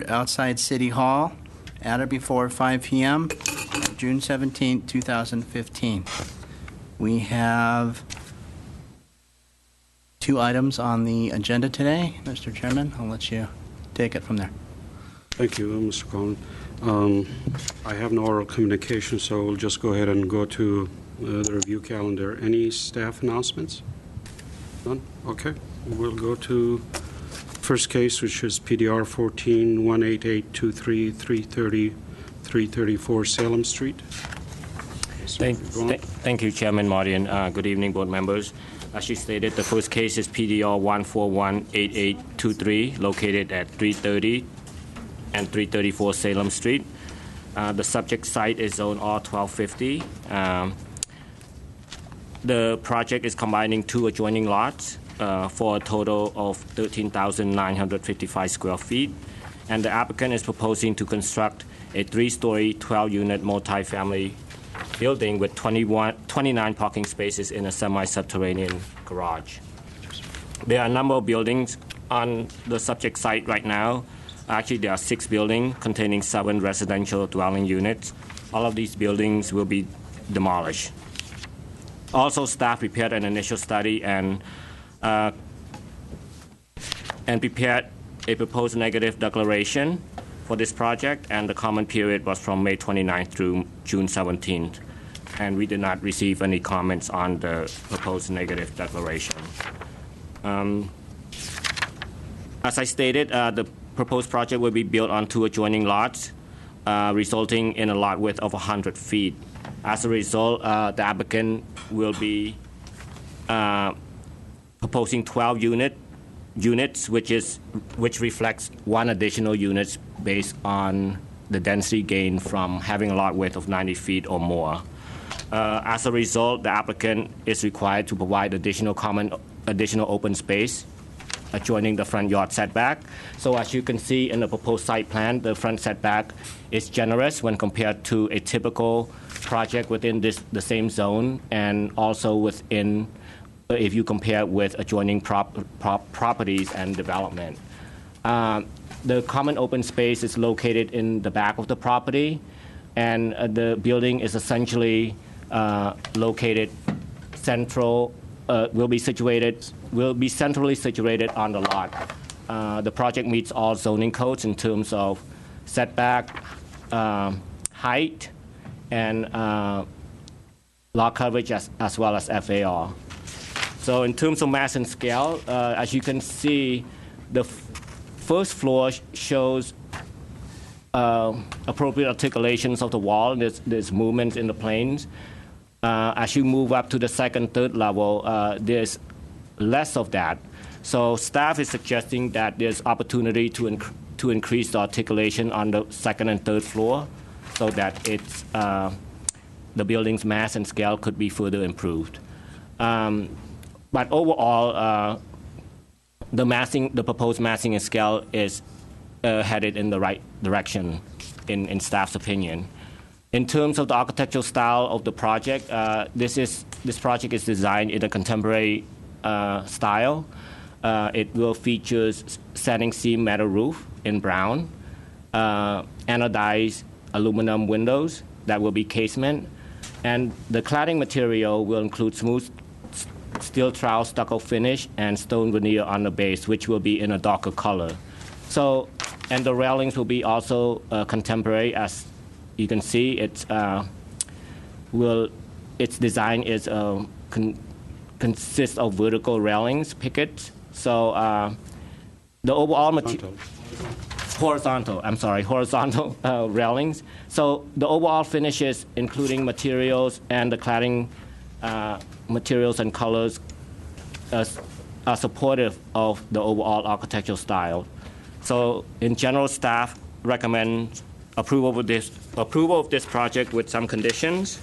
outside City Hall at or before 5 p.m. June 17, 2015. We have 2 items on the agenda today. Mr. Chairman, I'll let you take it from there. Thank you, Mr. Collin. I have no oral communication, so we'll just go ahead and go to the review calendar. Any staff announcements? None? Okay. We'll go to first case, which is PDR 14-18823-330-334 Salem Street. Thank you, Chairman Martin. Good evening, board members. As you stated, the first case is PDR 1418823, located at 330 and 334 Salem Street. The subject site is zone R1250. The project is combining 2 adjoining lots for a total of 13,955 square feet. And the applicant is proposing to construct a 3-story, 12-unit multifamily building with 29 parking spaces in a semi-subterranean garage. There are a number of buildings on the subject site right now. Actually, there are 6 buildings containing 7 residential dwelling units. All of these buildings will be demolished. Also, staff prepared an initial study and prepared a proposed negative declaration for this project, and the comment period was from May 29th through June 17th. And we did not receive any comments on the proposed negative declaration. As I stated, the proposed project will be built on 2 adjoining lots, resulting in a lot width of 100 feet. As a result, the applicant will be proposing 12 units, which reflects 1 additional unit based on the density gain from having a lot width of 90 feet or more. As a result, the applicant is required to provide additional open space adjoining the front yard setback. So as you can see in the proposed site plan, the front setback is generous when compared to a typical project within the same zone, and also within, if you compare with adjoining properties and development. The common open space is located in the back of the property, and the building is essentially located will be centrally situated on the lot. The project meets all zoning codes in terms of setback, height, and lot coverage as well as FAR. So in terms of mass and scale, as you can see, the first floor shows appropriate articulations of the wall. There's movements in the planes. As you move up to the 2nd, 3rd level, there's less of that. So staff is suggesting that there's opportunity to increase the articulation on the 2nd and 3rd floor, so that the building's mass and scale could be further improved. But overall, the proposed massing and scale is headed in the right direction, in staff's opinion. In terms of the architectural style of the project, this project is designed in a contemporary style. It will feature standing seam metal roof in brown, anodized aluminum windows that will be casement, and the cladding material will include smooth steel trowel stucco finish and stone veneer on the base, which will be in a darker color. So, and the railings will be also contemporary. As you can see, its design is consists of vertical railings, pickets. So the overall material. Horizontal railings. So the overall finishes, including materials and the cladding materials and colors, are supportive of the overall architectural style. So in general, staff recommends approval of this project with some conditions.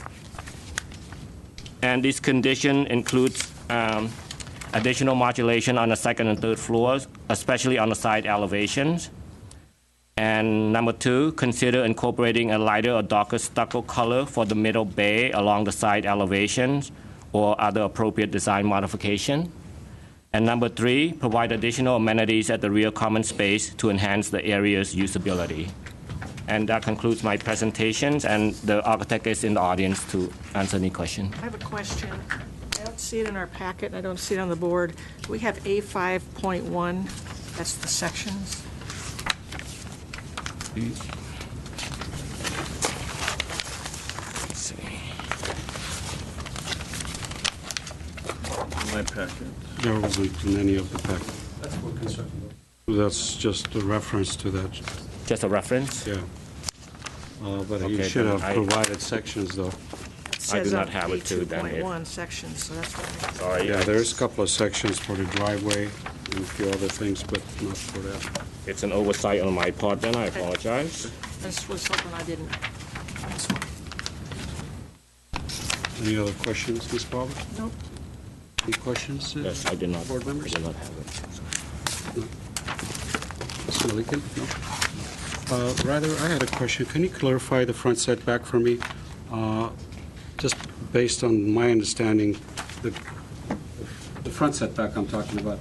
And this condition includes additional modulation on the 2nd and 3rd floors, especially on the side elevations. And number 2, consider incorporating a lighter or darker stucco color for the middle bay along the side elevations or other appropriate design modification. And number 3, provide additional amenities at the rear common space to enhance the area's usability. And that concludes my presentations, and the architect is in the audience to answer any question. I have a question. I don't see it in our packet, and I don't see it on the board. We have A5.1, that's the sections. Let's see. My packet. There wasn't in any of the packet. That's just a reference to that, Just a reference? yeah. But you Okay, should then have I- provided sections, though. It I do says not on have it too, then, if- A2.1 sections, so that's what Sorry. Yeah, there's a couple of sections for the driveway and a few other things, but not for that. It's an oversight on my part, then I apologize. I just was hoping I didn't. This one. Any other questions, Ms. Barber? Nope. Any questions? Yes, I did not. Board members? I did not have it. Ms. Milliken? No? Rather, I had a question. Can you clarify the front setback for me? Just based on my understanding, the front setback I'm talking about,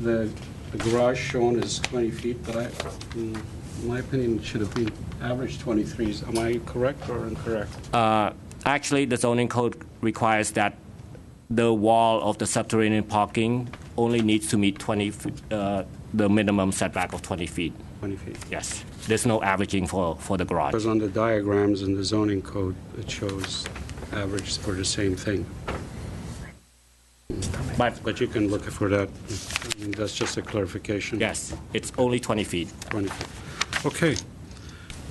the garage shown is 20 feet, but in my opinion, it should have been average 23s. Am I correct or incorrect? Actually, the zoning code requires that the wall of the subterranean parking only needs to meet 20 feet, the minimum setback of 20 feet. 20 feet. Yes. There's no averaging for the garage. Because on the diagrams in the zoning code, it shows average for the same thing. But you can look for that. I mean, that's just a clarification. Yes, it's only 20 feet. 20 feet. Okay.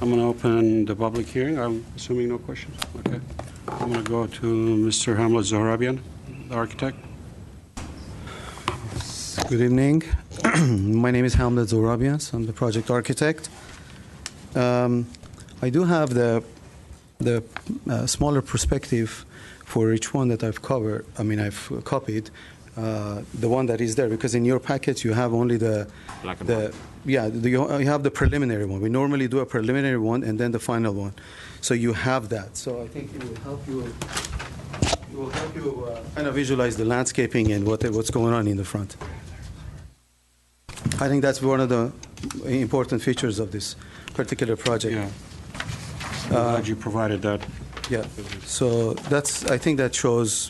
I'm going to open the public hearing. I'm assuming no questions? Okay. I'm going to go to Mr. Hamlet Zohrabian, the architect. Good evening. My name is Hamlet Zohrabian. I'm the project architect. I do have the smaller perspective for each one that I've covered. I mean, I've copied the one that is there, because in your package you have only the Black and white. you have the preliminary one. We normally do a preliminary one and then the final one. So you have that. So I think it will help you. It will help you kind of visualize the landscaping and what's going on in the front. I think that's one of the important features of this particular project. Yeah. I'm glad you provided that. Yeah. So I think that shows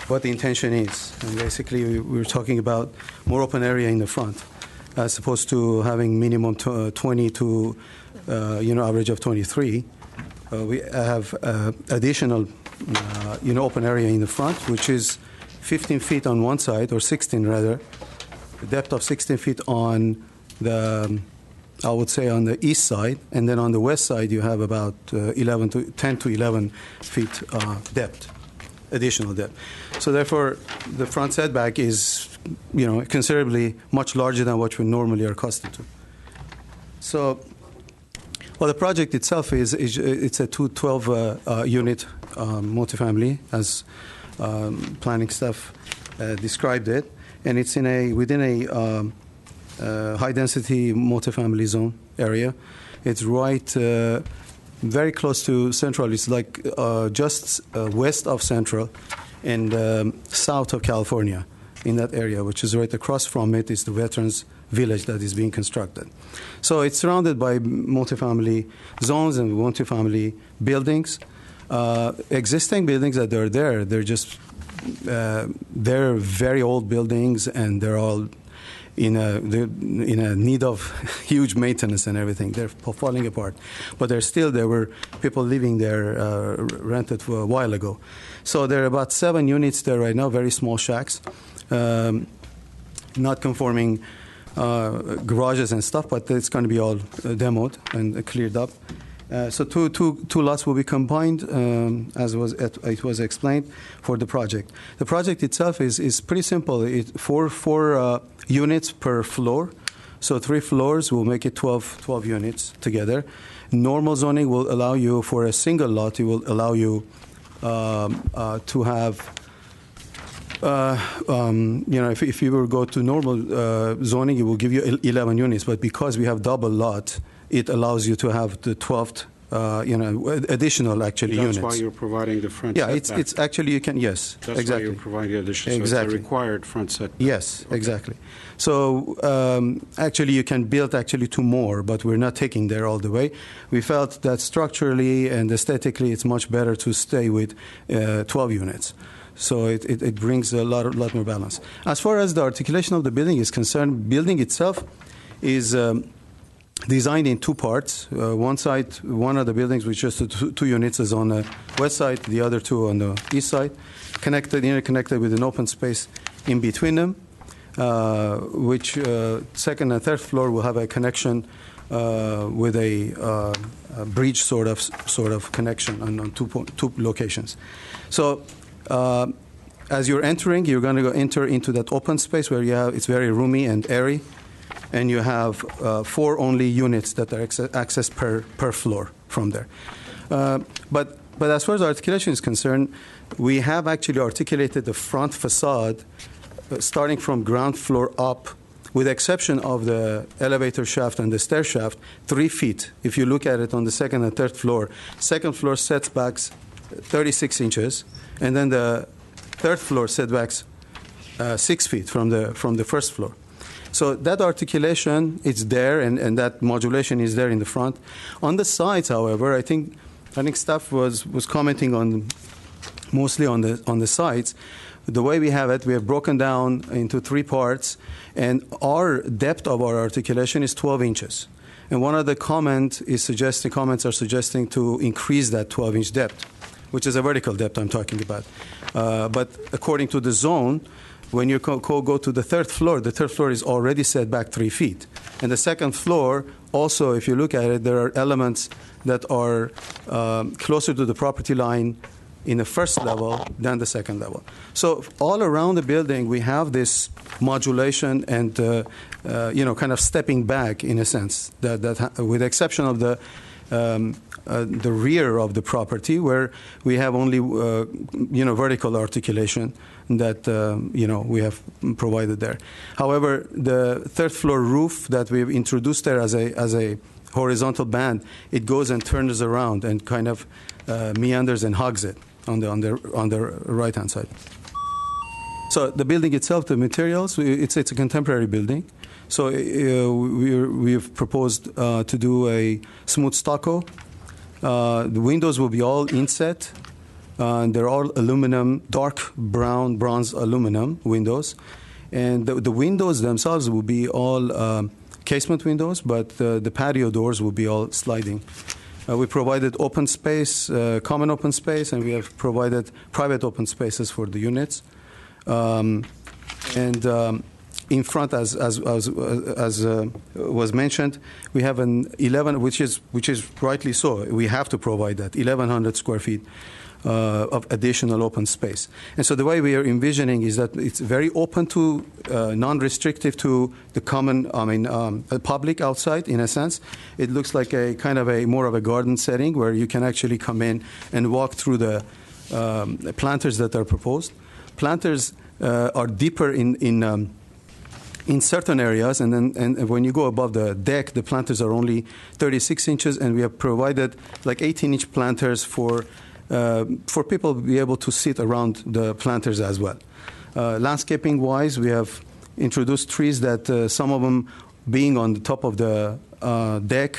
what the intention is. And basically, we were talking about more open area in the front, as opposed to having minimum 20 to, average of 23. We have additional, open area in the front, which is 15 feet on one side, or 16 rather, the depth of 16 feet on the, I would say, on the east side, and then on the west side you have about 10 to 11 feet depth, additional depth. So therefore, the front setback is, considerably much larger than what we normally are accustomed to. So, well, the project itself it's a 212 unit multifamily, as planning staff described it, and it's within a high-density multifamily zone area. It's right very close to Central. It's like just west of Central and south of California, in that area, which is right across from it is the Veterans Village that is being constructed. So it's surrounded by multifamily zones and multifamily buildings. Existing buildings that are there, they're very old buildings, and they're all in a need of huge maintenance and everything. They're falling apart, but there were people living there, rented for a while ago. So there are about 7 units there right now, very small shacks, not conforming garages and stuff, but it's going to be all demoed and cleared up. So two lots will be combined, as it was explained, for the project. The project itself is pretty simple. Four units per floor, so 3 floors will make it 12 units together. Normal zoning will allow you, for a single lot, it will allow you to have, if you were go to normal zoning, it will give you 11 units, but because we have double lot, it allows you to have the 12th additional actually That's units. why you're providing the front Yeah, setback. it's actually, you can, yes, That's exactly. why you're providing additional, so Exactly. it's a required front setback. Yes, exactly. So actually, you can build actually 2 more, but we're not taking there all the way. We felt that structurally and aesthetically, it's much better to stay with 12 units. So it brings a lot more balance. As far as the articulation of the building is concerned, building itself is designed in 2 parts. One side, one of the buildings with just 2 units is on the west side, the other 2 on the east side, interconnected with an open space in between them, which second and third floor will have a connection with a bridge sort of connection on 2 locations. So as you're entering, you're going to enter into that open space where it's very roomy and airy, and you have 4 only units that are accessed per floor from there. But as far as articulation is concerned, we have actually articulated the front facade starting from ground floor up, with the exception of the elevator shaft and the stair shaft, 3 feet. If you look at it on the second and third floor setbacks 36 inches, and then the third floor setbacks 6 feet from the first floor. So that articulation is there, and that modulation is there in the front. On the sides, however, I think staff was commenting on mostly on the sides. The way we have it, we have broken down into 3 parts, and our depth of our articulation is 12 inches. And one of the comments are suggesting to increase that 12-inch depth, which is a vertical depth I'm talking about. But according to the zone, when you go to the third floor is already set back 3 feet. And the second floor, also, if you look at it, there are elements that are closer to the property line in the first level than the second level. So all around the building, we have this modulation and, kind of stepping back in a sense, that with the exception of the rear of the property, where we have only, vertical articulation that, we have provided there. However, the third floor roof that we've introduced there as a horizontal band, it goes and turns around and kind of meanders and hugs it on the right-hand side. So the building itself, the materials, it's a contemporary building. So we've proposed to do a smooth stucco. The windows will be all inset. They're all aluminum, dark brown, bronze aluminum windows. And the windows themselves will be all casement windows, but the patio doors will be all sliding. We provided open space, common open space, and we have provided private open spaces for the units. And in front, as was mentioned, we have an 11, which is rightly so. We have to provide that 1,100 square feet of additional open space. And so the way we are envisioning is that it's very open to, non-restrictive to the common, public outside, in a sense. It looks like a kind of more of a garden setting where you can actually come in and walk through the planters that are proposed. Planters are deeper in certain areas, and when you go above the deck, the planters are only 36 inches, and we have provided like 18-inch planters for people to be able to sit around the planters as well. Landscaping-wise, we have introduced trees that some of them being on the top of the deck.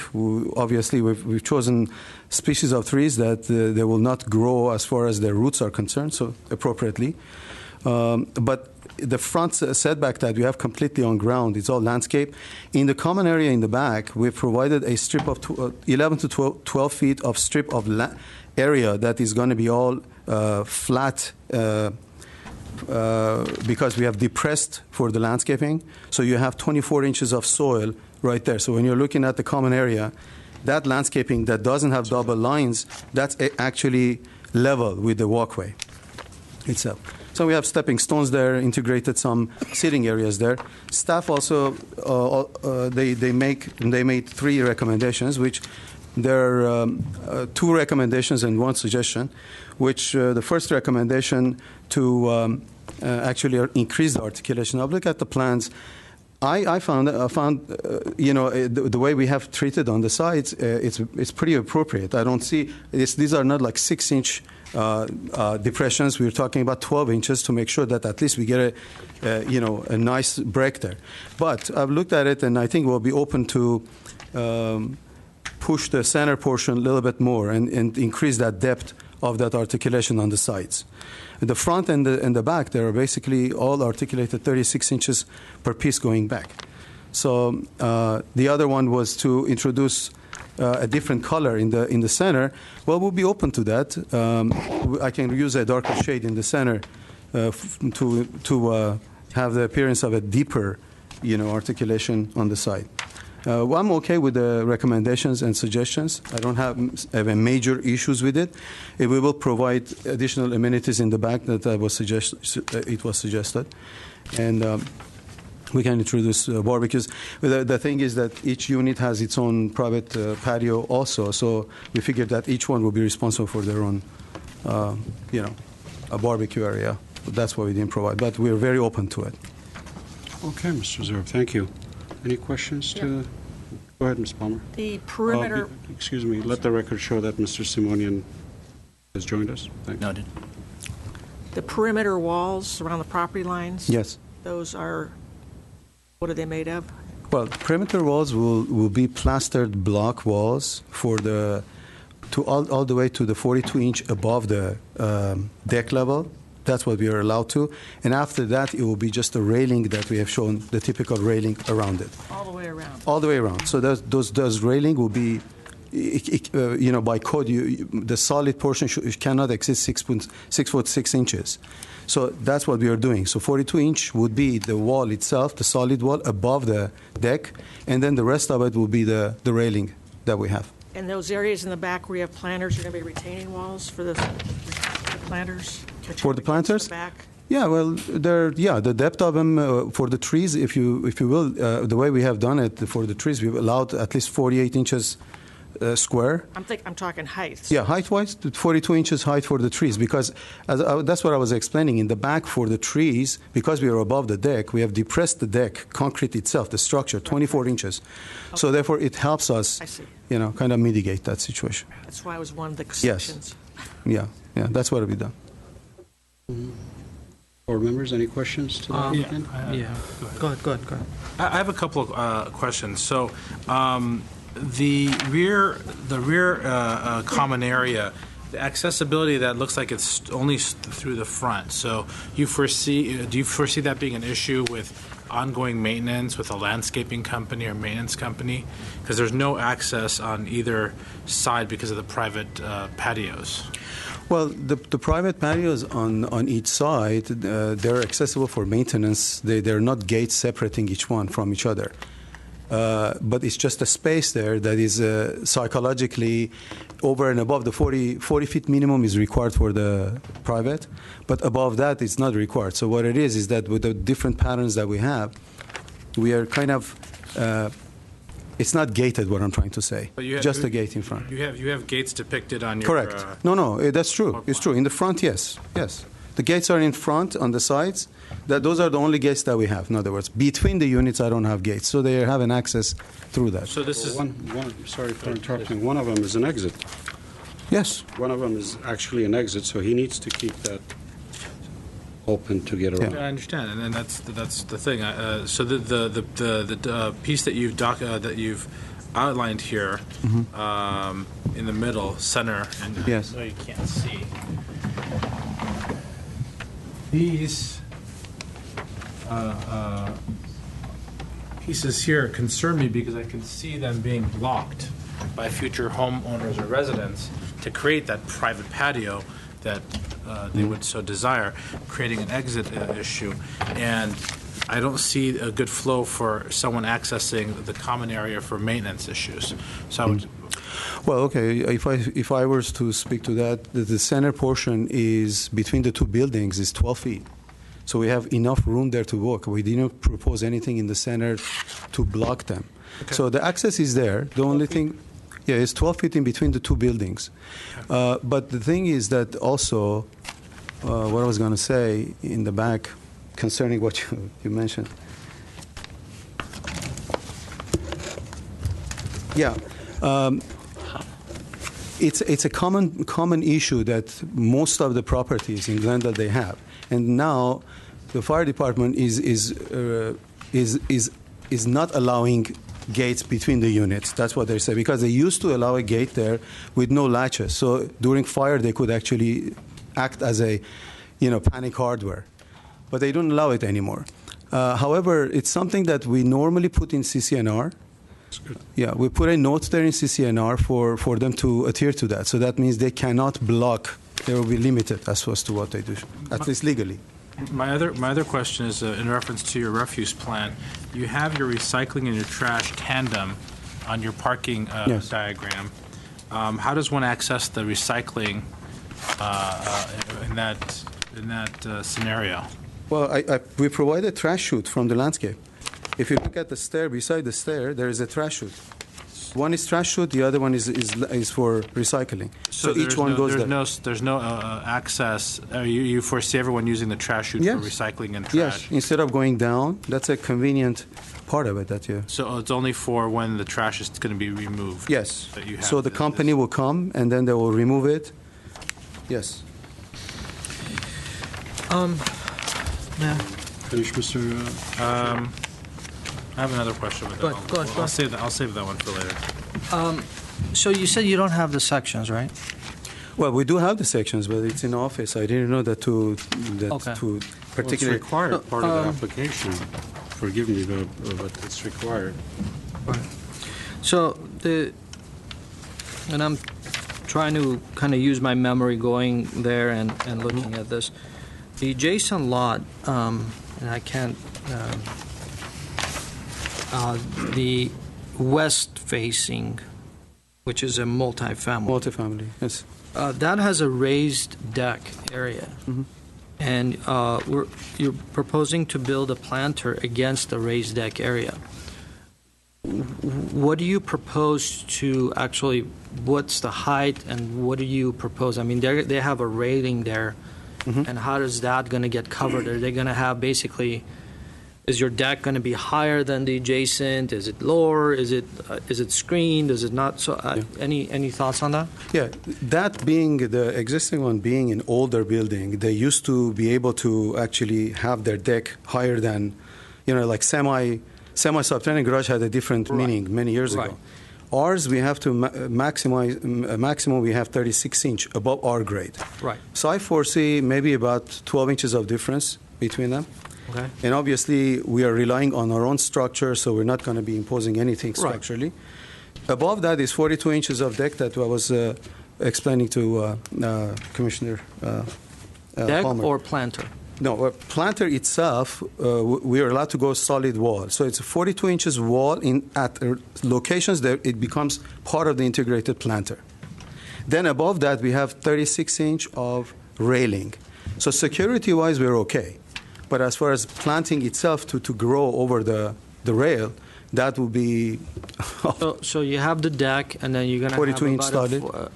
Obviously, we've chosen species of trees that they will not grow as far as their roots are concerned, so appropriately. But the front setback that we have completely on ground, it's all landscape. In the common area in the back, we've provided a strip of 11 to 12 feet of strip of area that is going to be all flat because we have depressed for the landscaping. So you have 24 inches of soil right there. So when you're looking at the common area, that landscaping that doesn't have double lines, that's actually level with the walkway itself. So we have stepping stones there, integrated some seating areas there. Staff also, they made 3 recommendations, which there are 2 recommendations and 1 suggestion, which the first recommendation to actually increase the articulation. I'll look at the plans. I found the way we have treated on the sides, it's pretty appropriate. I don't see these are not like 6-inch depressions. We're talking about 12 inches to make sure that at least we get a nice break there. But I've looked at it, and I think we'll be open to push the center portion a little bit more and increase that depth of that articulation on the sides. The front and the back, they are basically all articulated 36 inches per piece going back. So the other one was to introduce a different color in the center. Well, we'll be open to that. I can use a darker shade in the center to have the appearance of a deeper, articulation on the side. Well, I'm okay with the recommendations and suggestions. I don't have major issues with it. We will provide additional amenities in the back that it was suggested. And we can introduce barbecues. The thing is that each unit has its own private patio also, so we figured that each one will be responsible for their own, a barbecue area. That's why we didn't provide, but we're very open to it. Okay, Mr. Zerb, thank you. Any questions to? Go ahead, Ms. Palmer. The perimeter, Excuse me. Let the record show that Mr. Simonian has joined us. Thank you. Noted. the perimeter walls around the property lines? Yes. Those are, what are they made of? Well, perimeter walls will be plastered block walls for the all the way to the 42-inch above the deck level. That's what we are allowed to. And after that, it will be just a railing that we have shown, the typical railing around it. All the way around? All the way around. So those railing will be, by code, the solid portion cannot exceed 6 foot 6 inches. So that's what we are doing. So 42-inch would be the wall itself, the solid wall above the deck, and then the rest of it will be the railing that we have. And those areas in the back where you have planters, you're going to be retaining walls for the planters? For the planters? The back? Yeah, well, the depth of them for the trees, if you will, the way we have done it for the trees, we've allowed at least 48 inches square. I'm talking height. Yeah, height-wise, 42 inches height for the trees, because that's what I was explaining. In the back for the trees, because we are above the deck, we have depressed the deck, concrete itself, the structure, 24 inches. Okay. So therefore, it helps us, kind of mitigate that situation. That's why I was one of the sections. Yes. Yeah, that's what we've done. Board members, any questions to that? Go ahead. I have a couple of questions. So, the rear common area, the accessibility that looks like it's only through the front. So, do you foresee that being an issue with ongoing maintenance with a landscaping company or maintenance company? Because there's no access on either side because of the private patios. Well, the private patios on each side, they're accessible for maintenance. They're not gates separating each one from each other. But it's just a space there that is psychologically over and above the 40 feet minimum is required for the private, but above that it's not required. So what it is that with the different patterns that we have, we are kind of it's not gated, what I'm trying to say. Just a gate in front. You have gates depicted on your... Correct. No, that's true. It's true. In the front, yes. The gates are in front, on the sides. Those are the only gates that we have, in other words. Between the units, I don't have gates, so they have an access through that. So this is... Sorry for interrupting. One of them is an exit. Yes. One of them is actually an exit, so he needs to keep that open to get around. Yeah, I understand, and then that's the thing. So the piece that you've outlined here, in the middle center, and yes. I know you can't see these pieces here concern me because I can see them being blocked by future homeowners or residents to create that private patio that they would so desire, creating an exit issue. And I don't see a good flow for someone accessing the common area for maintenance issues. So I would... Well, okay, if I were to speak to that, the center portion is between the two buildings is 12 feet. So we have enough room there to walk. We didn't propose anything in the center to block them. Okay. So the access is there. The only thing... Yeah, it's 12 feet in between the two buildings. But the thing is that also, what I was going to say in the back concerning what you mentioned, Yeah. It's a common issue that most of the properties in Glendale they have, and now the fire department is not allowing gates between the units. That's what they say, because they used to allow a gate there with no latches. So during fire they could actually act as a panic hardware, but they don't allow it anymore. However, it's something that we normally put in CCNR. Yeah, we put a note there in CCNR for them to adhere to that. So that means they cannot block. They will be limited as opposed to what they do, at least legally. My other question is in reference to your refuse plan. You have your recycling and your trash tandem on your parking Yes. diagram. How does one access the recycling in that scenario? Well, we provide a trash chute from the landscape. If you look at the stair, beside the stair, there is a trash chute. One is trash chute, the other one is for recycling. So each one goes there. There's no access. You foresee everyone using the trash chute Yes. for recycling and Yes, trash. instead of going down, that's a convenient part of it that you. So it's only for when the trash is going to be removed. Yes. That you have So the this- company will come and then they will remove it. Yes. Yeah. Finish, Mr. I have another question, but Go ahead, go ahead. I'll save that one for later. So you said you don't have the sections, right? Well, we do have the sections, but it's in office. I didn't know that to Okay. Well, it's particularly. required part of the application. Forgive me, but it's required. So and I'm trying to kind of use my memory going there and looking at this. The adjacent lot, and I can't, the west facing, which is a multifamily. Multifamily, yes. That has a raised deck area. And you're proposing to build a planter against the raised deck area. What do you propose to actually, what's the height and what do you propose? I mean, they have a railing there, and how is that going to get covered? Are they going to have basically, is your deck going to be higher than the adjacent? Is it lower? Is it screened? Is it not? So any thoughts on that? Yeah, that being the existing one being an older building, they used to be able to actually have their deck higher than, like semi-subterranean garage had a different meaning many years ago. Ours, we have to maximum we have 36 inch above our grade. Right. So I foresee maybe about 12 inches of difference between them. Okay. And obviously, we are relying on our own structure, so we're not going to be imposing anything structurally. Above that is 42 inches of deck that I was explaining to Commissioner Deck Palmer. or planter? No, planter itself, we are allowed to go solid wall. So it's a 42 inches wall at locations that it becomes part of the integrated planter. Then above that, we have 36 inch of railing. So security-wise, we're okay. But as far as planting itself to grow over the rail, that will be So you have the deck, and then you're going to 42 have inch about solid.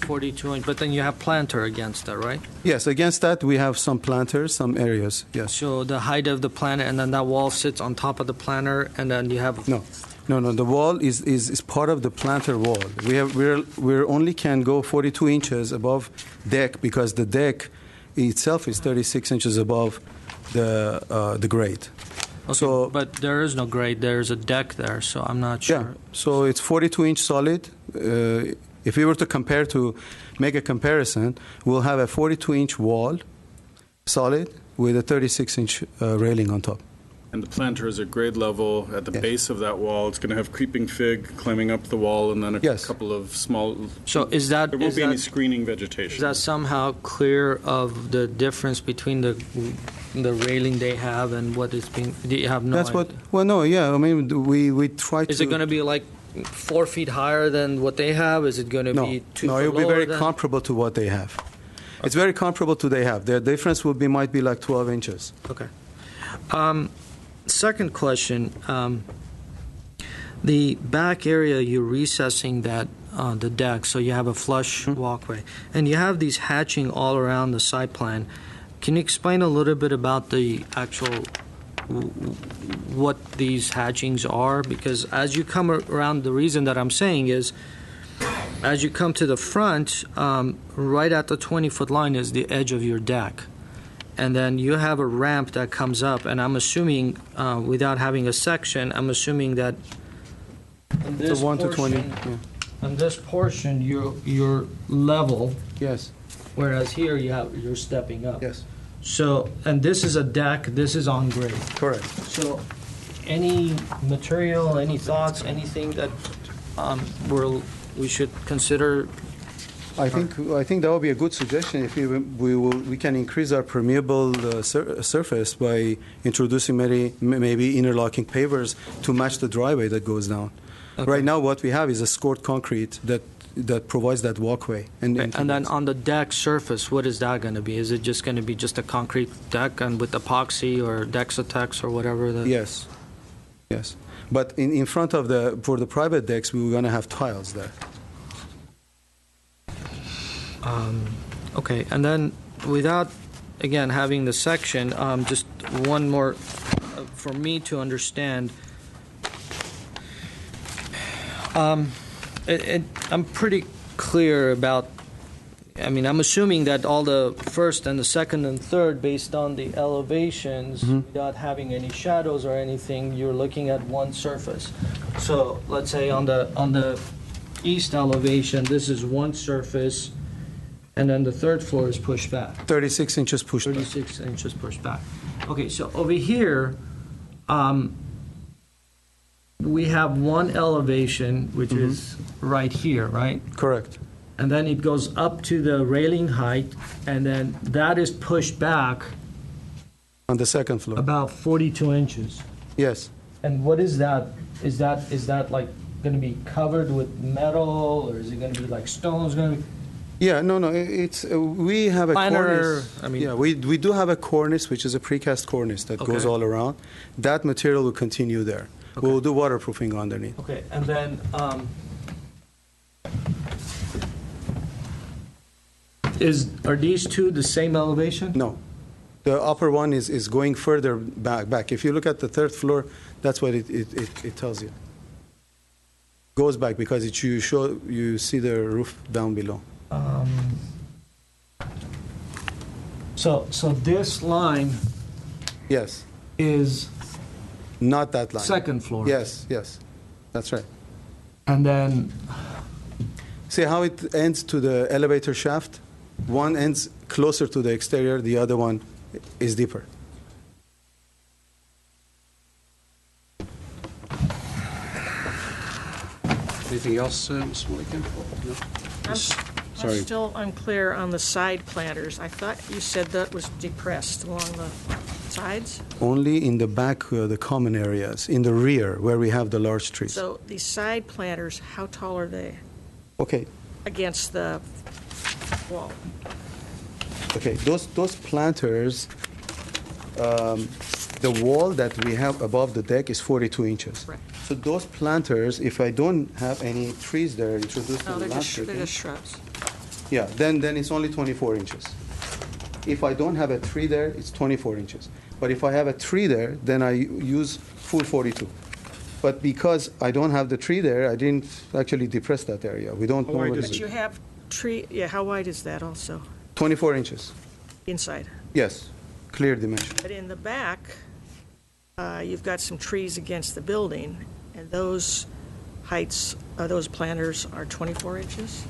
42 inch, but then you have planter against that, right? Yes, against that, we have some planters, some areas, yes. So the height of the planter, and then that wall sits on top of the planter, and then you have... No, the wall is part of the planter wall. We're only can go 42 inches above deck because the deck itself is 36 inches above the grade. Okay, So, but there is no grade, there's a deck there, so I'm not sure. yeah, so it's 42 inch solid. If we were to make a comparison, we'll have a 42 inch wall solid with a 36 inch railing on top. And the planter is at grade level at the Yes. base of that wall. It's going to have creeping fig climbing up the wall, and then a Yes. couple of small. So is that... There won't is be any that- screening Is vegetation. that somehow clear of the difference between the railing they have and what is being, do you have no That's what. idea? Well, no, yeah. I mean, we try to. Is it going to be like 4 feet higher than what they have? Is it going to No, be 2 no, feet it'll be lower very than? comparable to what they have. It's very comparable to they have. The difference might be like 12 inches. Okay. Second question, the back area, you're recessing that, the deck, so you have a flush walkway. And you have these hatching all around the site plan. Can you explain a little bit about the actual what these hatchings are? Because as you come around, the reason that I'm saying is, as you come to the front, right at the 20-foot line is the edge of your deck. And then you have a ramp that comes up, and I'm assuming, without having a section, I'm assuming that in The this 1 to 20. portion, on this portion, you're level, Yes, whereas here you're stepping up. yes, So, and this is a deck, this is on grade. correct. So, any material, any thoughts, anything that we should consider? I think that would be a good suggestion. If we can increase our permeable surface by introducing maybe interlocking pavers to match the driveway that goes down. Okay. Right now, what we have is a scored concrete that provides that walkway. And then on the deck surface, what is that going to be? Is it just going to be just a concrete deck and with epoxy or Dexatex or whatever? Yes, yes. But in front of for the private decks, we were going to have tiles there. Okay, and then without, again, having the section, just one more for me to understand. I'm pretty clear about, I'm assuming that all the first and the second and third, based on the elevations, without having any shadows or anything, you're looking at one surface. So let's say on the east elevation, this is one surface, and then the third floor is pushed back. 36 inches pushed back. 36 inches pushed back. Okay, so over here, we have one elevation, which is right here, right? Correct. And then it goes up to the railing height, and then that is pushed back On the second floor. about 42 inches. Yes. And what is that? Is that like going to be covered with metal, or is it going to be like stones going to be? Yeah, no, it's, we have a Liner, cornice. Yeah, we do have a cornice, which is a precast cornice that goes Okay. all around. That material will continue there. Okay. We'll do waterproofing underneath. Okay, and then, are these two the same elevation? No. The upper one is going further back. If you look at the third floor, that's what it tells you. Goes back because you see the roof down below. So this line Yes, is not that line. second floor? Yes, that's right. And then, See how it ends to the elevator shaft? One ends closer to the exterior, the other one is deeper. Anything else, Ms. Mulligan? No? I'm Sorry. still unclear on the side planters. I thought you said that was depressed along the sides? Only in the back, the common areas, in the rear where we have the large trees. So these side planters, how tall are they Okay, against the wall? okay, those planters, the wall that we have above the deck is 42 inches. Right. So those planters, if I don't have any trees there introduced No, in the they're landscaping, just shrubs. yeah, then it's only 24 inches. If I don't have a tree there, it's 24 inches. But if I have a tree there, then I use full 42. But because I don't have the tree there, I didn't actually depress that area. We don't How wide normally. is But you have how wide is that also, 24 inches. inside? Yes, clear dimension. But in the back, you've got some trees against the building, and those heights, those planters are 24 inches?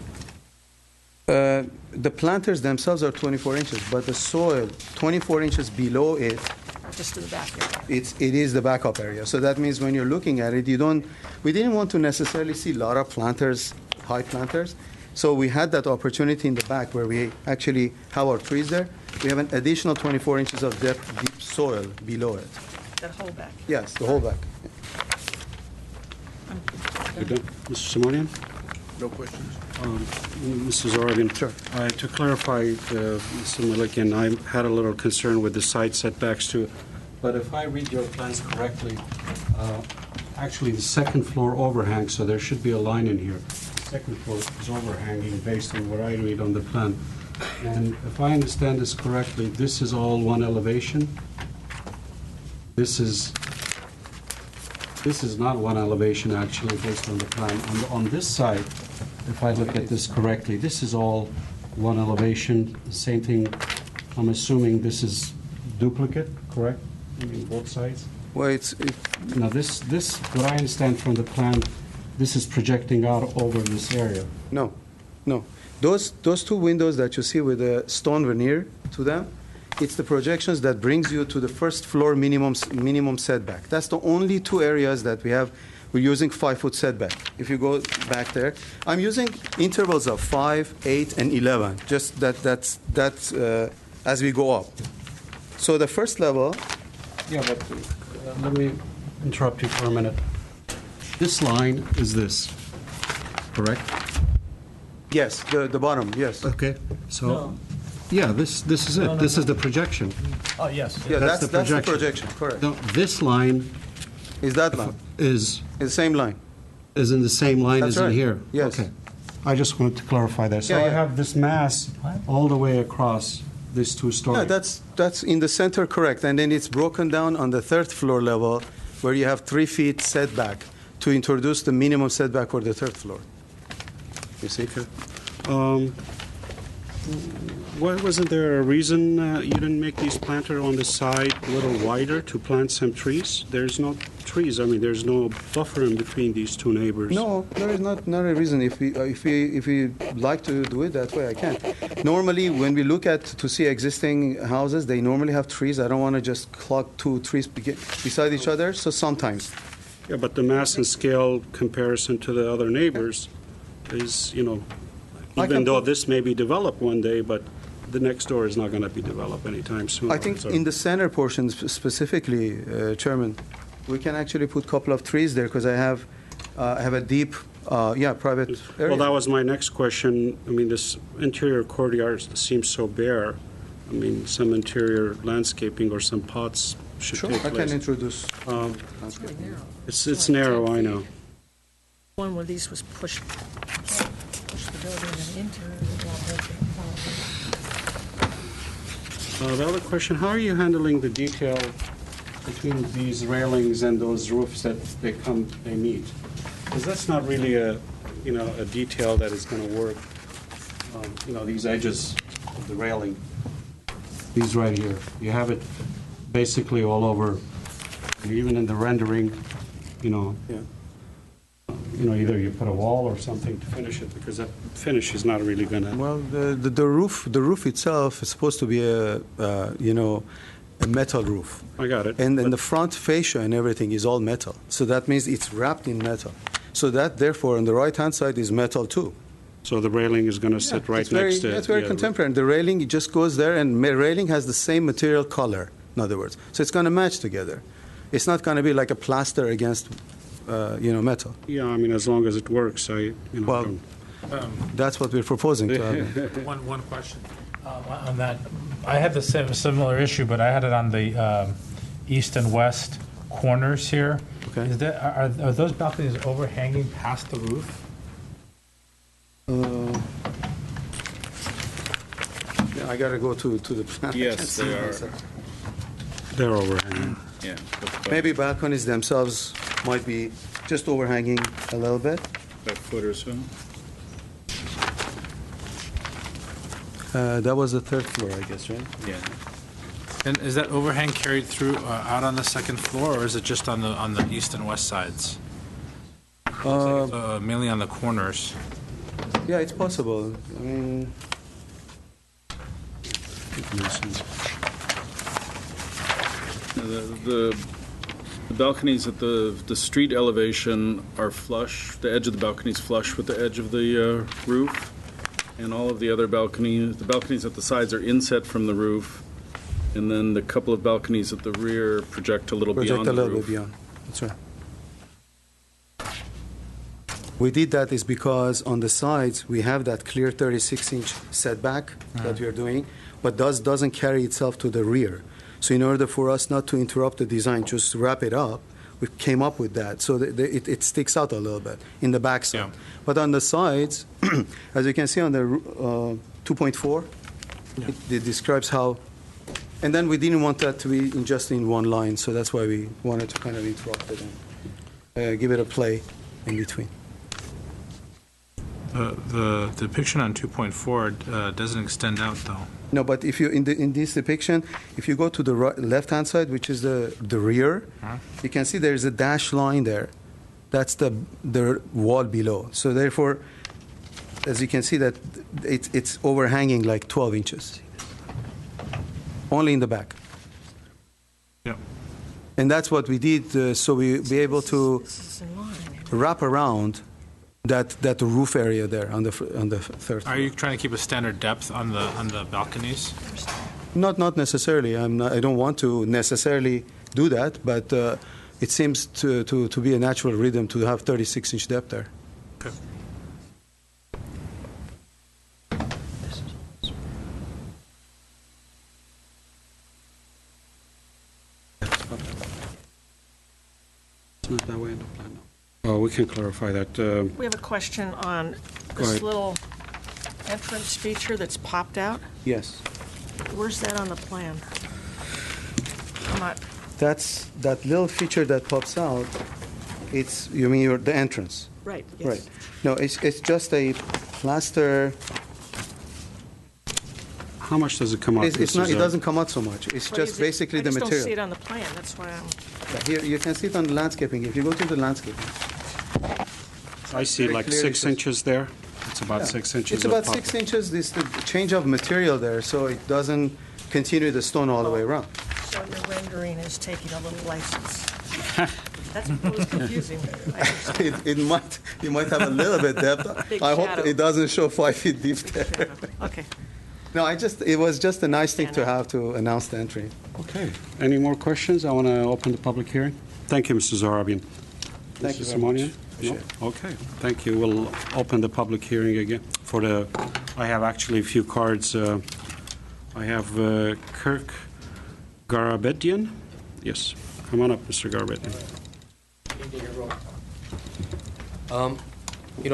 The planters themselves are 24 inches, but the soil 24 inches below it, Just to the back area? it is the backup area. So that means when you're looking at it, we didn't want to necessarily see a lot of planters, high planters. So we had that opportunity in the back where we actually have our trees there. We have an additional 24 inches of deep soil below it. That whole back? Yes, the whole back. You're done. Mr. Simonian? No questions. Mrs. Oregon? Sure. To clarify, Mr. Malikian, I had a little concern with the side setbacks too. But if I read your plans correctly, actually the second floor overhangs, so there should be a line in here. Second floor is overhanging based on what I read on the plan. And if I understand this correctly, this is all one elevation? This is not one elevation, actually, based on the plan. On this side, if I look at this correctly, this is all one elevation. Same thing, I'm assuming this is duplicate, correct? I mean, both sides? Well, Now, this, what I understand from the plan, this is projecting out over this area. no. Those two windows that you see with the stone veneer to them, it's the projections that brings you to the first floor minimum setback. That's the only two areas that we have. We're using 5-foot setback. If you go back there, I'm using intervals of 5, 8, and 11. Just that's as we go up. So the first level. Yeah, but let me interrupt you for a minute. This line is this, correct? Yes, the bottom. Yes. Okay, so, yeah, this is it. This is the projection. Oh, yes. Yeah, That's that's the the projection. projection. Correct. Now, this line Is that line? is It's the same line. in the same line That's as in right. here? Yes. Okay. I just wanted to clarify that. So Yeah, I yeah. have this mass all the way across these two stories. Yeah, that's in the center, correct. And then it's broken down on the third floor level, where you have 3 feet setback to introduce the minimum setback for the third floor. You see? Wasn't there a reason you didn't make these planter on the side a little wider to plant some trees? There's no trees. I mean, there's no buffer in between these two neighbors. No, there is not a reason. If we like to do it that way, I can. Normally, when we look at to see existing houses, they normally have trees. I don't want to just clog 2 trees beside each other. So sometimes. Yeah, but the mass and scale comparison to the other neighbors is, I even can though put- this may be developed one day, but the next door is not going to be developed anytime soon. I think So- in the center portion specifically, Chairman, we can actually put a couple of trees there because I have a deep, private area. Well, that was my next question. I mean, this interior courtyard seems so bare. I mean, some interior landscaping or some pots should Sure, take I place. can introduce. It's narrow, I know. One where these was pushed the building and into The other question, how are you handling the detail between these railings and those roofs that they meet? Because that's not really a detail that is going to work. These edges of the railing, these right here, you have it basically all over, and even in the rendering, either you put a wall or something to finish it, because that finish is not really going to. Well, the roof itself is supposed to be a metal roof. I got it. And then But- the front fascia and everything is all metal. So that means it's wrapped in metal. So that, therefore, on the right-hand side is metal too. So the railing is going to sit right next to it. It's very contemporary. The railing, it just goes there, and railing has the same material color, in other words. So it's going to match together. It's not going to be like a plaster against, metal. Yeah, I mean, as long as it works, Well, that's what we're proposing to have. One question on that. I had the similar issue, but I had it on the east and west corners here. Okay. Are those balconies overhanging past the roof? Yeah, I got to go to the plan. I Yes, can't see they are. myself. they're overhanging. Yeah. Maybe balconies themselves might be just overhanging a little bit. About a foot or so. That was the third floor, I guess, right? Yeah. And is that overhang carried through out on the second floor, or is it just on the east and west sides? Mainly on the corners. Yeah, it's possible. I mean, The balconies at the street elevation are flush, the edge of the balcony is flush with the edge of the roof, and all of the other balconies, the balconies at the sides are inset from the roof, and then the couple of balconies at the rear project a little project beyond a the little roof. bit beyond. That's right. We did that is because on the sides, we have that clear 36-inch setback that we are doing, but doesn't carry itself to the rear. So in order for us not to interrupt the design, just wrap it up, we came up with that. So it sticks out a little bit in the back side. Yeah. But on the sides, as you can see on the 2.4, it describes how And then we didn't want that to be just in one line, so that's why we wanted to kind of interrupt it and give it a play in between. The depiction on 2.4 doesn't extend out, though. No, but if you in this depiction, if you go to the left-hand side, which is the rear, you can see there is a dashed line there. That's the wall below. So therefore, as you can see, that it's overhanging like 12 inches, only in the back. Yep. And that's what we did, so we be able to This is in line. wrap around that roof area there on the third floor. Are you trying to keep a standard depth on the balconies? Not necessarily. I don't want to necessarily do that, but it seems to be a natural rhythm to have 36-inch depth there. Okay. It's not that way in the plan, no. Oh, we can clarify that. We have a question on Go this ahead. little entrance feature that's popped out. Yes. Where's that on the plan? I'm not, That's that little feature that pops out. You mean the entrance? right, yes. Right. No, it's just a plaster. How much does it come out? It's not. It doesn't come out so much. It's What just is it? basically the I just don't see material. it on the plan, that's why I'm, Here you can see it on the landscaping. If you go to the landscaping, I see very like clearly 6 says- inches there. It's about 6 inches. it's of about pop- 6 inches. This the change of material there, so it doesn't continue the stone all the way around. so your rendering is taking a little license. That's what was confusing. I understand. You might have a little bit depth. Big I hope shadow. it doesn't show 5 feet deep there. Okay. No, it was just a nice thing to Yeah, no. have to announce the entry. Okay. Any more questions? I want to open the public hearing. Thank you, Mr. Zarabian. Thank you Mr. very much. Simonian? Appreciate No? Okay, thank you. We'll open the public hearing again for I have actually a few cards. I have Kirk Garabedian. Yes, come on up, Mr. Garabedian.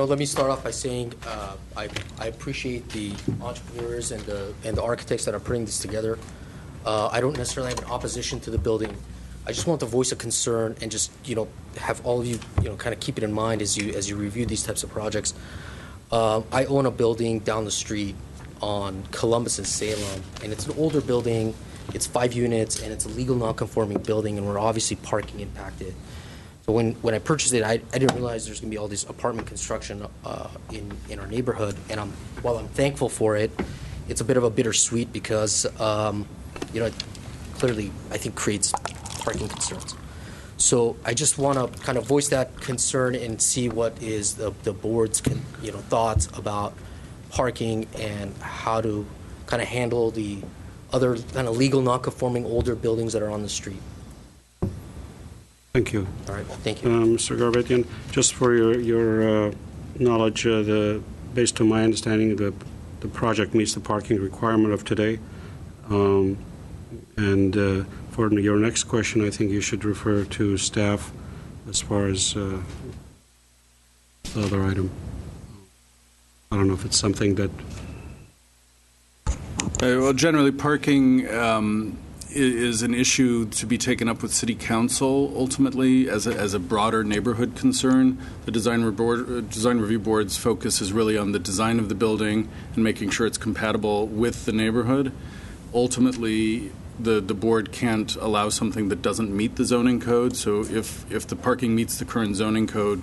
Let me start off by saying I appreciate the entrepreneurs and the architects that are putting this together. I don't necessarily have an opposition to the building. I just want to voice a concern and just have all of you kind of keep it in mind as you review these types of projects. I own a building down the street on Columbus and Salem, and it's an older building. It's 5 units, and it's a legal non-conforming building, and we're obviously parking impacted. So when I purchased it, I didn't realize there's going to be all this apartment construction in our neighborhood. And while I'm thankful for it, it's a bit of a bittersweet because it clearly I think creates parking concerns. So I just want to kind of voice that concern and see what is the board's thoughts about parking and how to kind of handle the other kind of legal non-conforming older buildings that are on the street. Thank you. All right, thank you. Mr. Garabedian, just for your knowledge, based on my understanding, the project meets the parking requirement of today. And for your next question, I think you should refer to staff as far as the other item. I don't know if it's something that... Well, generally, parking is an issue to be taken up with City Council ultimately as a broader neighborhood concern. The design review board's focus is really on the design of the building and making sure it's compatible with the neighborhood. Ultimately, the board can't allow something that doesn't meet the zoning code. So if the parking meets the current zoning code,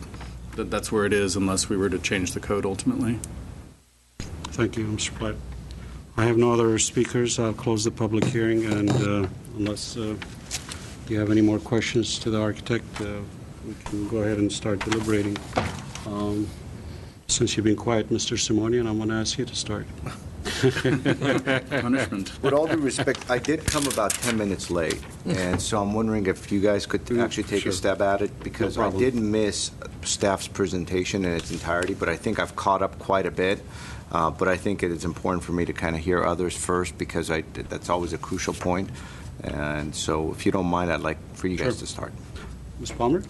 that's where it is unless we were to change the code ultimately. Thank you, Mr. Platt. I have no other speakers. I'll close the public hearing, and unless you have any more questions to the architect, we can go ahead and start deliberating. Since you've been quiet, Mr. Simonian, I'm going to ask you to start. Punishment. With all due respect, I did come about 10 minutes late, and so I'm wondering if you guys could actually take Sure. a stab at it, because No I problem. did miss staff's presentation in its entirety, but I think I've caught up quite a bit. But I think it is important for me to kind of hear others first, because that's always a crucial point. And so if you don't mind, I'd like for you guys Sure. to start. Ms. Palmer?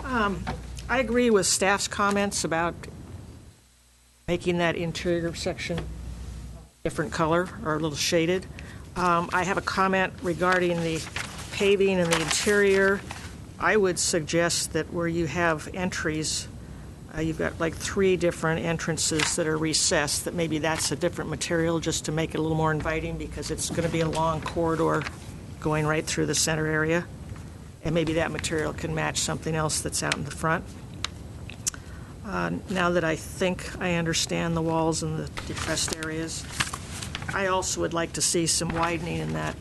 I agree with staff's comments about making that interior section different color or a little shaded. I have a comment regarding the paving and the interior. I would suggest that where you have entries, you've got like 3 different entrances that are recessed, that maybe that's a different material just to make it a little more inviting, because it's going to be a long corridor going right through the center area. And maybe that material can match something else that's out in the front. Now that I think I understand the walls and the depressed areas, I also would like to see some widening in that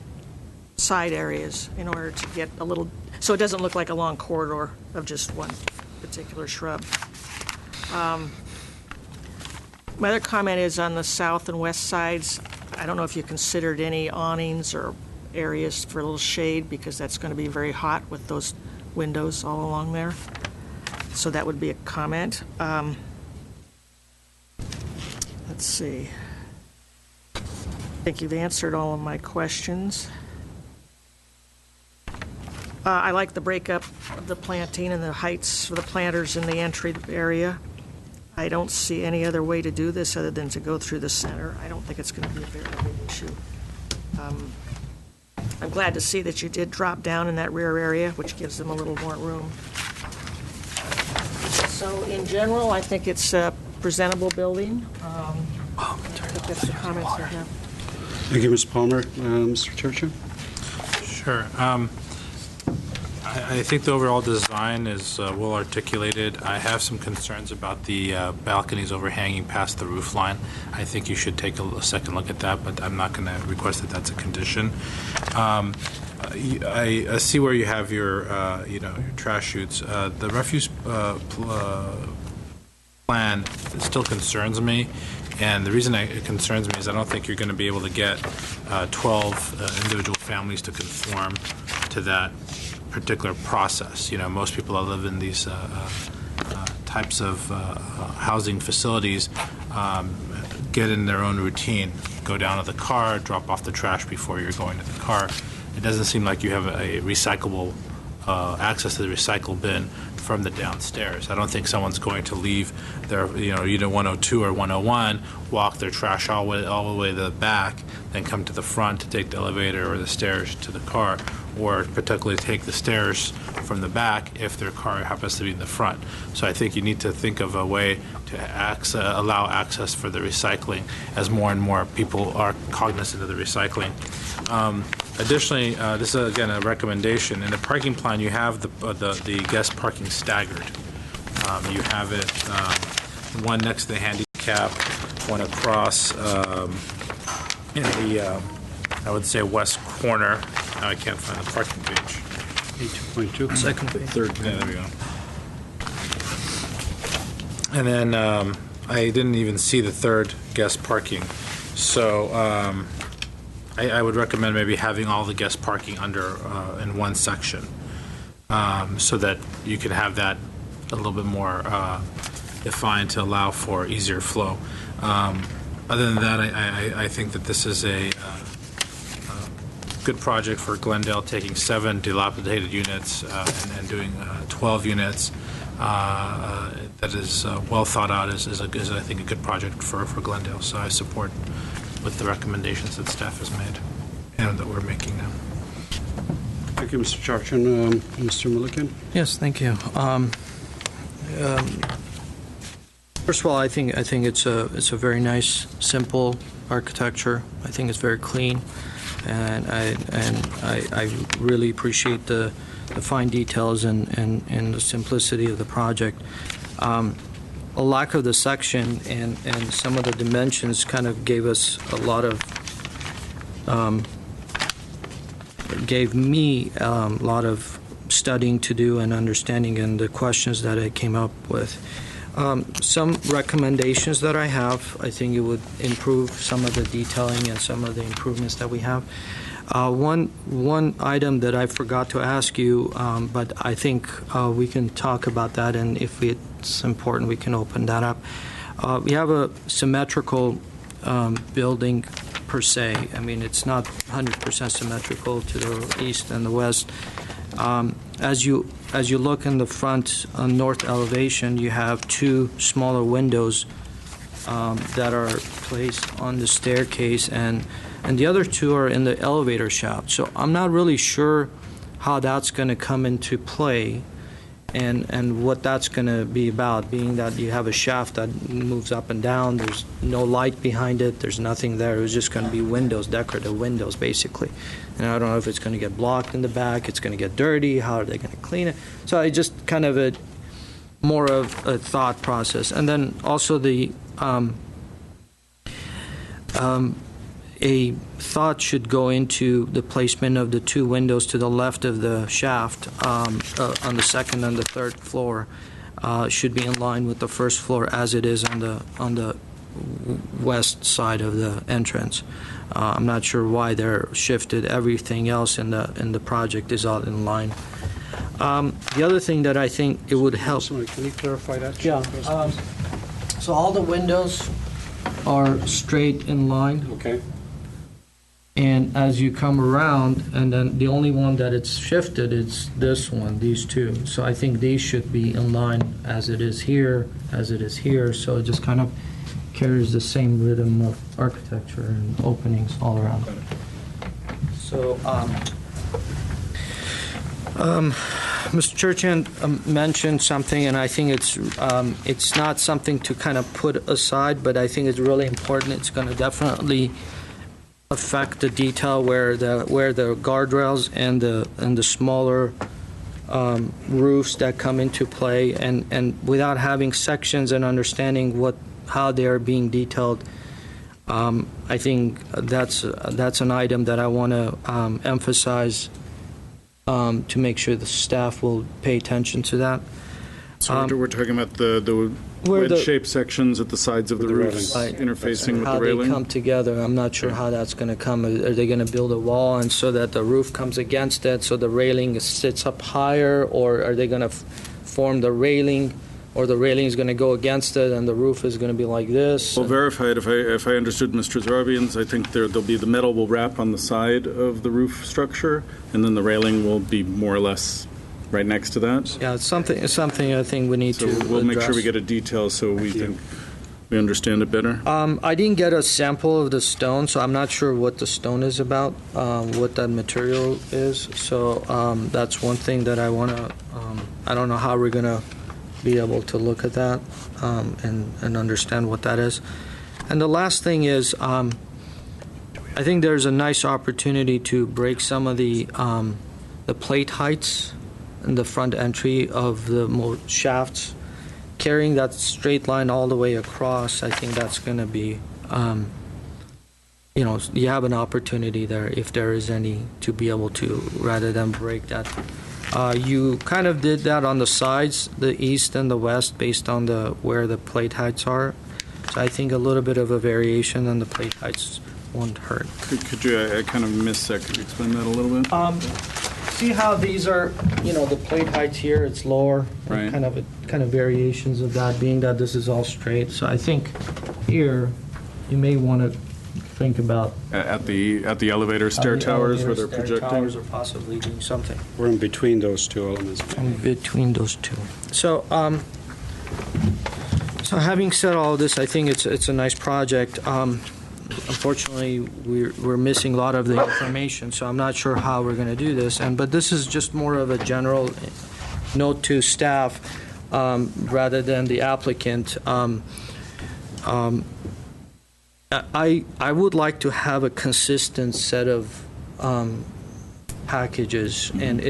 side areas in order to get a little, so it doesn't look like a long corridor of just one particular shrub. My other comment is on the south and west sides. I don't know if you considered any awnings or areas for a little shade, because that's going to be very hot with those windows all along there. So that would be a comment. Let's see. I think you've answered all of my questions. I like the breakup of the planting and the heights for the planters in the entry area. I don't see any other way to do this other than to go through the center. I don't think it's going to be a very big issue. I'm glad to see that you did drop down in that rear area, which gives them a little more room. So in general, I think it's a presentable building. I think that's the comments I have. Thank you, Ms. Palmer. Mr. Churchill? Sure. I think the overall design is well articulated. I have some concerns about the balconies overhanging past the roof line. I think you should take a second look at that, but I'm not going to request that that's a condition. I see where you have your, your trash chutes. The refuse plan still concerns me, and the reason it concerns me is I don't think you're going to be able to get 12 individual families to conform to that particular process. Most people that live in these types of housing facilities get in their own routine, go down to the car, drop off the trash before you're going to the car. It doesn't seem like you have a recyclable access to the recycle bin from the downstairs. I don't think someone's going to leave their, either 102 or 101, walk their trash all the way to the back, then come to the front to take the elevator or the stairs to the car, or particularly take the stairs from the back if their car happens to be in the front. So I think you need to think of a way to allow access for the recycling as more and more people are cognizant of the recycling. Additionally, this is again a recommendation. In the parking plan, you have the guest parking staggered. You have it one next to the handicap, one across in the I would say west corner. Now I can't find the parking page. 8.2. Second page. Third. Yeah, there we go. And then I didn't even see the third guest parking. So I would recommend maybe having all the guest parking under in one section, so that you can have that a little bit more defined to allow for easier flow. Other than that, I think that this is a good project for Glendale, taking 7 dilapidated units and doing 12 units. That is well thought out is I think a good project for Glendale. So I support with the recommendations that staff has made and that we're making now. Thank you, Mr. Charchin. Mr. Milliken? Yes, thank you. First of all, I think it's a very nice, simple architecture. I think it's very clean, and I really appreciate the fine details and the simplicity of the project. A lack of the section and some of the dimensions kind of gave us a lot of gave me a lot of studying to do and understanding and the questions that I came up with. Some recommendations that I have, I think it would improve some of the detailing and some of the improvements that we have. One item that I forgot to ask you, but I think we can talk about that, and if it's important, we can open that up. We have a symmetrical building per se. I mean, it's not 100% symmetrical to the east and the west. As you look in the front north elevation, you have 2 smaller windows that are placed on the staircase, and and the other two are in the elevator shaft. So I'm not really sure how that's going to come into play and what that's going to be about, being that you have a shaft that moves up and down, there's no light behind it, there's nothing there, it's just going to be windows, decorative windows, basically. And I don't know if it's going to get blocked in the back, it's going to get dirty, how are they going to clean it? So I just kind of more of a thought process. And then also a thought should go into the placement of the two windows to the left of the shaft on the second and the third floor. Should be in line with the first floor as it is on the west side of the entrance. I'm not sure why they're shifted. Everything else in the project is all in line. The other thing that I think it would help. Sorry, can you clarify that? Yeah. So all the windows are straight in line. Okay. And as you come around, and then the only one that it's shifted is this one, these two. So I think these should be in line as it is here, as it is here. So it just kind of carries the same rhythm of architecture and openings all around. So, Mr. Churchand mentioned something, and I think it's not something to kind of put aside, but I think it's really important. It's going to definitely affect the detail where the guardrails and the smaller roofs that come into play, and without having sections and understanding how they are being detailed, I think that's an item that I want to emphasize to make sure the staff will pay attention to that. So we're talking about the wedge-shaped sections at the sides of the roofs interfacing with the railing? How they come together, I'm not sure how that's going to come. Are they going to build a wall and so that the roof comes against it, so the railing sits up higher, or are they going to form the railing, or the railing is going to go against it and the roof is going to be like this? Well, verified. If I understood Mr. Zarabians, I think there'll be the metal will wrap on the side of the roof structure, and then the railing will be more or less right next to that. Yeah, it's something I think we need to address. We'll make sure we get a detail so we understand it better. I didn't get a sample of the stone, so I'm not sure what the stone is about, what that material is. So that's one thing that I want to, I don't know how we're going to be able to look at that and understand what that is. And the last thing is, I think there's a nice opportunity to break some of the plate heights in the front entry of the shafts. Carrying that straight line all the way across, I think that's going to be, you have an opportunity there, if there is any, to be able to, rather than break that. You kind of did that on the sides, the east and the west, based on where the plate heights are. So I think a little bit of a variation on the plate heights won't hurt. Could you, I kind of missed that, could you explain that a little bit? See how these are, the plate heights here, it's lower, Right. kind of variations of that, being that this is all straight. So I think here, you may want to think about At the elevator stair towers where they're projecting? Towers, or possibly doing something We're in between those two elements. in between those two. So, so having said all of this, I think it's a nice project. Unfortunately, we're missing a lot of the information, so I'm not sure how we're going to do this. But this is just more of a general note to staff rather than the applicant. I would like to have a consistent set of packages, and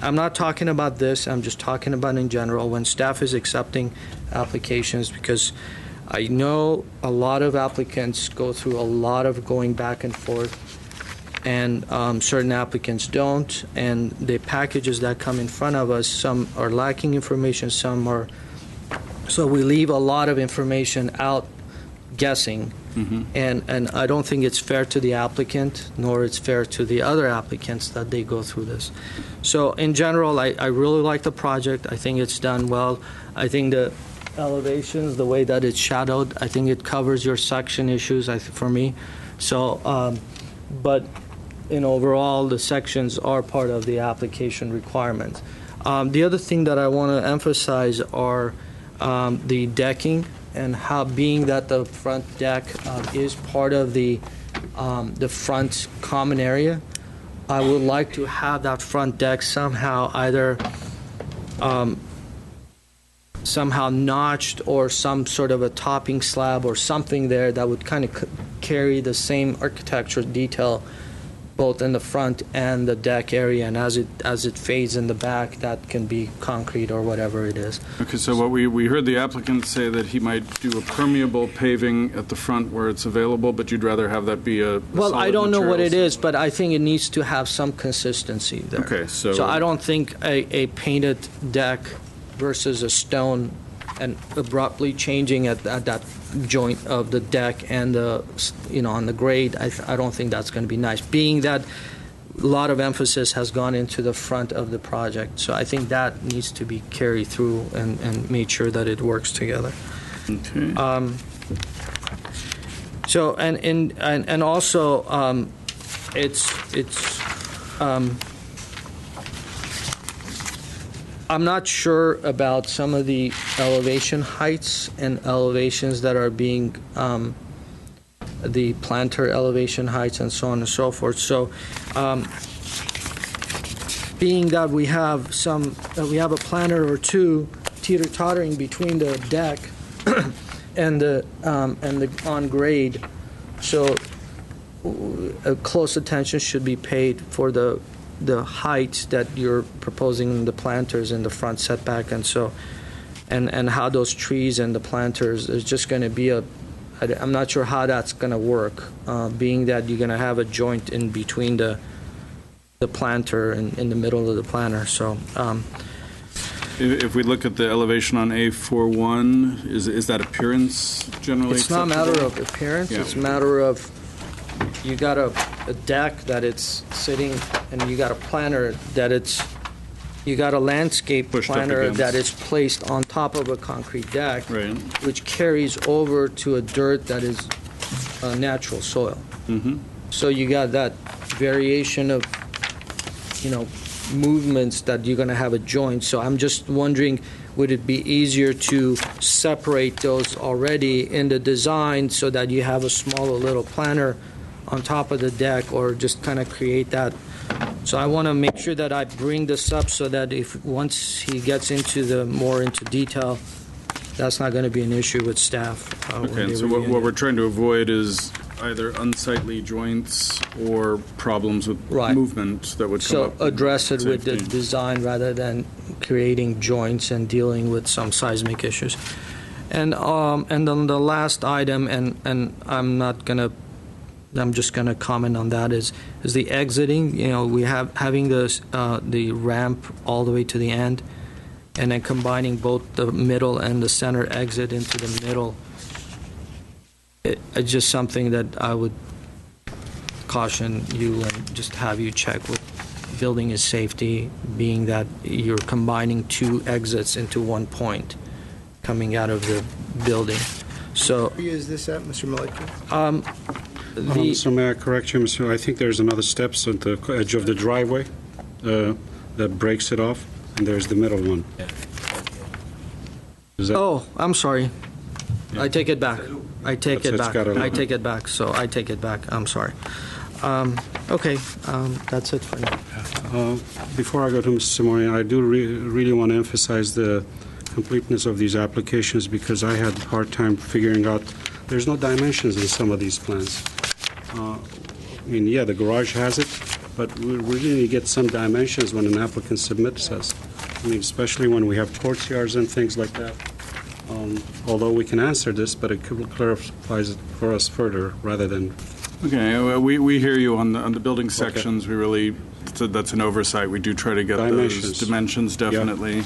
I'm not talking about this, I'm just talking about in general, when staff is accepting applications, because I know a lot of applicants go through a lot of going back and forth, and certain applicants don't, and the packages that come in front of us, some are lacking information, some are, so we leave a lot of information out guessing. And I don't think it's fair to the applicant, nor it's fair to the other applicants that they go through this. So in general, I really like the project. I think it's done well. I think the elevations, the way that it's shadowed, I think it covers your section issues for me. So, but overall, the sections are part of the application requirement. The other thing that I want to emphasize are the decking, and how, being that the front deck is part of the the front common area. I would like to have that front deck somehow either somehow notched or some sort of a topping slab or something there that would kind of carry the same architectural detail both in the front and the deck area, and as it fades in the back, that can be concrete or whatever it is. Okay, so what we heard the applicant say that he might do a permeable paving at the front where it's available, but you'd rather have that be a Well, I solid don't know what it material. is, but I think it needs to have some consistency there. Okay, so I don't think a painted deck versus a stone and abruptly changing at that joint of the deck and the, on the grade, I don't think that's going to be nice, being that a lot of emphasis has gone into the front of the project. So I think that needs to be carried through and made sure that it works together. Okay. So and also it's I'm not sure about some of the elevation heights and elevations that are being the planter elevation heights and so on and so forth. So being that we have a planter or two teeter-tottering between the deck and the on grade, so close attention should be paid for the heights that you're proposing in the planters in the front setback, and so and how those trees and the planters is just going to be I'm not sure how that's going to work, being that you're going to have a joint in between the planter and in the middle of the planter. So If we look at the elevation on A41, is that appearance generally it's not a acceptable? matter of appearance. Yeah. It's a matter of you got a deck that it's sitting, and you got a planter that you got a landscape Pushed up planter against. that is placed on top of a concrete deck, Right. which carries over to a dirt that is natural soil. Mm-hmm. So you got that variation of, movements that you're going to have a joint. So I'm just wondering, would it be easier to separate those already in the design so that you have a smaller little planter on top of the deck, or just kind of create that? So I want to make sure that I bring this up so that if once he gets more into detail, that's not going to be an issue with staff. when Okay, they and so review what it. we're trying to avoid is either unsightly joints or problems with Right. movement that would come So up. address it with the Safety. design rather than creating joints and dealing with some seismic issues. And then the last item, and I'm just gonna comment on that, is the exiting. We have having the ramp all the way to the end, and then combining both the middle and the center exit into the middle. It's just something that I would caution you and just have you check with building is safety, being that you're combining two exits into one point coming out of the building. So Where is this at, Mr. Maliki? So may I correct you, Mr. I think there's another steps at the edge of the driveway that breaks it off, and there's the middle one. Is that? Oh, I'm sorry. I take it back. I take it It's back. got a- I take it back. So I take it back. I'm sorry. Okay, that's it for now. Before I go to Mr. Simonian, I do really want to emphasize the completeness of these applications, because I had a hard time figuring out, there's no dimensions in some of these plans. The garage has it, but we really need to get some dimensions when an applicant submits us. Especially when we have courtyards and things like that. Although we can answer this, but it clarifies it for us further rather than. Okay, we hear you on the building sections. We really, that's an oversight. We do try to get Dimensions. those dimensions, Yeah. definitely.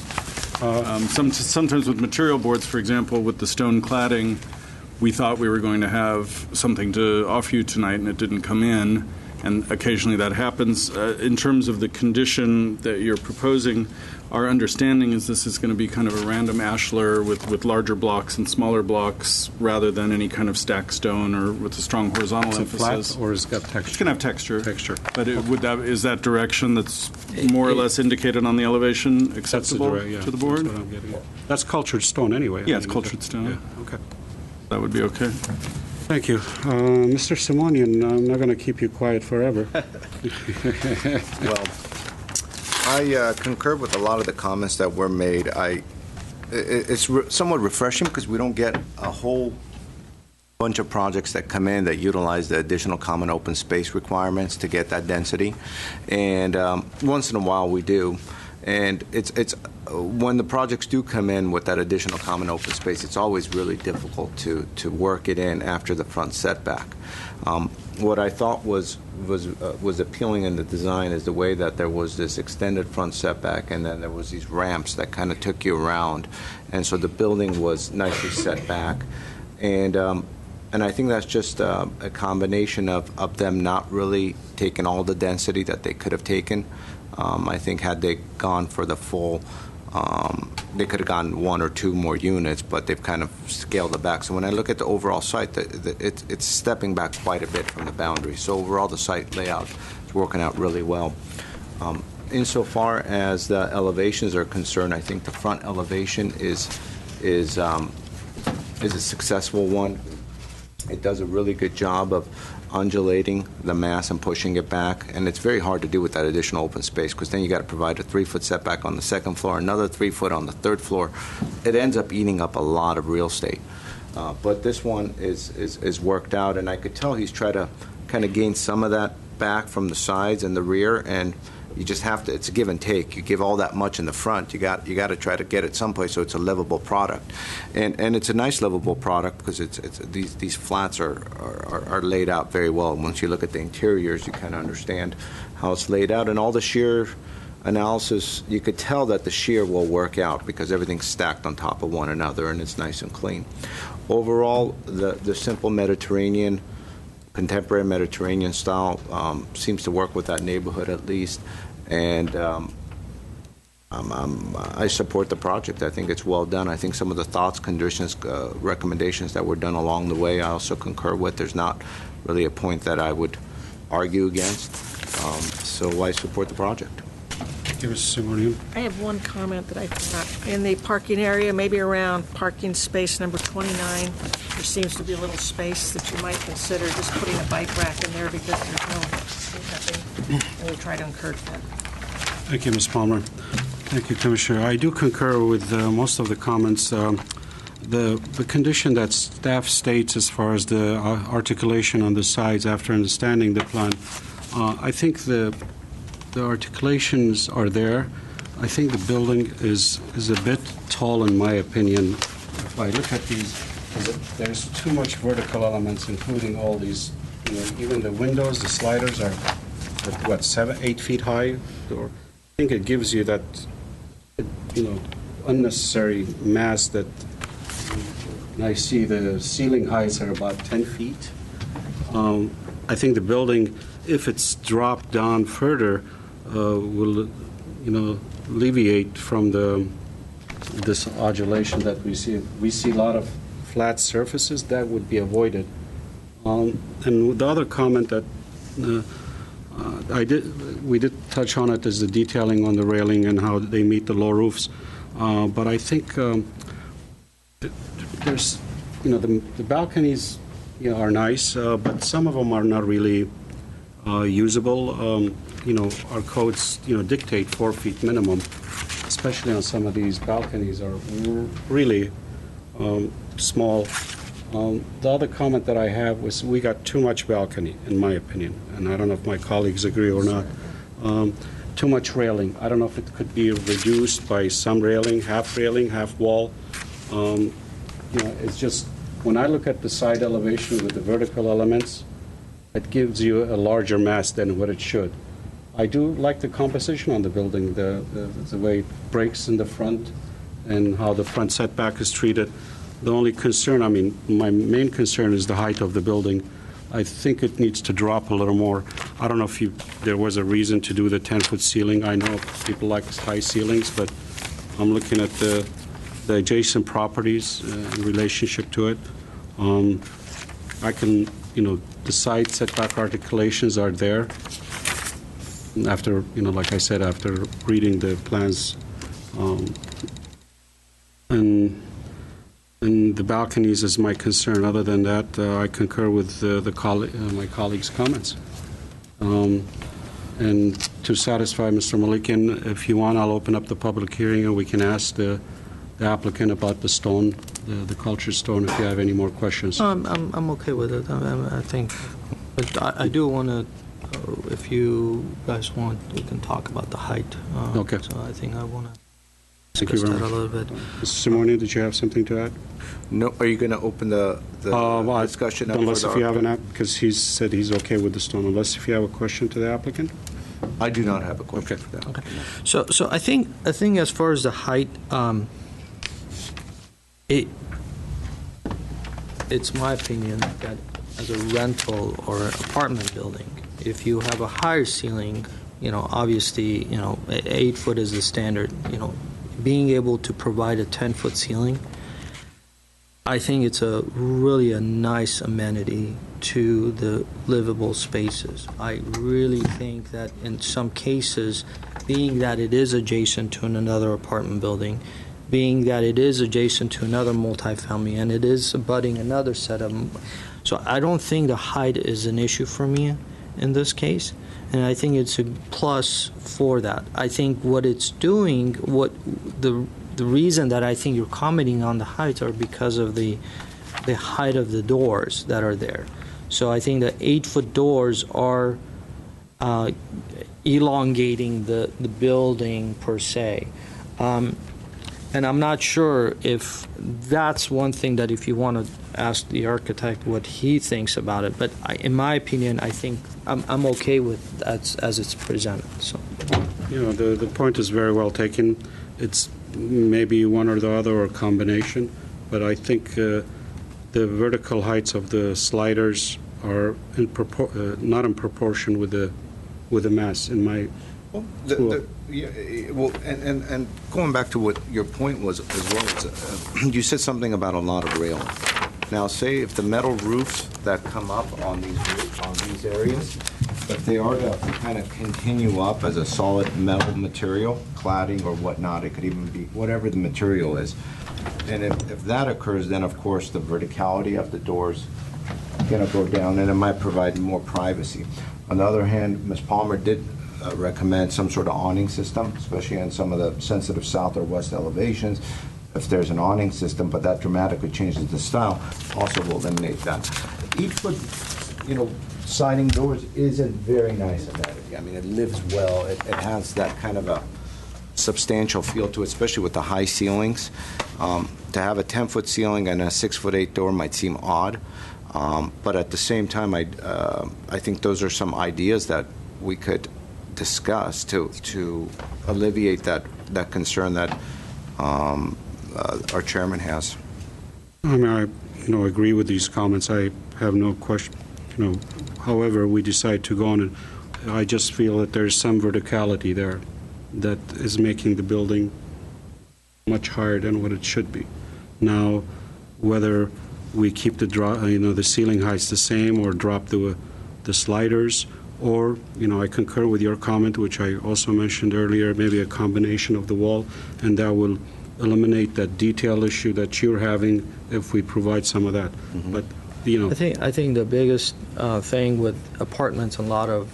Sometimes with material boards, for example, with the stone cladding, we thought we were going to have something to offer you tonight, and it didn't come in, and occasionally that happens. In terms of the condition that you're proposing, our understanding is this is going to be kind of a random ashlar with larger blocks and smaller blocks, rather than any kind of stacked stone or with a strong horizontal Is it emphasis. flat or is it got It texture? can have texture. Texture. But is that direction that's more or less indicated on the elevation That's the acceptable direct- yeah, to the board? That's what I'm getting at. That's cultured stone anyway. Yeah, it's cultured stone. Yeah, okay. That would be okay. Thank you. Mr. Simonian, I'm not going to keep you quiet forever. Well, I concur with a lot of the comments that were made. It's somewhat refreshing because we don't get a whole bunch of projects that come in that utilize the additional common open space requirements to get that density. And once in a while we do. And it's when the projects do come in with that additional common open space, it's always really difficult to work it in after the front setback. What I thought was appealing in the design is the way that there was this extended front setback, and then there was these ramps that kind of took you around, and so the building was nicely set back. And I think that's just a combination of them not really taking all the density that they could have taken. I think had they gone for the full, they could have gone one or two more units, but they've kind of scaled it back. So when I look at the overall site, it's stepping back quite a bit from the boundary. So overall, the site layout is working out really well. Insofar as the elevations are concerned, I think the front elevation is a successful one. It does a really good job of undulating the mass and pushing it back, and it's very hard to do with that additional open space because then you got to provide a 3-foot setback on the second floor, another 3-foot on the third floor. It ends up eating up a lot of real estate. But this one is worked out, and I could tell he's tried to kind of gain some of that back from the sides and the rear, and you just have to, it's a give and take. You give all that much in the front, you got to try to get it someplace so it's a livable product. And it's a nice livable product because these flats are laid out very well. And once you look at the interiors, you kind of understand how it's laid out. And all the shear analysis, you could tell that the shear will work out because everything's stacked on top of one another and it's nice and clean. Overall, the simple Mediterranean, contemporary Mediterranean style seems to work with that neighborhood at least, and I support the project. I think it's well done. I think some of the thoughts, conditions, recommendations that were done along the way, I also concur with. There's not really a point that I would argue against, so I support the project. Give us some more. I have one comment that I forgot. In the parking area, maybe around parking space number 29, there seems to be a little space that you might consider just putting a bike rack in there because there's nothing. And we try to encourage that. Thank you, Ms. Palmer. Thank you, Commissioner. I do concur with most of the comments. The condition that staff states as far as the articulation on the sides after understanding the plan, I think the articulations are there. I think the building is a bit tall in my opinion. If I look at these, there's too much vertical elements, including all these, even the windows, the sliders are, what, 7-8 feet high? Or I think it gives you that, unnecessary mass that, and I see the ceiling heights are about 10 feet. I think the building, if it's dropped down further, will, alleviate from this odulation that we see. We see a lot of flat surfaces that would be avoided. And the other comment that we did touch on it is the detailing on the railing and how they meet the low roofs. But I think there's, the balconies are nice, but some of them are not really usable. Our codes, dictate 4 feet minimum, especially on some of these balconies are really small. The other comment that I have was we got too much balcony, in my opinion, and I don't know if my colleagues agree or not. Too much railing. I don't know if it could be reduced by some railing, half wall. It's just, when I look at the side elevation with the vertical elements, it gives you a larger mass than what it should. I do like the composition on the building, the way it breaks in the front and how the front setback is treated. The only concern, my main concern is the height of the building. I think it needs to drop a little more. I don't know if there was a reason to do the 10-foot ceiling. I know people like high ceilings, but I'm looking at the adjacent properties in relationship to it. I can, the side setback articulations are there. After, like I said, after reading the plans. And And the balconies is my concern. Other than that, I concur with my colleagues' comments. And to satisfy Mr. Malikian, if you want, I'll open up the public hearing and we can ask the applicant about the stone, the cultured stone, if you have any more questions. I'm okay with it. I think, but I do want to, if you guys want, we can talk about the height. Okay. So I think I want to Thank you discuss very that a much. little bit. Mr. Simoni, did you have something to add? No, are you going to open the discussion up for Unless if you have the... an app, because he said he's okay with the stone, unless if you have a question to the applicant? I do not have a question Okay. for that. Okay. So I think as far as the height, it's my opinion that as a rental or apartment building, if you have a higher ceiling, obviously, 8 foot is the standard, being able to provide a 10-foot ceiling, I think it's really a nice amenity to the livable spaces. I really think that in some cases, being that it is adjacent to another apartment building, being that it is adjacent to another multifamily, and it is abutting another set of... So I don't think the height is an issue for me in this case, and I think it's a plus for that. I think what it's doing, the reason that I think you're commenting on the height are because of the height of the doors that are there. So I think the 8-foot doors are elongating the building per se. And I'm not sure if that's one thing that if you want to ask the architect what he thinks about it. But in my opinion, I think I'm okay with that as it's presented. So, The point is very well taken. It's maybe one or the other or a combination, but I think the vertical heights of the sliders are not in proportion with the mass in my Well, school. and going back to what your point was as well, you said something about a lot of railing. Now, say if the metal roofs that come up on these areas, if they are to kind of continue up as a solid metal material, cladding or whatnot, it could even be whatever the material is. And if that occurs, then of course the verticality of the doors going to go down, and it might provide more privacy. On the other hand, Ms. Palmer did recommend some sort of awning system, especially on some of the sensitive south or west elevations. If there's an awning system, but that dramatically changes the style, also will eliminate that. Each foot, sliding doors is a very nice amenity. I mean, it lives well. It has that kind of a substantial feel to it, especially with the high ceilings. To have a 10-foot ceiling and a 6'8" door might seem odd, but at the same time, I think those are some ideas that we could discuss to alleviate that concern that our chairman has. I mean, I agree with these comments. I have no question. However we decide to go on it, I just feel that there's some verticality there that is making the building much higher than what it should be. Now, whether we keep the ceiling heights the same or drop the sliders, or I concur with your comment, which I also mentioned earlier, maybe a combination of the wall, and that will eliminate that detail issue that you're having if we provide some of that. Mm-hmm. But I think the biggest thing with apartments, a lot of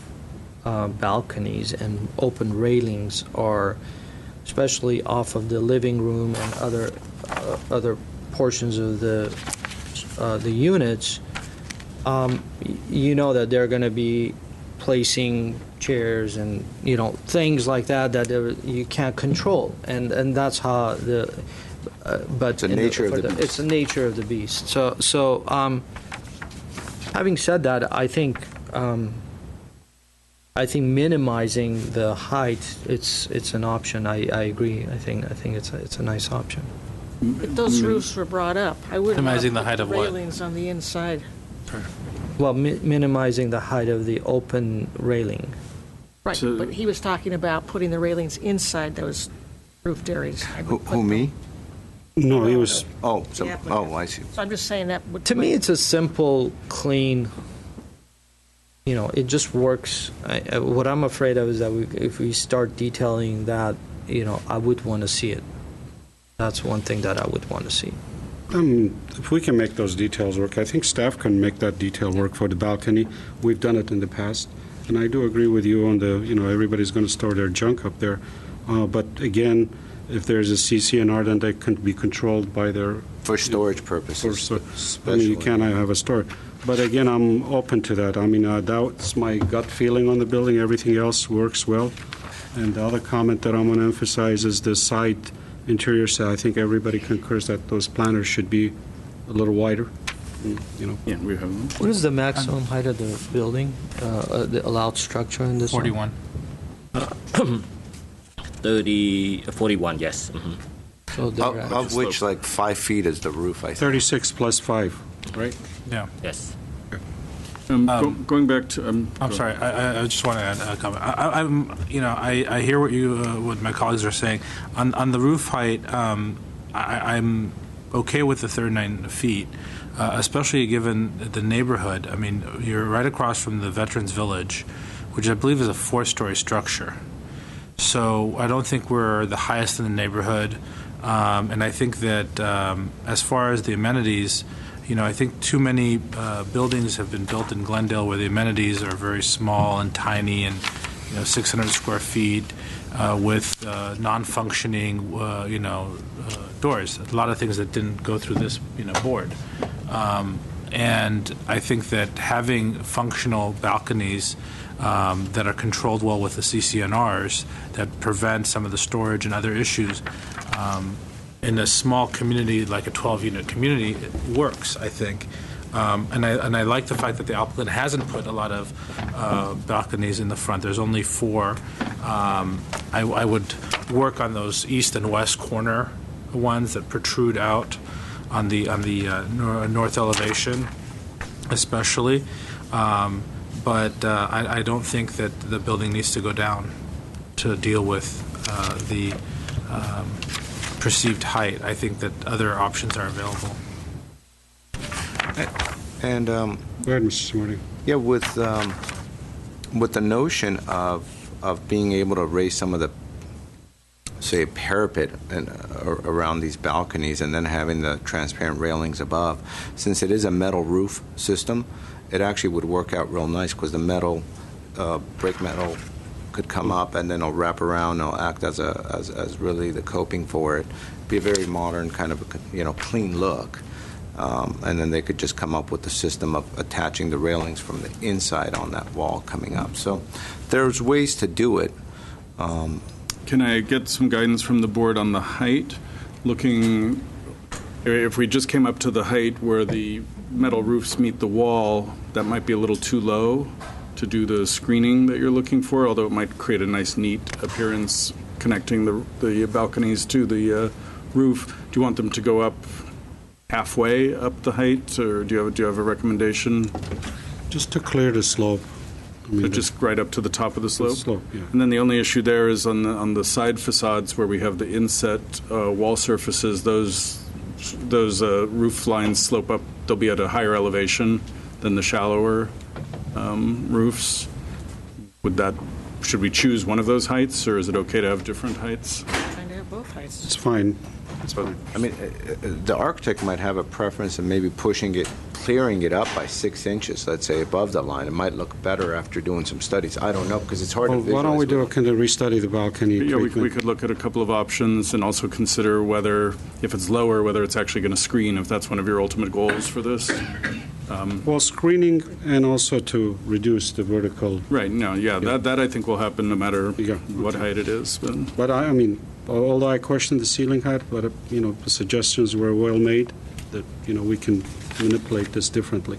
balconies and open railings are, especially off of the living room and other portions of the units. That they're going to be placing chairs and things like that you can't control, and that's how but it's the nature of the beast. It's the nature of the beast. So having said that, I think minimizing the height it's an option. I agree. I think it's a nice option. But those roofs were brought up. I wouldn't Minimizing want the height to of put what? railings on the inside. Well, minimizing the height of the open railing. Right, So- but he was talking about putting the railings inside those roofed areas. I would put Who, me? no, he was. The applicant. I see. So I'm just saying that would... To me, it's a simple, clean, it just works. What I'm afraid of is that if we start detailing that, I would want to see it. That's one thing that I would want to see. If we can make those details work, I think staff can make that detail work for the balcony. We've done it in the past. And I do agree with you on the, everybody's going to store their junk up there. But again, if there's a CCNR, then they can be controlled by their... For storage purposes. You can't have a store. But again, I'm open to that. That's my gut feeling on the building. Everything else works well. And the other comment that I'm going to emphasize is the side interior side. I think everybody concurs that those planters should be a little wider. Yeah, we have them. What is the maximum height of the building, the allowed structure in this? 41. 41, yes. Mm-hmm. So Of which, like 5 feet is the roof, I think. 36 plus 5, right? Yeah. Yes. Going back to... I'm sorry. I just want to add a comment. I hear what my colleagues are saying. On the roof height, I'm okay with the 39 feet, especially given the neighborhood. I mean, you're right across from the Veterans Village, which I believe is a 4-story structure. So I don't think we're the highest in the neighborhood, and I think that as far as the amenities, I think too many buildings have been built in Glendale where the amenities are very small and tiny and 600 square feet with non-functioning doors. A lot of things that didn't go through this board. And I think that having functional balconies that are controlled well with the CCNRs that prevent some of the storage and other issues in a small community like a 12-unit community, it works, I think. And I like the fact that the applicant hasn't put a lot of balconies in the front. There's only 4. I would work on those east and west corner ones that protrude out on the north elevation, especially. But I don't think that the building needs to go down to deal with the perceived height. I think that other options are available. And go ahead, Mr. Smarty. yeah, with the notion of being able to raise some of the, say, parapet around these balconies and then having the transparent railings above, since it is a metal roof system, it actually would work out real nice because the metal, brake metal, could come up and then it'll wrap around. It'll act as really the coping for it. Be a very modern kind of clean look. And then they could just come up with the system of attaching the railings from the inside on that wall coming up. So there's ways to do it. Can I get some guidance from the board on the height? Looking, if we just came up to the height where the metal roofs meet the wall, that might be a little too low to do the screening that you're looking for, although it might create a nice, neat appearance connecting the balconies to the roof. Do you want them to go up halfway up the height, or do you have a recommendation? Just to clear the slope. So just right up to the top of the slope? The slope, yeah. And then the only issue there is on the side facades where we have the inset wall surfaces, those roof lines slope up. They'll be at a higher elevation than the shallower roofs. Should we choose one of those heights, or is it okay to have different heights? Trying to have both heights. It's fine. It's fine. I mean, the architect might have a preference in maybe clearing it up by 6 inches, let's say, above the line. It might look better after doing some studies. I don't know, because it's hard to visualize. Why don't we restudy the balcony Yeah, treatment? we could look at a couple of options and also consider whether, if it's lower, whether it's actually going to screen, if that's one of your ultimate goals for this. Well, screening and also to reduce the vertical. Right, no, yeah, that I think will happen no matter Yeah, what height it is. But I mean, although I question the ceiling height, but the suggestions were well made that we can manipulate this differently.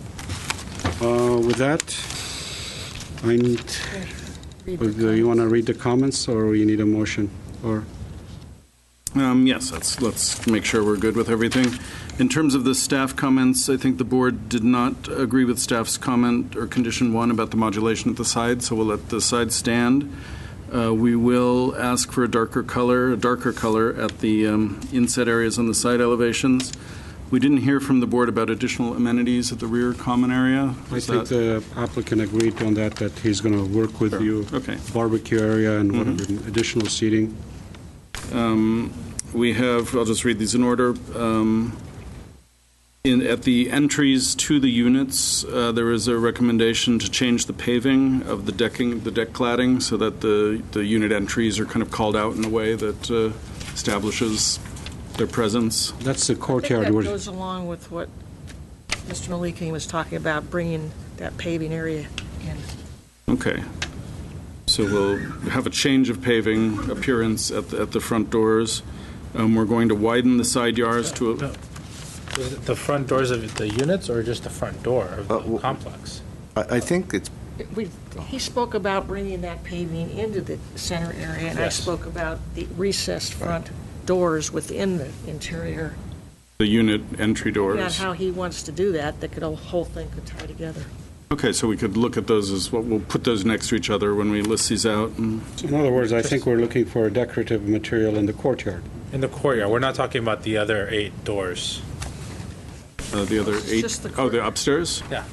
With that, I need. You want to read the comments, or you need a motion, or? Yes, let's make sure we're good with everything. In terms of the staff comments, I think the board did not agree with staff's comment or condition 1 about the modulation at the side, so we'll let the side stand. We will ask for a darker color at the inset areas on the side elevations. We didn't hear from the board about additional amenities at the rear common area. I think the applicant agreed on that he's going to work with you. Okay. Barbecue area and whatever additional seating. We have, I'll just read these in order. At the entries to the units, there is a recommendation to change the paving of the decking, the deck cladding, so that the unit entries are kind of called out in a way that establishes their presence. That's the I think courtyard. that where- goes along with what Mr. Malikian was talking about, bringing that paving area in. Okay. So we'll have a change of paving appearance at the front doors. We're going to widen the side yards to a... The front doors of the units or just the front door of the complex? I think it's, He spoke about bringing that paving into the center area, and I Yes. spoke about the recessed front doors within the interior. the unit entry Not doors. how he wants to do that, the whole thing could tie together. Okay, so we could look at those as, we'll put those next to each other when we list these out. And In other words, I think we're looking for a decorative material in the courtyard. In the courtyard, we're not talking about the other 8 doors. the other It's 8, just the oh, the upstairs? Yeah.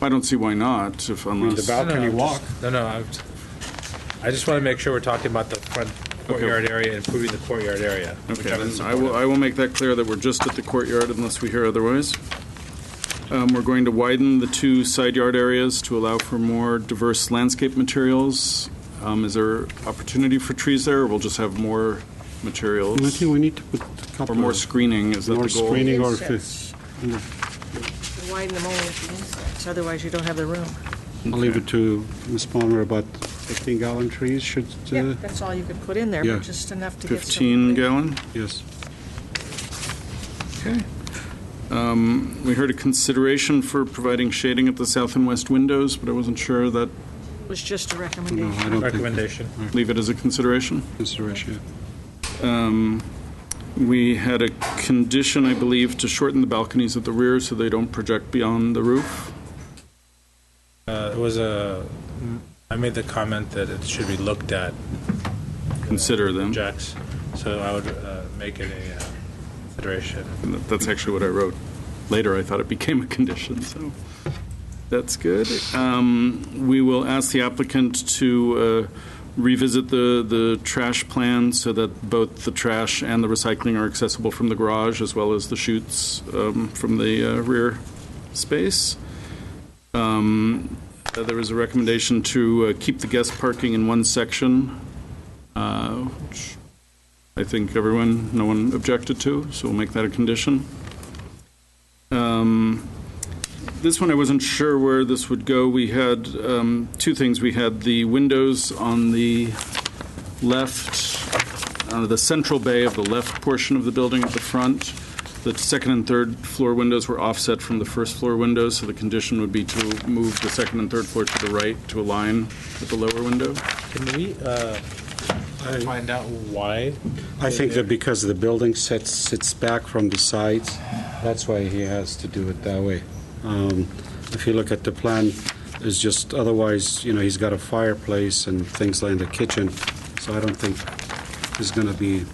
I don't see why not, if I mean, the unless... balcony walk. I just want to make sure we're talking about the front courtyard area, improving the courtyard area. which Okay, I'm in then support of. I will make that clear that we're just at the courtyard unless we hear otherwise. We're going to widen the 2 side yard areas to allow for more diverse landscape materials. Is there opportunity for trees there, or we'll just have more materials? I think we need to put a couple Or more of- screening, is that the more goal? screening or Insets. Widen them only at the insets, otherwise you don't have the room. I'll leave it to Ms. Palmer about 15-gallon trees should, Yeah, that's all you could put in there, yeah. but just enough to get some. 15 gallon? yes. Okay. We heard a consideration for providing shading at the south and west windows, but I wasn't sure that, It was just a No, I recommendation. don't think. Recommendation. leave it as a consideration. Consideration. We had a condition, I believe, to shorten the balconies at the rear so they don't project beyond the roof. I made the comment that it should be looked at. Consider them. Projects, so I would make it a consideration. And that's actually what I wrote. Later, I thought it became a condition, so that's good. We will ask the applicant to revisit the trash plan so that both the trash and the recycling are accessible from the garage, as well as the chutes from the rear space. There was a recommendation to keep the guest parking in one section, which I think no one objected to, so we'll make that a condition. This one, I wasn't sure where this would go. We had 2 things. We had the windows on the left, the central bay of the left portion of the building at the front. The second and third floor windows were offset from the first floor windows, so the condition would be to move the second and third floor to the right to align with the lower window. Can we find out why? I think that because the building sits back from the sides, that's why he has to do it that way. If you look at the plan, it's just, otherwise, he's got a fireplace and things like in the kitchen, so I don't think he's going to be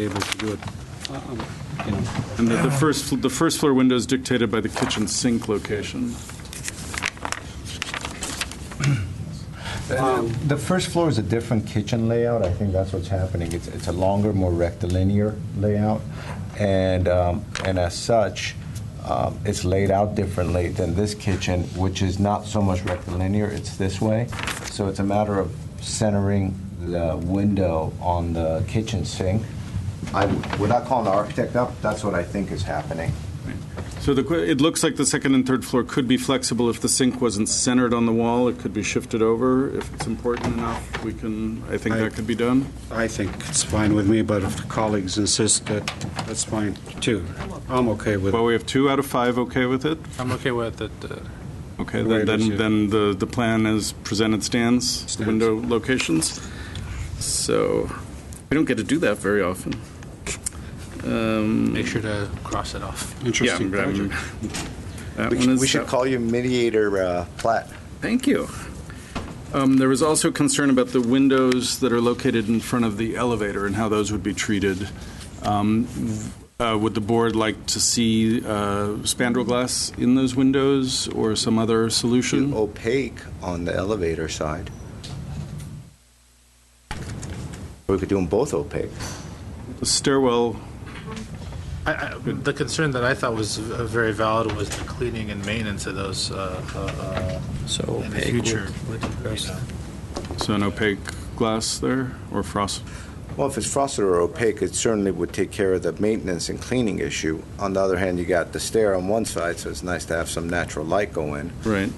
able to do it. And the first floor window is dictated by the kitchen sink location. The first floor is a different kitchen layout. I think that's what's happening. It's a longer, more rectilinear layout, and as such, it's laid out differently than this kitchen, which is not so much rectilinear. It's this way, so it's a matter of centering the window on the kitchen sink. We're not calling the architect up. That's what I think is happening. So it looks like the second and third floor could be flexible. If the sink wasn't centered on the wall, it could be shifted over. If it's important enough, I think that could be done. I think it's fine with me, but if the colleagues insist that's fine too. I'm okay with it. Well, we have 2 out of 5 okay with it. I'm okay with it. Okay, The way it is, yeah. then the plan as presented stands, window locations. So we don't get to do that very often. Make sure to cross it off. Interesting Yeah, project. that one is We should call you mediator Platt. Thank you. There was also concern about the windows that are located in front of the elevator and how those would be treated. Would the board like to see spandrel glass in those windows or some other solution? opaque on the elevator side. Or we could do them both opaque. The stairwell, The concern that I thought was very valid was the cleaning and maintenance of those So in the opaque future. would address that. So an opaque glass there, or frost? Well, if it's frosted or opaque, it certainly would take care of the maintenance and cleaning issue. On the other hand, you got the stair on one side, so it's nice to have some natural light go in. Right.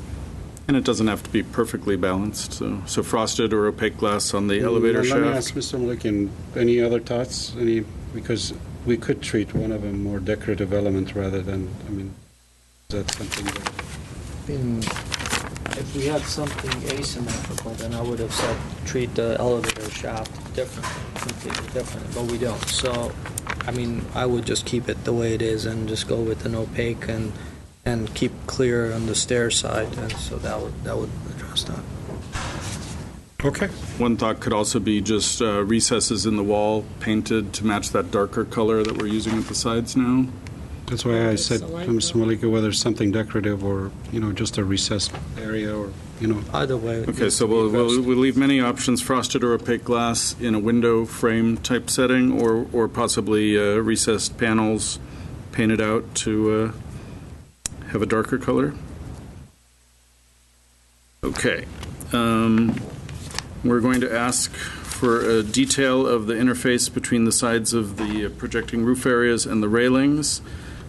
And it doesn't have to be perfectly balanced, so frosted or opaque glass on the elevator Let me shaft. ask Mr. Malikian, any other thoughts? Because we could treat one of them more decorative element rather than, is that something that... If we had something asymmetrical, then I would have said treat the elevator shaft completely different, but we don't. So, I would just keep it the way it is and just go with an opaque and keep clear on the stair side, and so that would address that. Okay. One thought could also be just recesses in the wall painted to match that darker color that we're using at the sides now. That's why I said to Mr. Malika whether it's something decorative or, just a recessed area or, Either way. it Okay, needs so to be we'll addressed. leave many options, frosted or opaque glass in a window frame type setting, or possibly recessed panels painted out to have a darker color. Okay. We're going to ask for a detail of the interface between the sides of the projecting roof areas and the railings.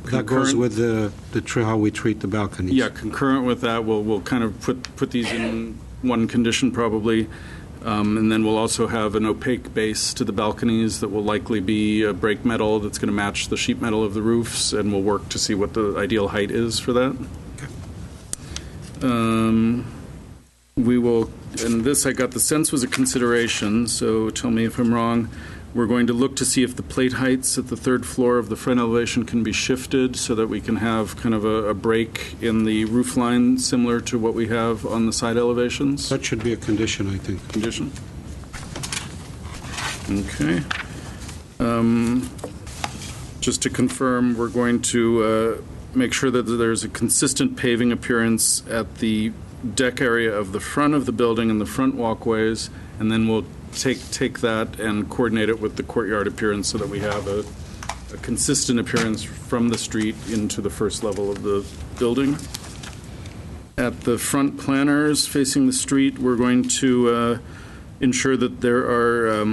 that goes Concurrent- with how we treat the balconies. Yeah, concurrent with that, we'll kind of put these in one condition probably, and then we'll also have an opaque base to the balconies that will likely be brake metal that's going to match the sheet metal of the roofs, and we'll work to see what the ideal height is for that. We will, and this I got the sense was a consideration, so tell me if I'm wrong. We're going to look to see if the plate heights at the third floor of the front elevation can be shifted so that we can have kind of a break in the roof line similar to what we have on the side elevations. That should be a condition, I think. Condition. Okay. Just to confirm, we're going to make sure that there's a consistent paving appearance at the deck area of the front of the building and the front walkways, and then we'll take that and coordinate it with the courtyard appearance so that we have a consistent appearance from the street into the first level of the building. At the front planters facing the street, we're going to ensure that there are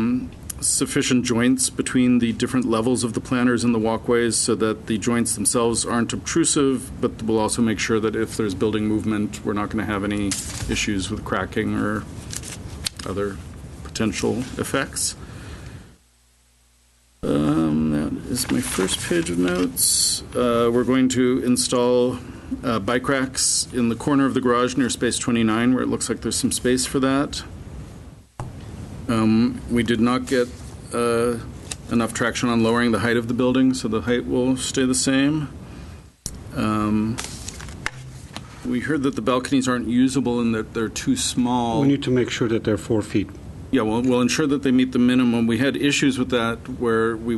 sufficient joints between the different levels of the planters and the walkways so that the joints themselves aren't obtrusive, but we'll also make sure that if there's building movement, we're not going to have any issues with cracking or other potential effects. That is my first page of notes. We're going to install bike racks in the corner of the garage near space 29 where it looks like there's some space for that. We did not get enough traction on lowering the height of the building, so the height will stay the same. We heard that the balconies aren't usable and that they're too small. We need to make sure that they're 4 feet. Yeah, we'll ensure that they meet the minimum. We had issues with that where we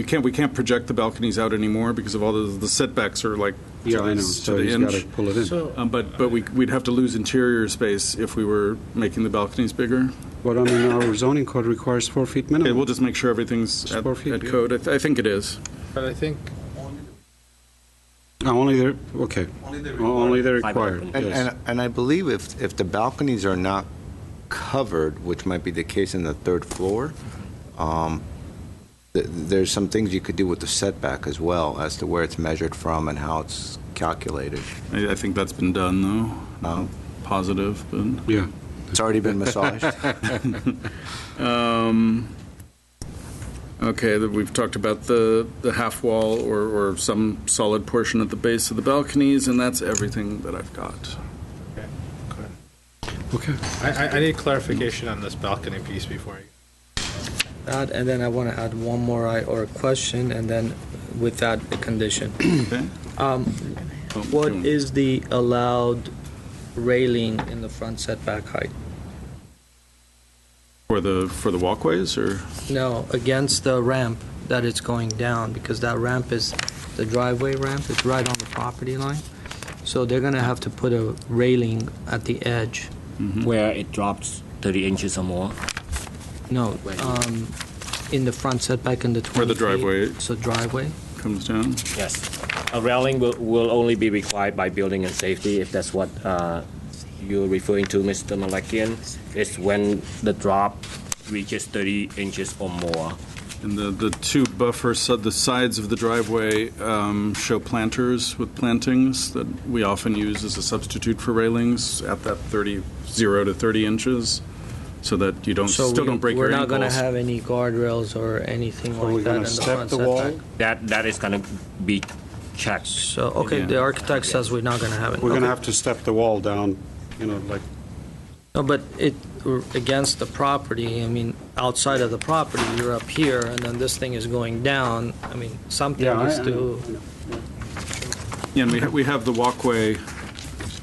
can't project the balconies out anymore because of all the setbacks are like Yeah, I know. to So the he's inch. got to pull it in. But we'd have to lose interior space if we were making the balconies bigger. But our zoning code requires 4 feet minimum. Okay, we'll just make sure everything's It's at 4 feet, yeah. code. I think it is. But I think Only they're, okay. Only they're required, yes. And I believe if the balconies are not covered, which might be the case in the third floor, there's some things you could do with the setback as well as to where it's measured from and how it's calculated. I think that's been done, though. Not positive, but... Yeah. It's already been massaged. Okay, we've talked about the half wall or some solid portion at the base of the balconies, and that's everything that I've got. Okay. I need clarification on this balcony piece before I... That, and then I want to add one more or a question, and then with that, the condition. Okay. What is the allowed railing in the front setback height? For the walkways, or? No, against the ramp that it's going down, because that ramp is, the driveway ramp is right on the property line. So they're going to have to put a railing at the edge. Where it drops 30 inches or more. No, in the front setback in the 20 Where the feet. driveway- So driveway. comes down? Yes. A railing will only be required by building and safety, if that's what you're referring to, Mr. Malakian. It's when the drop reaches 30 inches or more. And the two buffers, the sides of the driveway show planters with plantings that we often use as a substitute for railings at that 0 to 30 inches, so that you don't still don't break your We're not ankles. going to have any guardrails or anything Are we like that gonna in the step front the wall? setback. That is going to be checked. So, okay, Yeah. the architect says we're not going to have it. We're going to Okay. have to step the wall down, like, No, but against the property, I mean, outside of the property, you're up here, and then this thing is going down. I mean, something Yeah, is I to, know. Yeah, and we have the walkway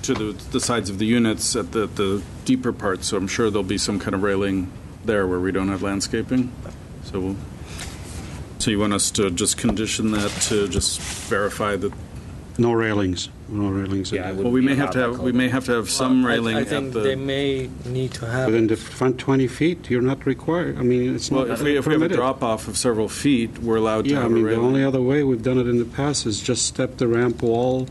to the sides of the units at the deeper part, so I'm sure there'll be some kind of railing there where we don't have landscaping. So you want us to just condition that to just verify that? no railings. No railings. Yeah, I would Well, we be may have to allowed have, that we may have to have some railing I at think they the. may need to have Within it. the front 20 feet, you're not required. I mean, it's Well, not if we have a permitted. drop off of several feet, we're allowed to Yeah, I have a mean, the only railing. other way we've done it in the past is just step the ramp wall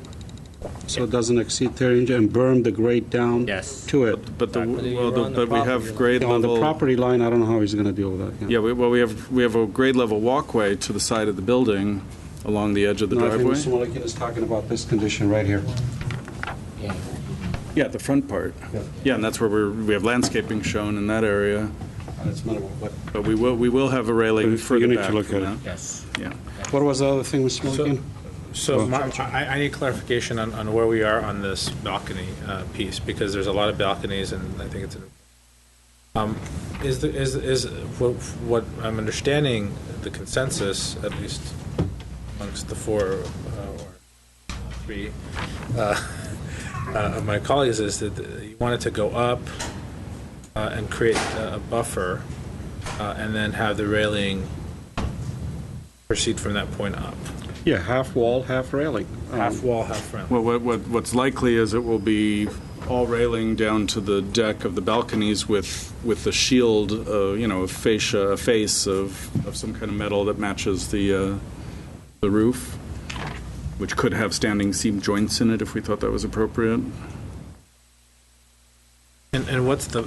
so it doesn't exceed 30 inches and berm the grade down Yes. to it. But the, But you're well, the- on the but we have property grade On the level. property line, I don't know how he's going to deal with that. Yeah, we have a grade level walkway to the side of the building along the edge of the No, I think driveway. Mr. Mulligan is talking about this condition right here. Yeah, the front part. Yeah, and that's where we have landscaping shown in that area. That's minimal, but But we will have a railing But further you need back to look from at it. that. Yes. Yeah. what was the other thing, Mr. Mulligan? So I need clarification on where we are on this balcony piece, because there's a lot of balconies, and I think it's, what I'm understanding, the consensus, at least amongst the four or three of my colleagues, is that you want it to go up and create a buffer, and then have the railing proceed from that point up. Yeah, half wall, half railing. Half wall, half railing. Well, what's likely is it will be all railing down to the deck of the balconies with the shield, a face of some kind of metal that matches the roof, which could have standing seam joints in it if we thought that was appropriate. And what's the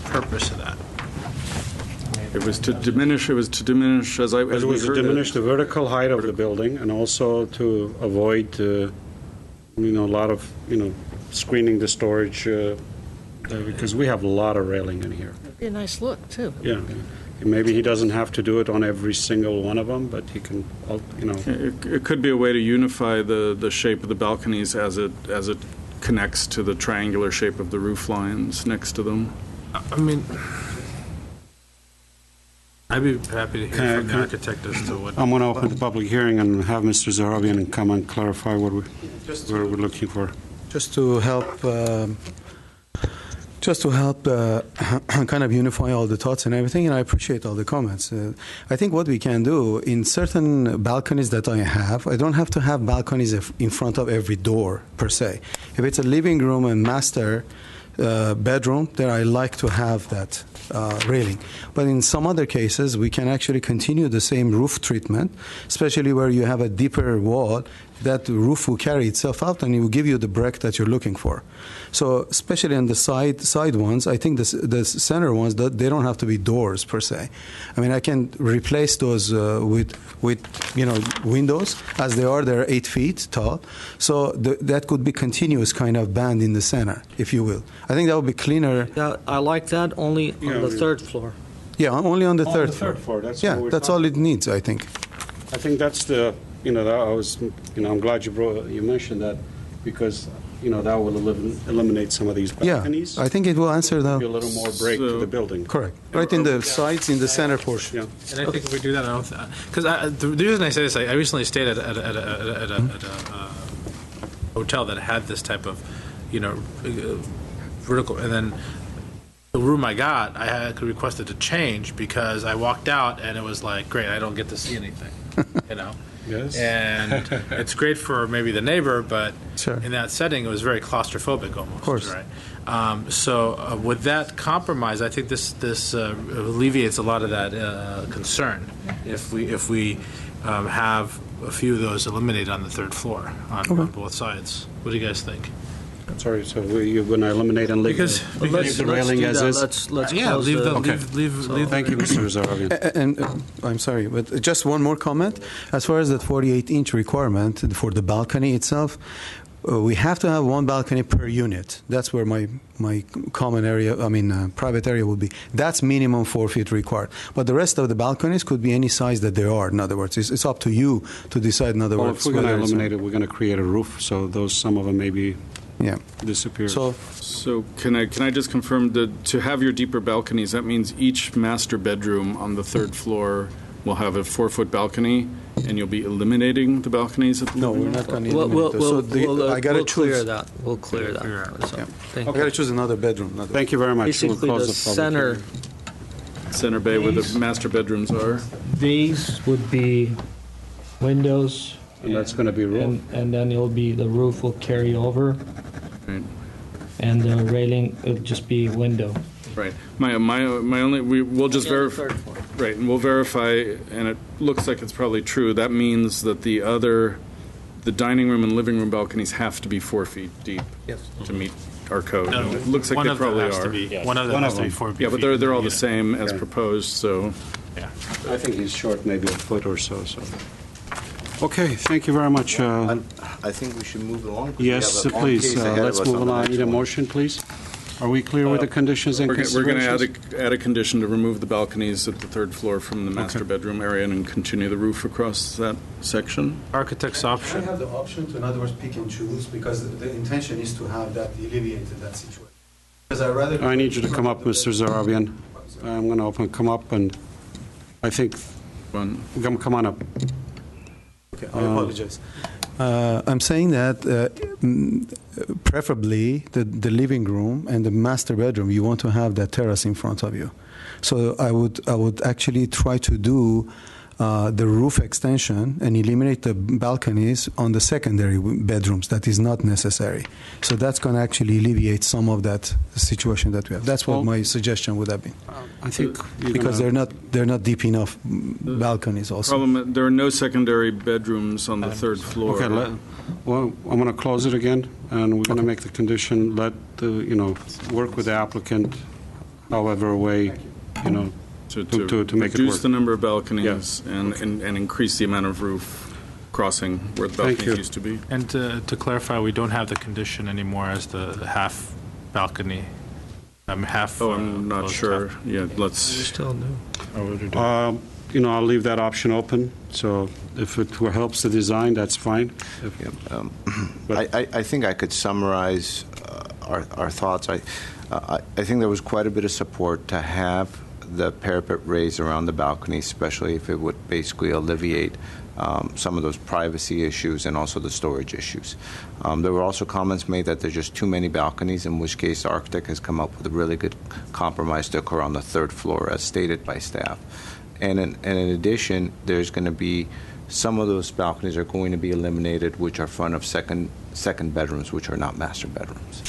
purpose of that? It was to diminish, as It we was to heard diminish it. the vertical height of the building and also to avoid, a lot of, screening the storage, because we have a lot of railing in here. Be a nice look, too. Yeah. Maybe he doesn't have to do it on every single one of them, but he can, It could be a way to unify the shape of the balconies as it connects to the triangular shape of the roof lines next to them. I mean, I'd be happy to hear from the Can I- architect as to what. I'm going to open the public hearing and have Mr. Zarabian come and clarify what we're looking for. Just to help, kind of unify all the thoughts and everything, and I appreciate all the comments. I think what we can do, in certain balconies that I have, I don't have to have balconies in front of every door, per se. If it's a living room and master bedroom, then I like to have that railing. But in some other cases, we can actually continue the same roof treatment, especially where you have a deeper wall. That roof will carry itself out and it will give you the break that you're looking for. So especially on the side ones, I think the center ones, they don't have to be doors per se. I mean, I can replace those with windows as they are. They're 8 feet tall, so that could be continuous kind of band in the center, if you will. I think that would be cleaner. Yeah, I like that only on the third floor. Yeah, only on the On third the third floor, that's what we're that's all talking it needs, I think. I think that's the, I'm glad you mentioned that, because, that will eliminate some of these Yeah, balconies. I think it will answer Give the you a little more break to the building. correct. Right in the sides, in the center portion. Yeah. And I think if we do that, because the reason I say this, I recently stayed at a hotel that had this type of, vertical, and then the room I got, I had requested to change because I walked out and it was like, great, I don't get to see anything, Yes. And it's great for maybe the neighbor, but Sure. in that setting, it was very claustrophobic almost. Of course. Right. So with that compromise, I think this alleviates a lot of that concern. If we have a few of those eliminated on the third floor on both sides. What do you guys think? Sorry, so you're going to eliminate and leave Because- the leave the railing as is? Let's Yeah, close leave the. the, Okay. leave Thank you, Mr. Zarabian. And I'm sorry, but just one more comment. As far as that 48-inch requirement for the balcony itself, we have to have one balcony per unit. That's where my common area, private area would be. That's minimum 4 feet required. But the rest of the balconies could be any size that they are. In other words, it's up to you to decide. In other Well, words, if we're going to whether it's- eliminate it, we're going to create a roof, so some of them maybe Yeah. disappear. So So can I just confirm that to have your deeper balconies, that means each master bedroom on the third floor will have a 4-foot balcony, and you'll be eliminating the balconies at the no, living we're room? not going to We'll, eliminate we'll, those. we'll, So I got to we'll clear choose. that. We'll clear that. So, Yeah. thank I you. got to choose another bedroom. Thank you very much. We'll Basically, close the public center, hearing. Center bay where the master bedrooms are. these would be windows. And that's going to be roof. And then it'll be, the roof will carry over, Right. and the railing, it'll just be window. Right. My only, we'll just verify, right, and we'll verify, and it looks like it's probably true. That means that the dining room and living room balconies have to be 4 feet deep Yes. to meet our code. No, And it looks like one they of them probably has to are. be- Yes. One of them One has of to be them. 4 feet. Yeah, but they're all the Yeah. same as Okay. proposed, so. Yeah. I think he's short maybe a foot or so. Okay, thank you very much. I think we should move along. 'cause we Yes, have a long please, case ahead of let's us move on the along. next Need a one. motion, please? Are we clear with the conditions and We're going considerations? to add a condition to remove the balconies at the third floor from the master Okay. bedroom area and continue the roof across that section. Architect's I option. have the option to, in other words, pick and choose, because the intention is to have that alleviated, that situation. Because I rather. I need you to come up, Mr. Zarabian. I'm going to come up, and I think, One. come on up. Okay, I apologize. I'm saying that preferably the living room and the master bedroom, you want to have that terrace in front of you. So I would actually try to do the roof extension and eliminate the balconies on the secondary bedrooms. That is not necessary. So that's going to actually alleviate some of that situation that we have. That's what Well, my suggestion would have been, I think you're because gonna- they're not deep enough balconies also. Problem, there are no secondary bedrooms on the third floor. Okay, well, I'm going to close it again, and we're going to make the condition, work with the applicant however way, to make it reduce work. the number of balconies and increase the amount of roof crossing where the Thank balconies you. used to be. And to clarify, we don't have the condition anymore as the half balcony. Half. Oh, I'm not closed sure. half. Yeah, let's, Still do. I'll leave that option open, so if it helps the design, that's fine. But- I think I could summarize our thoughts. I think there was quite a bit of support to have the parapet raised around the balcony, especially if it would basically alleviate some of those privacy issues and also the storage issues. There were also comments made that there's just too many balconies, in which case the architect has come up with a really good compromise to occur on the third floor, as stated by staff. And in addition, there's going to be some of those balconies are going to be eliminated, which are front of second bedrooms, which are not master bedrooms.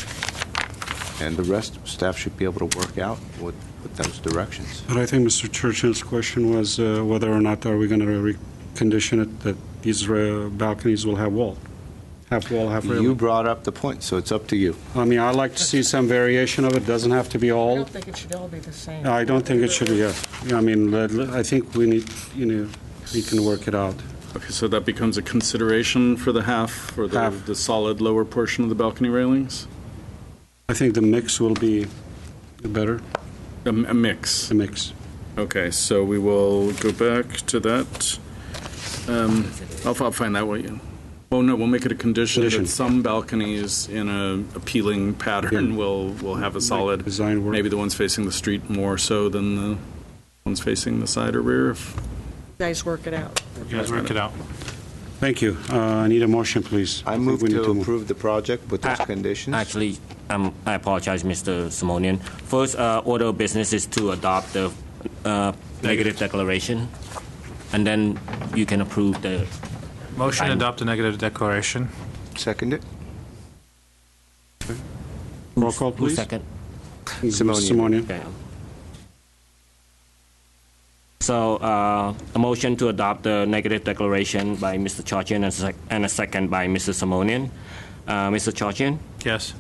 And the rest, staff should be able to work out with those directions. But I think Mr. Churchill's question was whether or not are we going to recondition it that these balconies will have wall, half wall, half railing. You brought up the point, so it's up to you. I mean, I'd like to see some variation of it. Doesn't have to be I all. don't think it should all be the same. I don't think it should be. I mean, I think we need. We can work it out. okay, so that becomes a consideration for the half, or Half. the solid lower portion of the balcony railings? I think the mix will be better. A mix. The mix. Okay, so we will go back to that. I'll find that way. Oh, no, we'll make it a condition that some balconies in a appealing pattern will have a solid, Design work. maybe the ones facing the street more so than the ones facing the side or rear. You guys work it out. You guys work it out. Thank you. I need a motion, please. I think move we need to move. approve the project with those conditions. Actually, I apologize, Mr. Simonian. First order of business is to adopt the negative declaration, and then you can approve the. Motion to adopt a negative declaration. Second it. Roll call, Who's please. second? Simonian. Simonian. Okay. So a motion to adopt the negative declaration by Mr. Chorchin and a second by Mr. Simonian. Mr. Chorchin, Yes.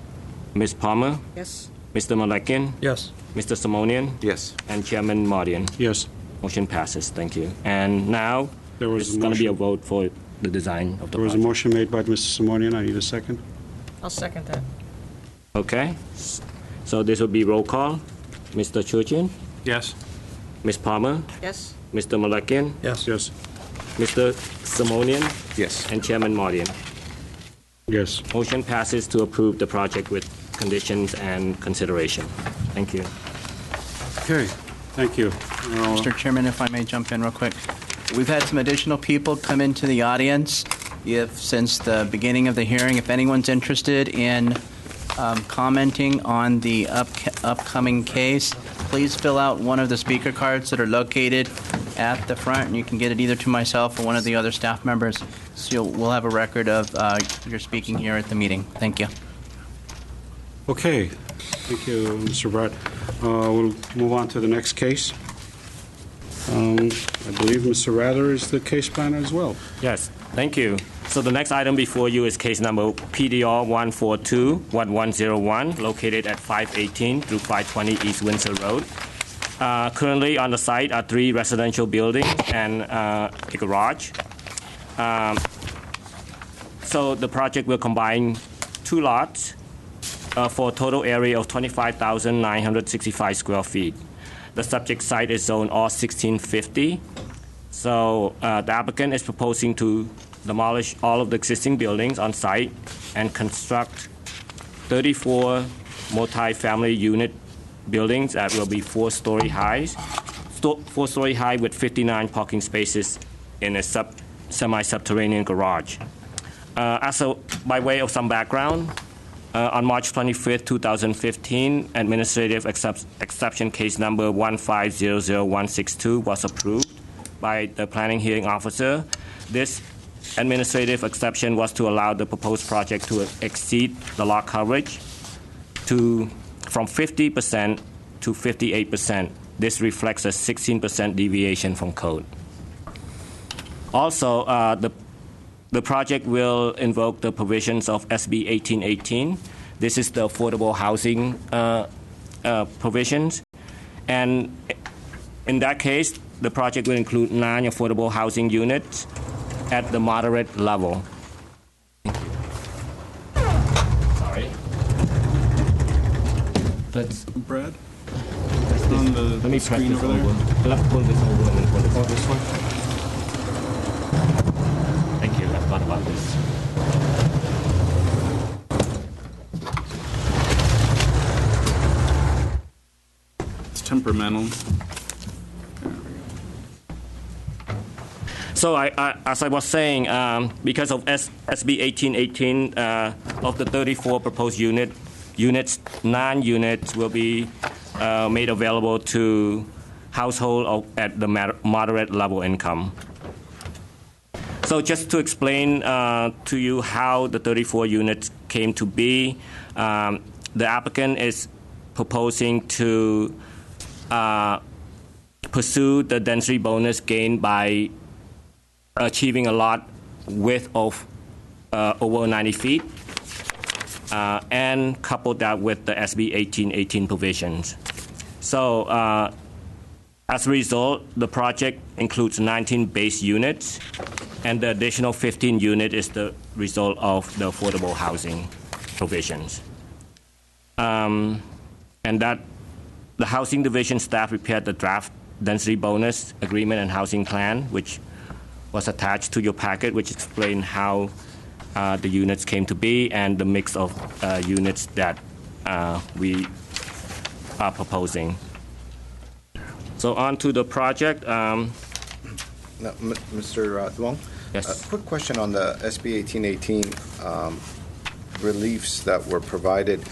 Ms. Palmer, Yes? Mr. Malakian, Yes. Mr. Simonian, Yes. and Chairman Mardian. Yes. Motion passes. Thank you. And now There was it's a going to be a motion. vote for the design of the There was a project. motion made by Mr. Simonian. I need a second. I'll second that. Okay. So this will be roll call. Mr. Churchin, Yes. Ms. Palmer, Yes? Mr. Malakian, Yes. Yes. Mr. Simonian, Yes. and Chairman Mardian. Yes. Motion passes to approve the project with conditions and consideration. Thank you. Okay, thank you. Mr. Chairman, if I may jump in real quick. We've had some additional people come into the audience. Since the beginning of the hearing, if anyone's interested in commenting on the upcoming case, please fill out one of the speaker cards that are located at the front, and you can get it either to myself or one of the other staff members. So we'll have a record of your speaking here at the meeting. Thank you. Okay, thank you, Mr. Brett. We'll move on to the next case. I believe Mr. Rather is the case planner as well. Yes, thank you. So the next item before you is case number PDR 142-1101, located at 518 through 520 East Windsor Road. Currently on the site are 3 residential buildings and a garage. So the project will combine 2 lots for a total area of 25,965 square feet. The subject site is zone R1650. So the applicant is proposing to demolish all of the existing buildings on site and construct 34 multi-family unit buildings that will be 4-story high with 59 parking spaces in a semi-subterranean garage. By way of some background, on March 25th, 2015, administrative exception case number 1500162 was approved by the planning hearing officer. This administrative exception was to allow the proposed project to exceed the lot coverage from 50% to 58%. This reflects a 16% deviation from code. Also, the project will invoke the provisions of SB 1818. This is the affordable housing provisions. And in that case, the project will include 9 affordable housing units at the moderate level. Thank you. Sorry. Brad? On the Let me press screen this over there? over. Let's pull this over and pull this over. This one? Thank you. I thought about this. It's temperamental. So as I was saying, because of SB 1818, of the 34 proposed units, 9 units will be made available to household at the moderate level income. So just to explain to you how the 34 units came to be, the applicant is proposing to pursue the density bonus gained by achieving a lot width of over 90 feet and couple that with the SB 1818 provisions. So as a result, the project includes 19 base units, and the additional 15 unit is the result of the affordable housing provisions. And that the Housing Division staff prepared the draft density bonus agreement and housing plan, which was attached to your packet, which explained how the units came to be and the mix of units that we are proposing. So on to the project. Now, Mr. Duong? Yes. A quick question on the SB 1818 reliefs that were provided.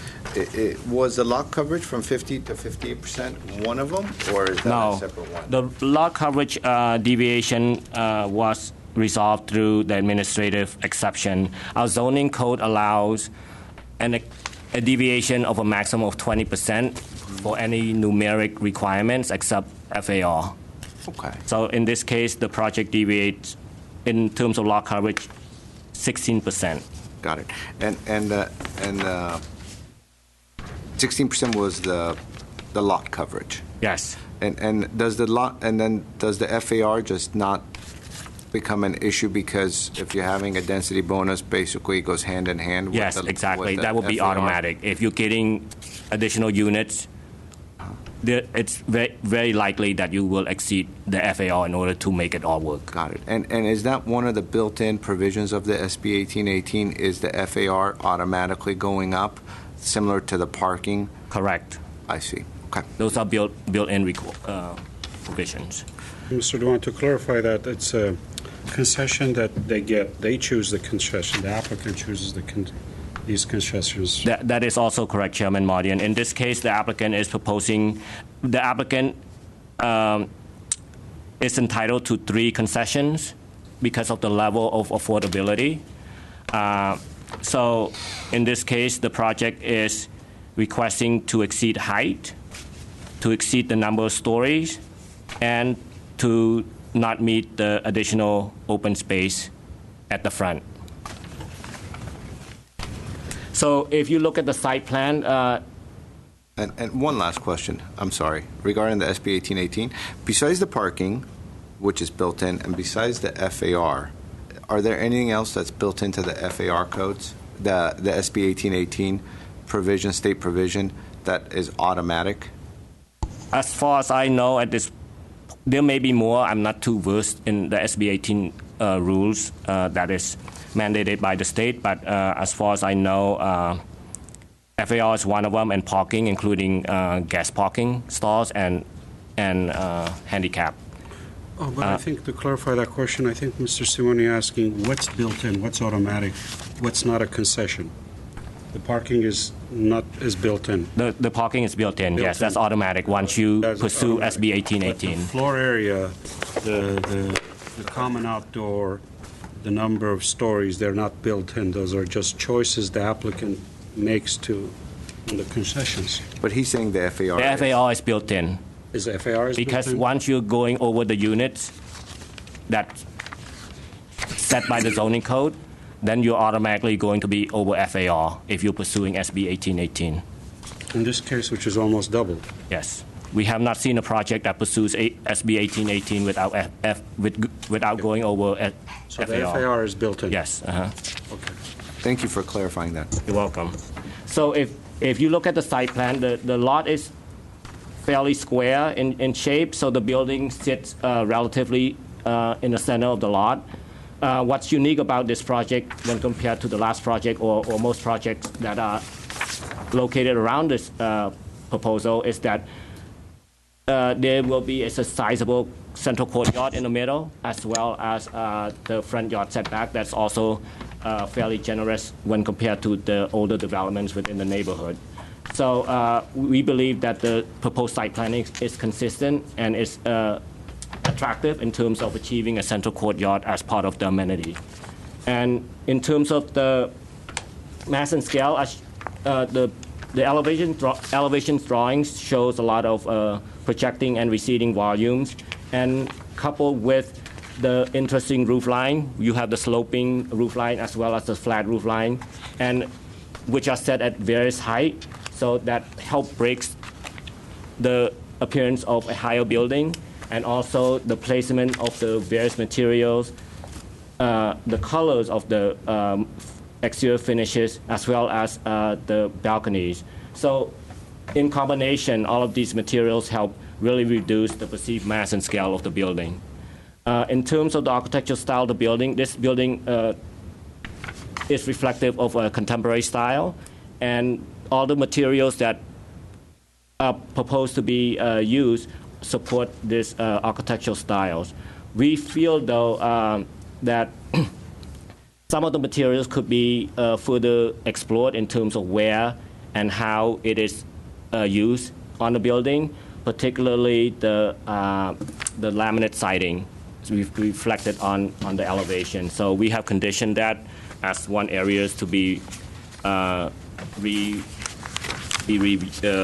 Was the lot coverage from 50 to 58% one of them, or is that a separate one? The lot coverage deviation was resolved through the administrative exception. Our zoning code allows a deviation of a maximum of 20% for any numeric requirements except FAR. Okay. So in this case, the project deviates in terms of lot coverage 16%. Got it. And 16% was the lot coverage. Yes. And does the FAR just not become an issue because if you're having a density bonus, basically it goes hand in hand with Yes, the exactly. with the That will be FAR? automatic. If you're getting additional units, it's very likely that you will exceed the FAR in order to make it all work. Got it. And is that one of the built-in provisions of the SB 1818? Is the FAR automatically going up, similar to the parking? Correct. I see. Okay. Those are built-in provisions. Mr. Dewan, to clarify that, it's a concession that they get. They choose the concession. The applicant chooses these concessions. That is also correct, Chairman Mardian. In this case, the applicant is entitled to 3 concessions because of the level of affordability. So in this case, the project is requesting to exceed height, to exceed the number of stories, and to not meet the additional open space at the front. So if you look at the site plan, And one last question, I'm sorry, regarding the SB 1818. Besides the parking, which is built in, and besides the FAR, are there anything else that's built into the FAR codes, the SB 1818 provision, state provision, that is automatic? as far as I know, there may be more. I'm not too versed in the SB 18 rules that is mandated by the state, but as far as I know, FAR is one of them, and parking, including gas parking stalls and handicap. Oh, but I think to clarify that question, I think Mr. Simoni asking what's built in, what's automatic, what's not a concession. The parking is built in. The parking is built in, yes, that's automatic once you pursue SB 1818. The floor area, the common outdoor, the number of stories, they're not built in. Those are just choices the applicant makes to the concessions. But he's saying the FAR. The FAR is built in. Is the FAR is Because built in? once you're going over the units that's set by the zoning code, then you're automatically going to be over FAR if you're pursuing SB 1818. In this case, which is almost double. Yes. We have not seen a project that pursues SB 1818 without going over So FAR. the FAR is built in? Yes. Okay. Thank you for clarifying that. You're welcome. So if you look at the site plan, the lot is fairly square in shape, so the building sits relatively in the center of the lot. What's unique about this project when compared to the last project or most projects that are located around this proposal is that there will be a sizable central courtyard in the middle, as well as the front yard setback that's also fairly generous when compared to the older developments within the neighborhood. So we believe that the proposed site planning is consistent and is attractive in terms of achieving a central courtyard as part of the amenity. And in terms of the mass and scale, the elevation drawings shows a lot of projecting and receding volumes, and coupled with the interesting roof line, you have the sloping roof line as well as the flat roof line, and which are set at various height, so that help breaks the appearance of a higher building, and also the placement of the various materials, the colors of the exterior finishes, as well as the balconies. So in combination, all of these materials help really reduce the perceived mass and scale of the building. In terms of the architectural style of the building, this building is reflective of a contemporary style, and all the materials that are proposed to be used support this architectural styles. We feel, though, that some of the materials could be further explored in terms of where and how it is used on the building, particularly the laminate siding reflected on the elevation. So we have conditioned that as one area to be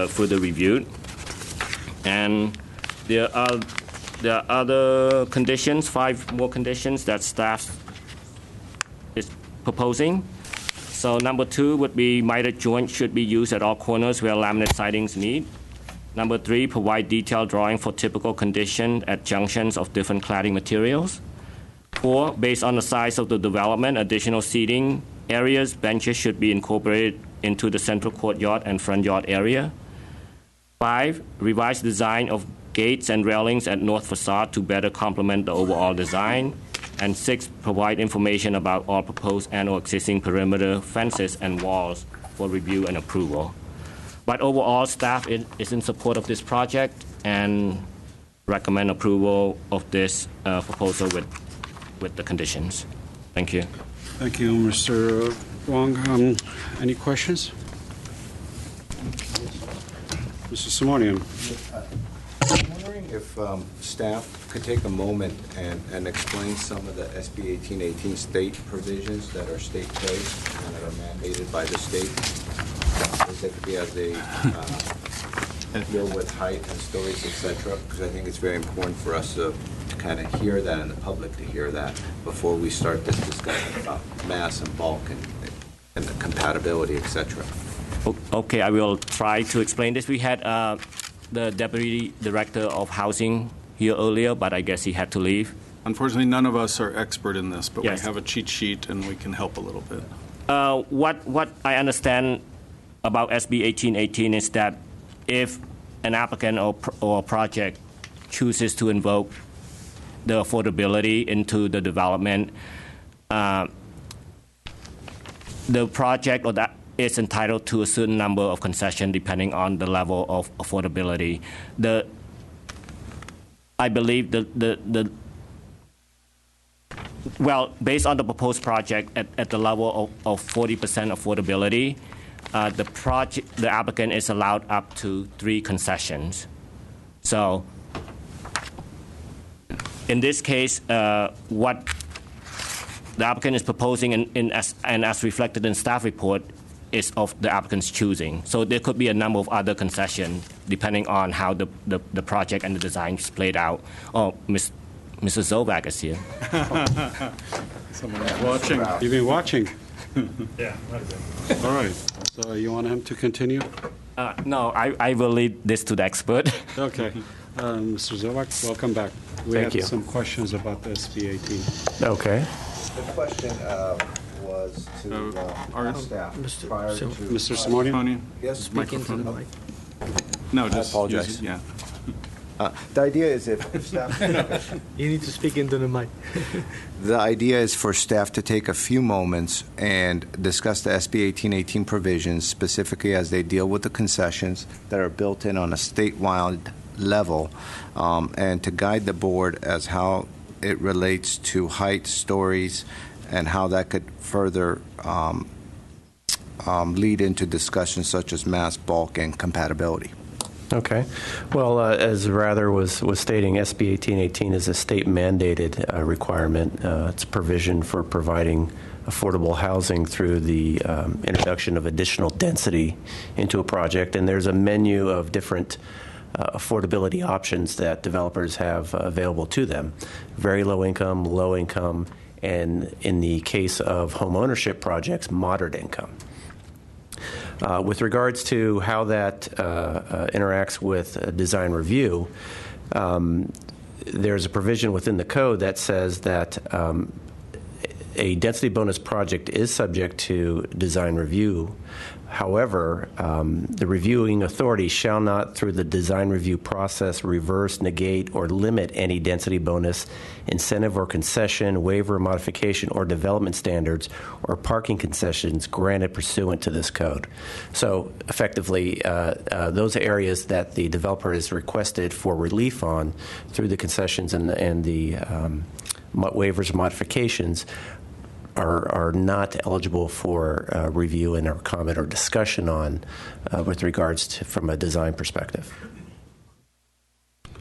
further reviewed. And there are There are other conditions, 5 more conditions that staff is proposing. So number 2 would be mitered joint should be used at all corners where laminate sidings meet. Number 3, provide detailed drawing for typical condition at junctions of different cladding materials. 4, based on the size of the development, additional seating areas, benches should be incorporated into the central courtyard and front yard area. 5, revise design of gates and railings at north facade to better complement the overall design. And 6, provide information about all proposed and/or existing perimeter fences and walls for review and approval. But overall, staff is in support of this project and recommend approval of this proposal with the conditions. Thank you. Thank you, Mr. Wong. Any questions? Mr. Simonian. I'm wondering if staff could take a moment and explain some of the SB 1818 state provisions that are state code and that are mandated by the state, specifically as they deal with height and stories, et cetera, because I think it's very important for us to kind of hear that and the public to hear that before we start this discussion about mass and bulk and the compatibility, et cetera. Okay, I will try to explain this. We had the Deputy Director of Housing here earlier, but I guess he had to leave. Unfortunately, none of us are expert in this, but Yes. we have a cheat sheet and we can help a little bit. What I understand about SB 1818 is that if an applicant or a project chooses to invoke the affordability into the development, the project or that is entitled to a certain number of concessions depending on the level of affordability. I believe based on the proposed project at the level of 40% affordability, the applicant is allowed up to 3 concessions. So in this case, what the applicant is proposing and as reflected in staff report is of the applicant's choosing. So there could be a number of other concessions depending on how the project and the design is played out. Oh, Mr. Zovak is here. Someone's watching. You've been watching. Yeah. All right. So you want him to continue? No, I will leave this to the expert. Okay. Mr. Zovak, welcome back. We Thank had you. some questions about the SB 18. Okay. The question was to our staff Mr. prior Sim- to... Mr. Simonian? Tony? Yes, Speak into the mic. No, just apologize. use it, yeah. The idea is if staff... You need to speak into the mic. The idea is for staff to take a few moments and discuss the SB 1818 provisions, specifically as they deal with the concessions that are built in on a statewide level, and to guide the board as how it relates to height, stories, and how that could further lead into discussions such as mass, bulk, and compatibility. Okay. Well, as Rather was stating, SB 1818 is a state-mandated requirement. It's a provision for providing affordable housing through the introduction of additional density into a project. And there's a menu of different affordability options that developers have available to them. Very low income, and in the case of home ownership projects, moderate income. With regards to how that interacts with design review, there's a provision within the code that says that a density bonus project is subject to design review. However, the reviewing authority shall not, through the design review process, reverse, negate, or limit any density bonus, incentive or concession, waiver, modification, or development standards or parking concessions granted pursuant to this code. So, effectively, those areas that the developer is requested for relief on through the concessions and the waivers and modifications are not eligible for review and or comment or discussion on with regards to from a design perspective.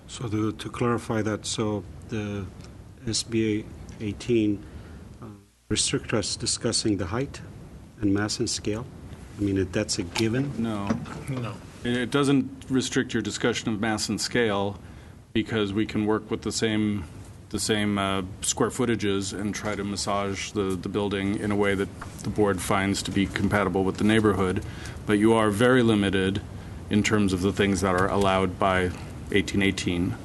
So to clarify that, so the SB 18 restrict us discussing the height and mass and scale? I mean, that's a given? No. It doesn't restrict your discussion of mass and scale. because we can work with the same square footages and try to massage the building in a way that the board finds to be compatible with the neighborhood. But you are very limited in terms of the things that are allowed by 1818.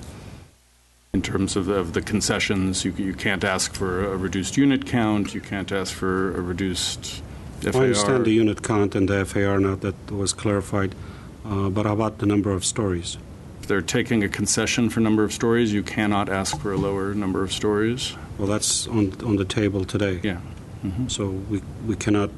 In terms of the concessions, you can't ask for a reduced unit count, you can't ask for a reduced FAR. I understand the unit count and the FAR now that was clarified, but how about the number of stories? If they're taking a concession for number of stories, you cannot ask for a lower number of stories. Well, that's on the table today. Yeah. Mm-hmm. So we cannot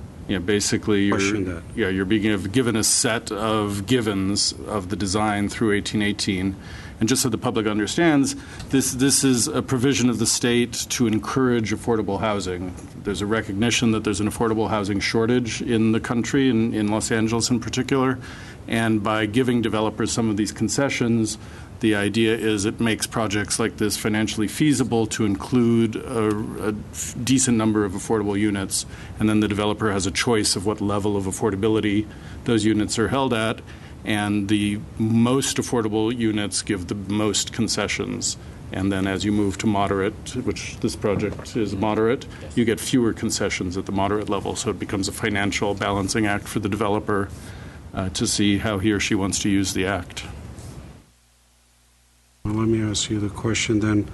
basically question that. Yeah, you're being given a set of givens of the design through 1818. And just so the public understands, this is a provision of the state to encourage affordable housing. There's a recognition that there's an affordable housing shortage in the country, in Los Angeles in particular. And by giving developers some of these concessions, the idea is it makes projects like this financially feasible to include a decent number of affordable units. And then the developer has a choice of what level of affordability those units are held at. And the most affordable units give the most concessions. And then as you move to moderate, which this project is moderate, you get fewer concessions at the moderate level. So it becomes a financial balancing act for the developer to see how he or she wants to use the act. Well, let me ask you the question then.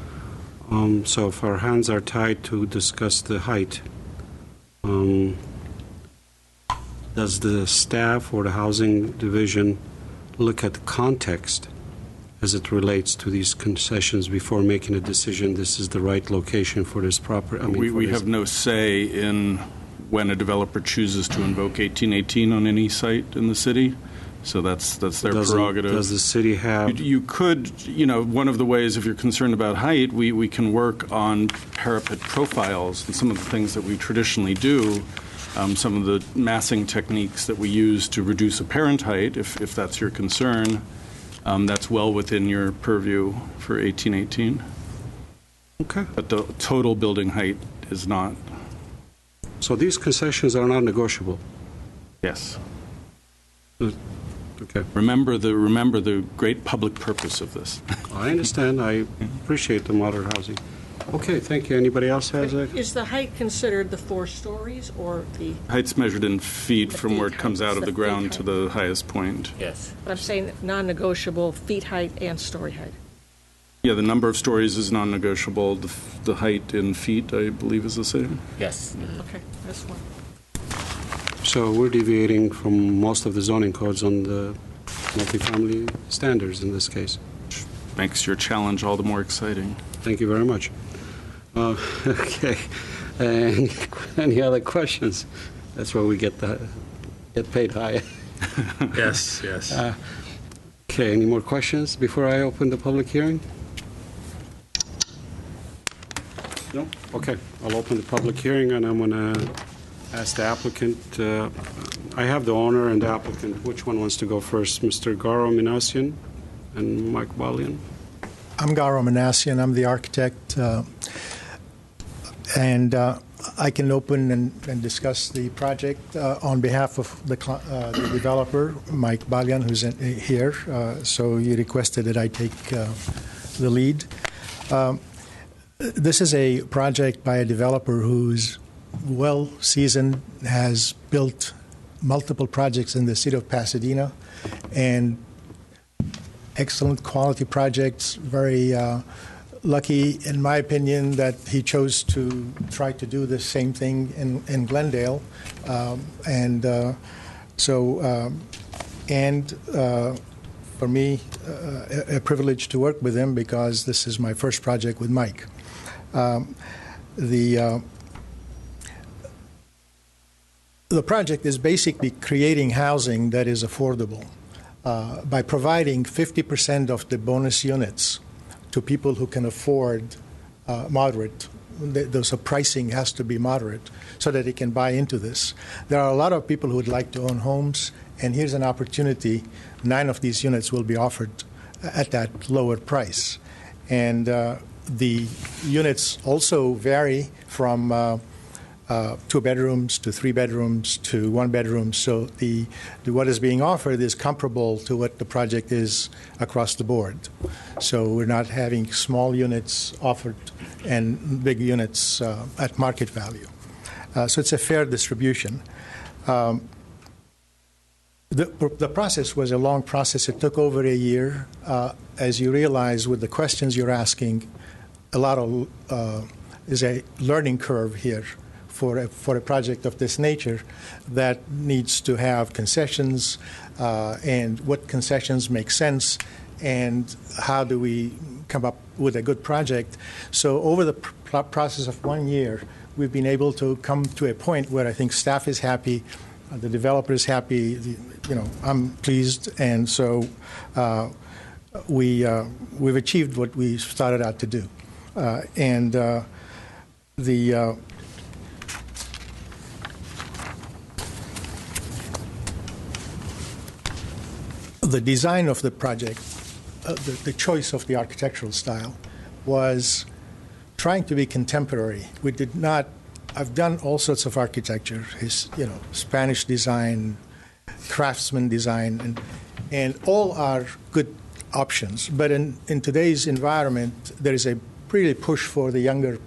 So if our hands are tied to discuss the height, does the staff or the housing division look at the context as it relates to these concessions before making a decision this is the right location for this property? We have no say in when a developer chooses to invoke 1818 on any site in the city. So that's their prerogative. Does the city have... You could, one of the ways, if you're concerned about height, we can work on parapet profiles and some of the things that we traditionally do. Some of the massing techniques that we use to reduce apparent height, if that's your concern, that's well within your purview for 1818. Okay. But the total building height is not. So these concessions are not negotiable? Yes. Okay. Remember the great public purpose of this. I understand. I appreciate the moderate housing. Okay, thank you. Anybody else has a... Is the height considered the 4 stories or the... Height's measured in feet from where it comes out of the ground to the highest point. Yes. But I'm saying non-negotiable feet height and story height. Yeah, the number of stories is non-negotiable. The height in feet, I believe, is the same. Yes. Okay, that's one. So we're deviating from most of the zoning codes on the multifamily standards in this case. Makes your challenge all the more exciting. Thank you very much. Okay. Any other questions? That's where we get paid high. Yes. Okay. Any more questions before I open the public hearing? No? Okay. I'll open the public hearing, and I'm going to ask the applicant. I have the owner and the applicant. Which one wants to go first? Mr. Garo Minassian and Mike Balian? I'm Garo Minassian. I'm the architect. And I can open and discuss the project on behalf of the developer, Mike Balian, who's here. So he requested that I take the lead. This is a project by a developer who's well-seasoned, has built multiple projects in the city of Pasadena, and excellent quality projects, very lucky, in my opinion, that he chose to try to do the same thing in Glendale. For me, a privilege to work with him because this is my first project with Mike. The project is basically creating housing that is affordable by providing 50% of the bonus units to people who can afford moderate. So pricing has to be moderate so that they can buy into this. There are a lot of people who would like to own homes, and here's an opportunity. 9 of these units will be offered at that lower price. And the units also vary from 2 bedrooms to 3 bedrooms to 1 bedroom. So what is being offered is comparable to what the project is across the board. So we're not having small units offered and big units at market value. So it's a fair distribution. The process was a long process. It took over a year. As you realize, with the questions you're asking, a lot of is a learning curve here for a project of this nature that needs to have concessions, and what concessions make sense, and how do we come up with a good project. So over the process of 1 year, we've been able to come to a point where I think staff is happy, the developer is happy, I'm pleased, and so we've achieved what we started out to do. The design of the project, the choice of the architectural style, was trying to be contemporary. We did not. I've done all sorts of architecture, Spanish design, craftsman design, and all are good options. But in today's environment, there is a really push for the younger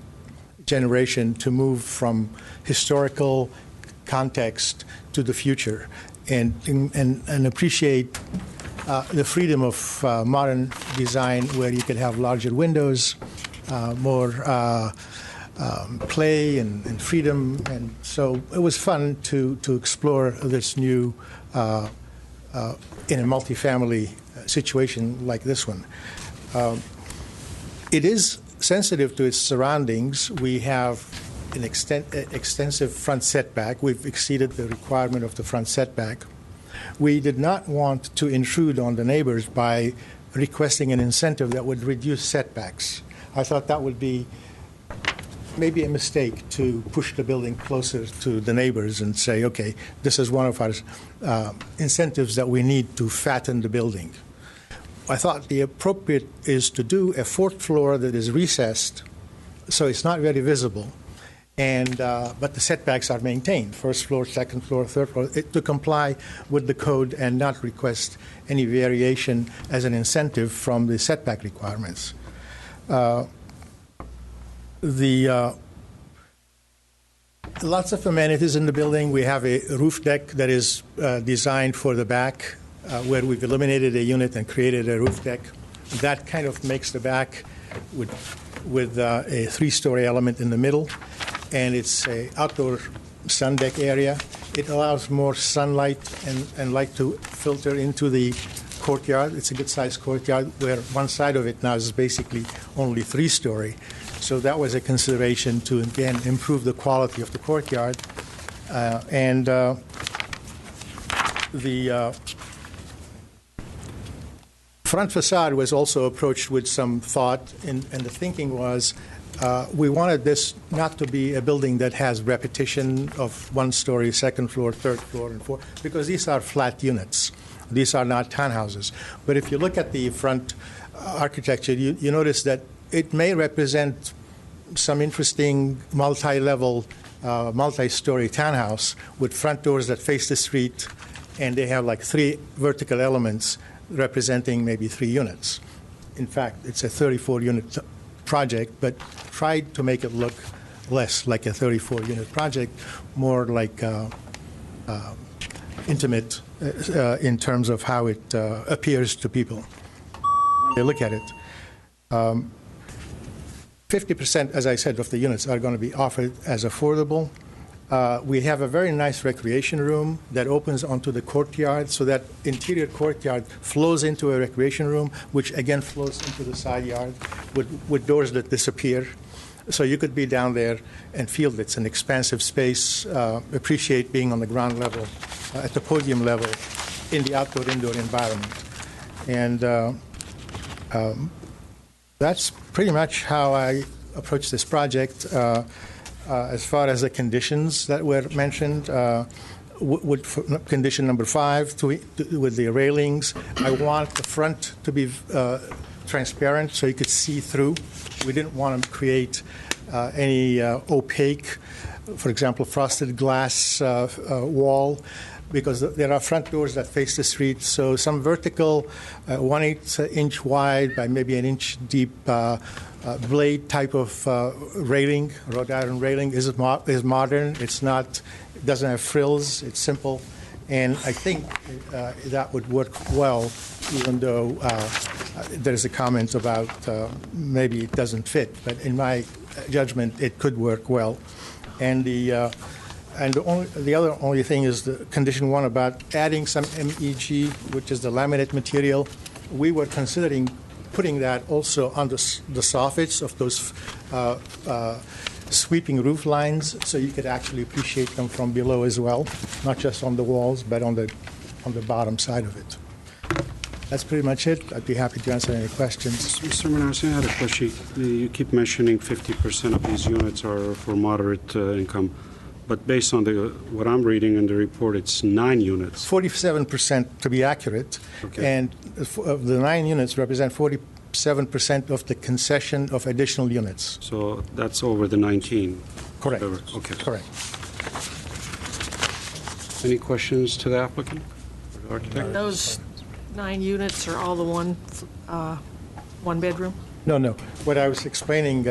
generation to move from historical context to the future and appreciate the freedom of modern design, where you could have larger windows, more play and freedom. And so it was fun to explore this new in a multifamily situation like this one. It is sensitive to its surroundings. We have an extensive front setback. We've exceeded the requirement of the front setback. We did not want to intrude on the neighbors by requesting an incentive that would reduce setbacks. I thought that would be maybe a mistake to push the building closer to the neighbors and say, okay, this is one of our incentives that we need to fatten the building. I thought the appropriate is to do a 4th floor that is recessed, so it's not very visible, but the setbacks are maintained, 1st floor, 2nd floor, 3rd floor, to comply with the code and not request any variation as an incentive from the setback requirements. Lots of amenities in the building. We have a roof deck that is designed for the back, where we've eliminated a unit and created a roof deck. That kind of makes the back with a 3-story element in the middle, and it's an outdoor sun deck area. It allows more sunlight and light to filter into the courtyard. It's a good-sized courtyard where one side of it now is basically only 3-story. So that was a consideration to, again, improve the quality of the courtyard. The front facade was also approached with some thought, and the thinking was we wanted this not to be a building that has repetition of 1-story, 2nd floor, 3rd floor, and 4th, because these are flat units. These are not townhouses. But if you look at the front architecture, you notice that it may represent some interesting multi-level, multi-story townhouse with front doors that face the street, and they have like 3 vertical elements representing maybe 3 units. In fact, it's a 34-unit project, but tried to make it look less like a 34-unit project, more like intimate in terms of how it appears to people when they look at it. 50%, as I said, of the units are going to be offered as affordable. We have a very nice recreation room that opens onto the courtyard, so that interior courtyard flows into a recreation room, which again flows into the side yard with doors that disappear. So you could be down there and feel it's an expansive space, appreciate being on the ground level, at the podium level, in the outdoor-indoor environment. And that's pretty much how I approached this project. As far as the conditions that were mentioned, condition number 5, with the railings, I want the front to be transparent so you could see through. We didn't want to create any opaque for example, frosted glass wall, because there are front doors that face the street. So some vertical, 1/8 inch wide by maybe an inch deep blade type of railing, wrought iron railing is modern. It's not, it doesn't have frills. It's simple, and I think that would work well, even though there's a comment about maybe it doesn't fit. But in my judgment, it could work well, and the only thing is the condition 1 about adding some MEG, which is the laminate material. We were considering putting that also on the soffits of those sweeping roof lines, so you could actually appreciate them from below as well, not just on the walls, but on the bottom side of it. That's pretty much it. I'd be happy to answer any questions. Mr. Menarse, I had a question. You keep mentioning 50% of these units are for moderate income. But based on what I'm reading in the report, it's 9 units. 47% to be accurate, Okay. and of the 9 units represent 47% of the concession of additional units. So that's over the 19. Correct. Okay. Correct. Any questions to the applicant? Or the architect? Those 9 units are all the one bedroom? No. What I was explaining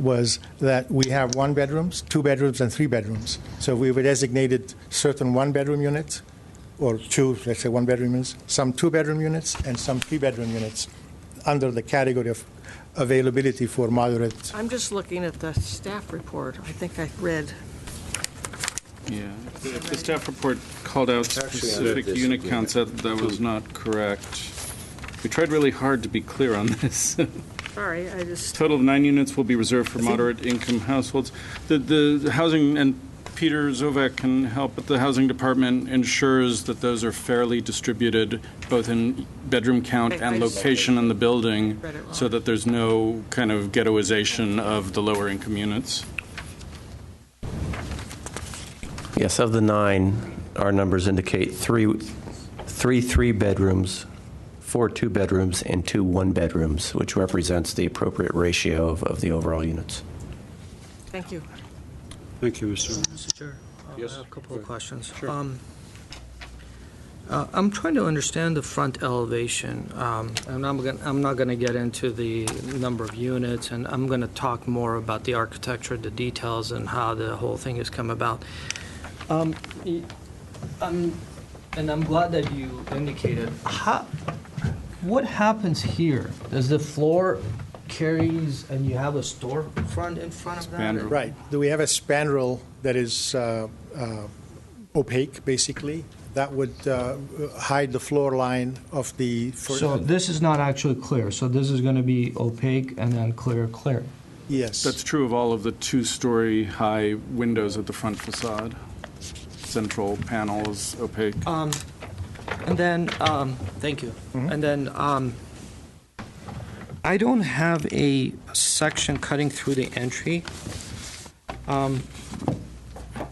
was that we have 1 bedrooms, 2 bedrooms, and 3 bedrooms. So we were designated certain 1-bedroom units, or 2, let's say 1-bedroom units, some 2-bedroom units, and some 3-bedroom units under the category of availability for moderate. I'm just looking at the staff report. I think I read. Yeah, if the staff report called out specific unit counts, that was not correct. We tried really hard to be clear on this. Sorry, I just. Total of 9 units will be reserved for moderate income households. The housing, and Peter Zovek can help, but the housing department ensures that those are fairly distributed, both in bedroom count and location in the building, so that there's no kind of ghettoization of the lower income units. Yes, of the 9, our numbers indicate three 3-bedrooms, 4 2-bedrooms, and 2 1-bedrooms, which represents the appropriate ratio of the overall units. Thank you. Thank you, Mr. Mr. Chair, Yes, I have a couple of questions. Sure. I'm trying to understand the front elevation, and I'm not going to get into the number of units, and I'm going to talk more about the architecture, the details, and how the whole thing has come about. I'm glad that you indicated. What happens here? Does the floor carries and you have a storefront in front of that? Spandrel. Right. Do we have a spandrel that is opaque, basically? That would hide the floor line of the. So this is not actually clear. So this is going to be opaque and then clear. Yes. That's true of all of the 2-story high windows at the front facade. Central panel is opaque. And then, thank you. Mm-hmm. And then, I don't have a section cutting through the entry.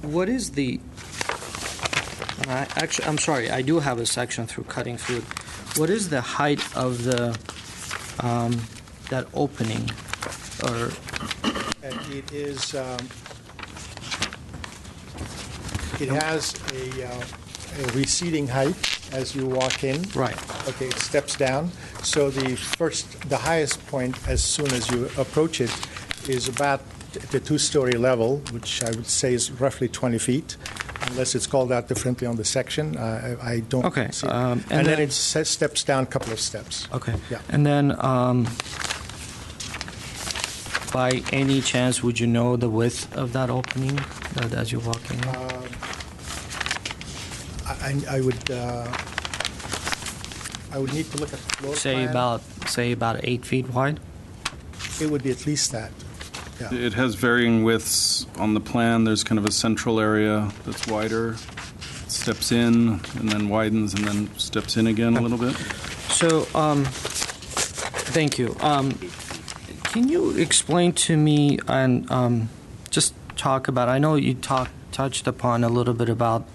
What is the? Actually, I'm sorry. I do have a section cutting through. What is the height of the that opening? Or it is. It has a receding height as you walk in. Right. Okay, it steps down. So the highest point, as soon as you approach it, is about the 2-story level, which I would say is roughly 20 feet, unless it's called out differently on the section. I don't see it. And then it steps down a couple of steps. Okay. Yeah. And then, by any chance, would you know the width of that opening as you're walking in? I would need to look at the floor Say plan. about 8 feet wide? It would be at least that. Yeah. It has varying widths on the plan. There's kind of a central area that's wider, steps in, and then widens, and then steps in again a little bit. So, thank you. Can you explain to me and just talk about, I know you touched upon a little bit about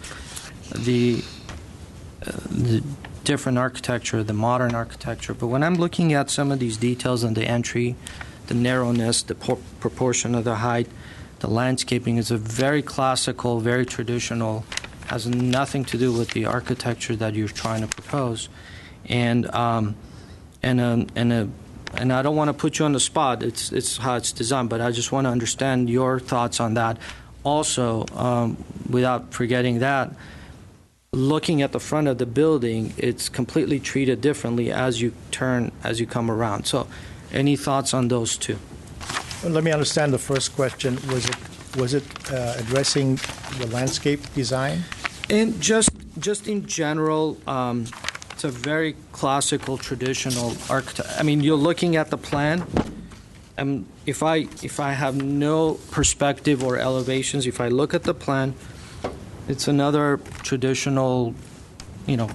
the different architecture, the modern architecture, but when I'm looking at some of these details on the entry, the narrowness, the proportion of the height, The landscaping is a very classical, very traditional, has nothing to do with the architecture that you're trying to propose. And I don't want to put you on the spot. It's how it's designed, but I just want to understand your thoughts on that. Also, without forgetting that, looking at the front of the building, it's completely treated differently as you come around. So, any thoughts on those two? Well, let me understand the first question. Was it addressing the landscape design? And just in general, it's a very classical, traditional architect. I mean, you're looking at the plan. If I have no perspective or elevations, if I look at the plan, it's another traditional,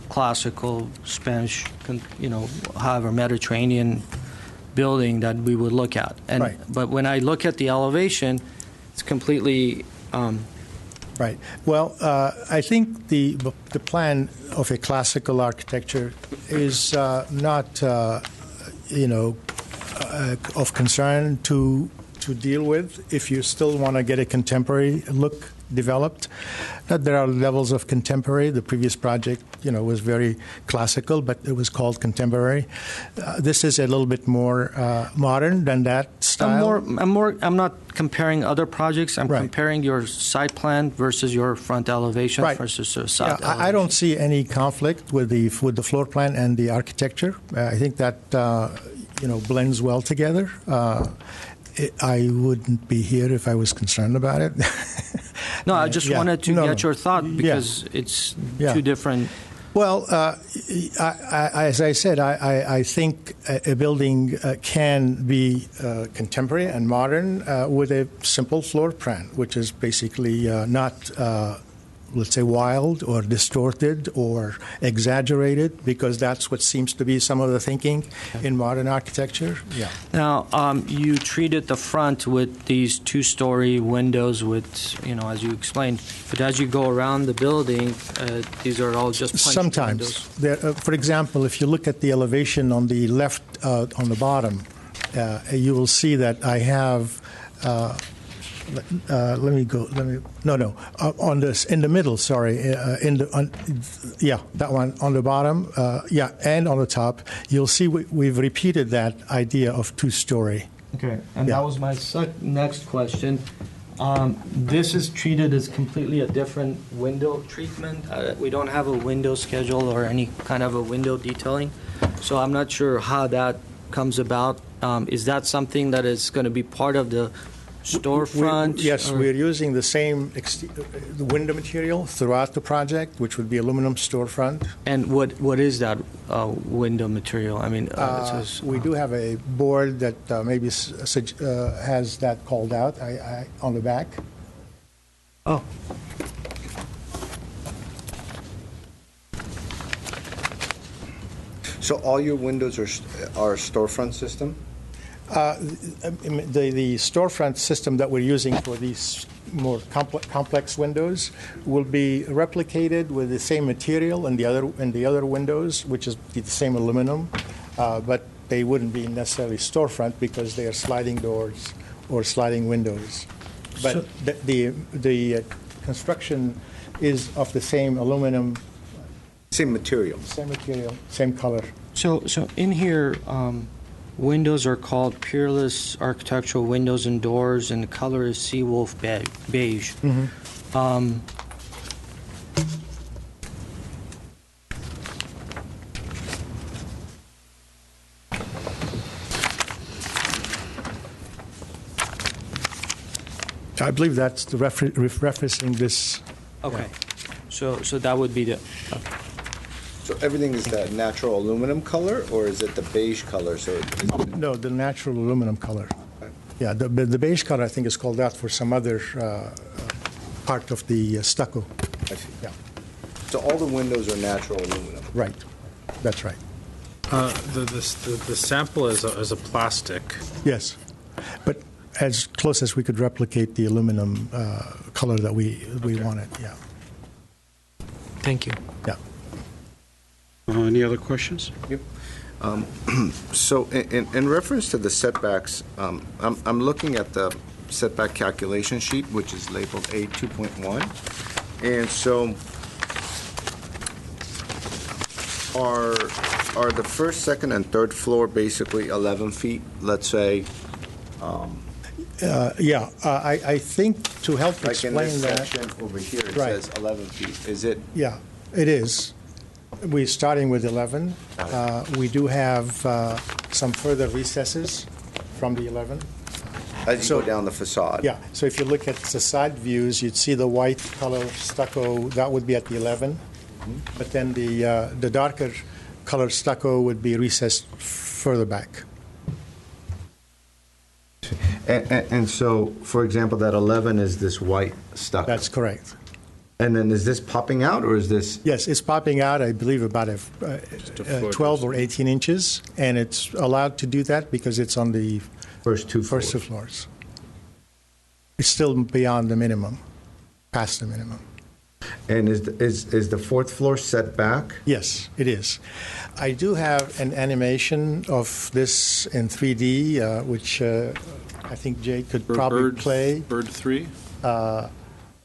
classical Spanish, however, Mediterranean building that we would look at. Right. But when I look at the elevation, it's completely. Right. Well, I think the plan of a classical architecture is not, of concern to deal with if you still want to get a contemporary look developed. That there are levels of contemporary. The previous project, was very classical, but it was called contemporary. This is a little bit more modern than that style. I'm not comparing other projects. I'm comparing your site plan versus your front elevation versus the side elevation. I don't see any conflict with the floor plan and the architecture. I think that blends well together. I wouldn't be here if I was concerned about it. No, I just wanted to get your thought because it's two different. Well, as I said, I think a building can be contemporary and modern with a simple floor plan, which is basically not, let's say, wild or distorted or exaggerated, because that's what seems to be some of the thinking in modern architecture. Yeah. Now, you treated the front with these two-story windows with, as you explained, but as you go around the building, these are all just punch sometimes. windows. For example, if you look at the elevation on the left, on the bottom, you will see that I have. On this in the middle. Sorry, that one on the bottom. And on the top, you'll see we've repeated that idea of two-story. Okay, and that was my next question. This is treated as completely a different window treatment. We don't have a window schedule or any kind of a window detailing, so I'm not sure how that comes about. Is that something that is going to be part of the storefront? Yes, we're using the same the window material throughout the project, which would be aluminum storefront. And what is that window material? I mean, we do have a board that maybe has that called out on the back. Oh. So all your windows are storefront system? The storefront system that we're using for these more complex windows will be replicated with the same material in the other windows, which is the same aluminum, but they wouldn't be necessarily storefront because they are sliding doors or sliding windows. But the construction is of the same aluminum. Same material. Same material, same color. So in here. Windows are called Peerless Architectural Windows and Doors, and the color is Seawolf Beige. Mm-hmm. I believe that's the referencing this. Okay, so that would be the. So everything is that natural aluminum color, or is it the beige color? No, the natural aluminum color. Yeah, the beige color I think is called out for some other part of the stucco. I see. Yeah. So all the windows are natural aluminum. Right. That's right. The sample is a plastic. Yes, but as close as we could replicate the aluminum color that we wanted. Yeah. Thank you. Yeah. Any other questions? Yep. So in reference to the setbacks, I'm looking at the setback calculation sheet, which is labeled A 2.1. And so are the first, second, and third floor basically 11 feet, let's say? I think to help Like in explain this that. section over here, it Right. says 11 feet. Is it? Yeah, it is. We're starting with 11. We do have some further recesses from the 11. As you So- go down the facade? Yeah, so if you look at the side views, you'd see the white color stucco, that would be at the 11. But then the darker color stucco would be recessed further back. And so, for example, that 11 is this white stucco. That's correct. And then is this popping out, or is this? Yes, it's popping out, I believe, about a foot 12 or 18 inches, and it's allowed to do that because it's on the First two first two floors. floors. It's still beyond the minimum, past the minimum. And is the fourth floor set back? Yes, it is. I do have an animation of this in 3D, which I think Jay could probably play. Bird 3?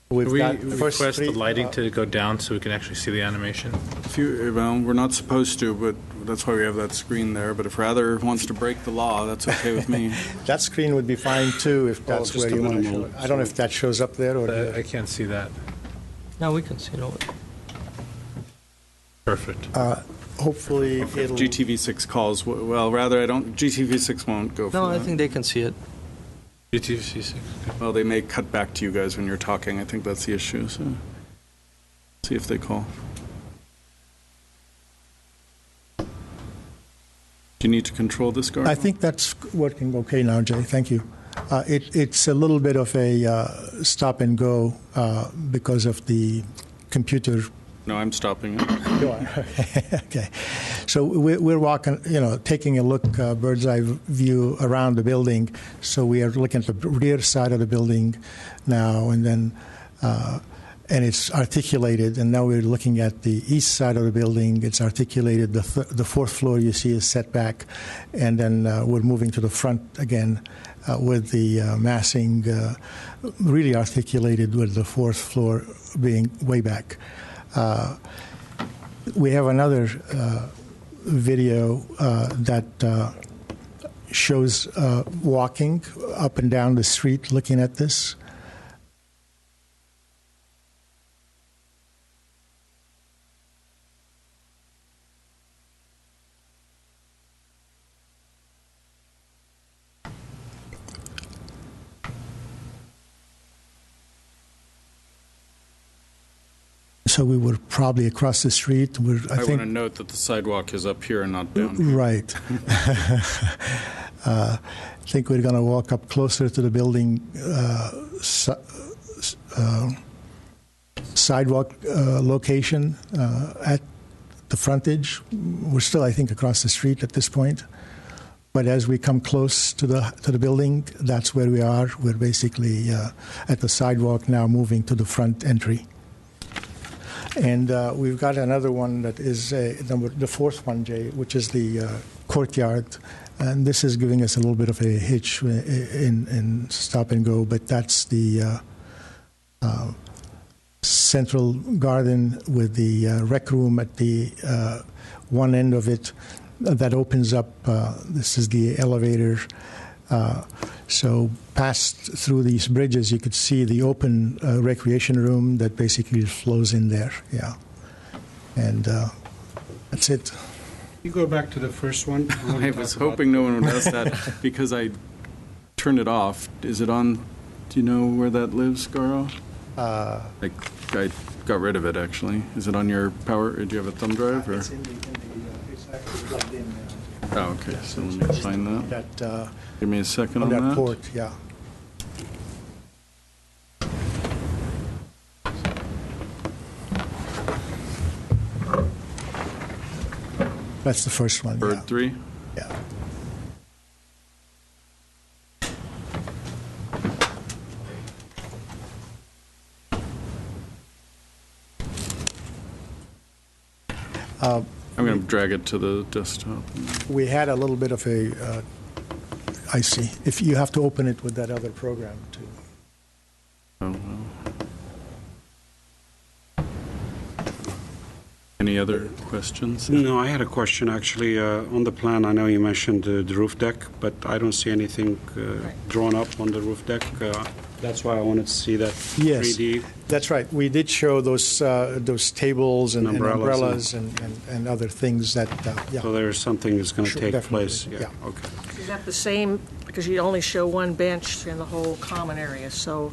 We've We got the first request three, the lighting to go down so we can actually see the animation. Well, we're not supposed to, but that's why we have that screen there. But if Rather wants to break the law, that's okay with me. that screen would be fine too if that's just where a you want to minimal, show it. I don't know if that shows up there or. I can't see that. No, we can see it. Perfect. Hopefully it'll. GTV6 calls, well, rather, GTV6 won't go for No, I that. think they can see it. GTV6. Well, they may cut back to you guys when you're talking. I think that's the issue, so see if they call. Do you need to control this, Gar? I think that's working okay now, Jay. Thank you. It's a little bit of a stop and go because of the computer. No, I'm stopping it. You are. Okay. So we're walking, taking a look, bird's eye view around the building. So we are looking at the rear side of the building now, and then, and it's articulated. And now we're looking at the east side of the building. It's articulated. The fourth floor you see is set back, and then we're moving to the front again with the massing really articulated, with the fourth floor being way back. We have another video that shows walking up and down the street looking at this. So we were probably across the street. I want to note that the sidewalk is up here and not down here. Right. I think we're going to walk up closer to the building sidewalk location at the frontage. We're still, I think, across the street at this point. But as we come close to the building, that's where we are. We're basically at the sidewalk now, moving to the front entry. And we've got another one that is the fourth one, Jay, which is the courtyard. And this is giving us a little bit of a hitch in stop and go, but that's the central garden with the rec room at the one end of it that opens up. This is the elevator. So past through these bridges, you could see the open recreation room that basically flows in there. Yeah, and that's it. You go back to the first one. I was hoping no one would ask that because I turned it off. Is it on? Do you know where that lives, Garo? I got rid of it, actually. Is it on your power? Or do you have a thumb drive? Or? It's actually plugged in now. Oh, okay. So let me find that. That Give me a second on on that that. port, yeah. That's the first one. Bird yeah. 3? Yeah. I'm going to drag it to the desktop. We had a little bit of a, I see. If you have to open it with that other program too. Any other questions? No, I had a question, actually. On the plan, I know you mentioned the roof deck, but I don't see anything drawn up on the roof deck. That's why I wanted to see that Yes, 3D. that's right. We did show those tables and Umbrellas umbrellas and other things that, yeah. So there's something that's going to Sure, take definitely, place. yeah. Okay. Is that the same, because you only show one bench in the whole common area, so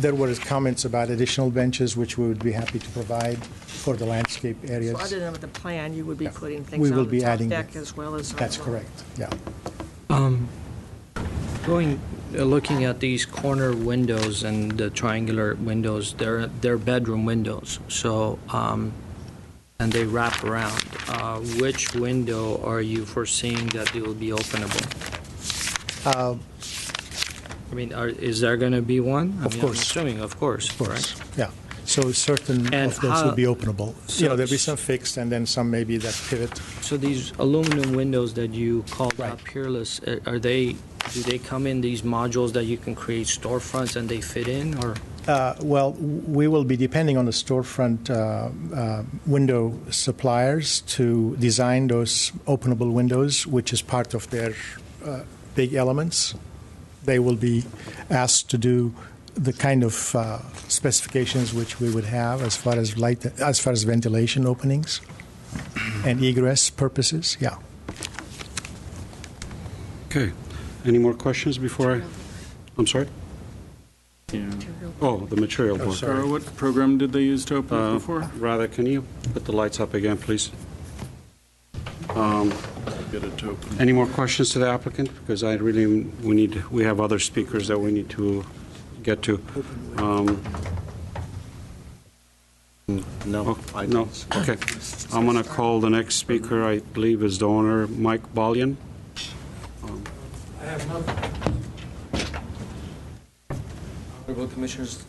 There were comments about additional benches, which we would be happy to provide for the landscape areas. other than with the plan, you would be putting things We on will the be top adding deck them. as well as. That's correct, yeah. Looking at these corner windows and the triangular windows, they're bedroom windows. So, and they wrap around. Which window are you foreseeing that they will be openable? I mean, is there going to be one? Of course. I'm assuming, of course. Course, yeah. So certain And of those how- will be openable. so- There'll be some fixed and then some maybe that pivot. So these aluminum windows that you called Right. out peerless, do they come in these modules that you can create storefronts and they fit in, or? Well, we will be depending on the storefront window suppliers to design those openable windows, which is part of their big elements. They will be asked to do the kind of specifications which we would have as far as light, as far as ventilation openings and egress purposes. Yeah. Okay. Any more questions before I'm sorry? Yeah. Oh, the material board. Or what program did they use to open it before? Radha, can you put the lights up again, please? Get it to open. Any more questions to the applicant? Because we have other speakers that we need to get to. No. No, okay. I'm going to call the next speaker, I believe is the owner, Mike Ballion. I have nothing. Honorable Commissioners,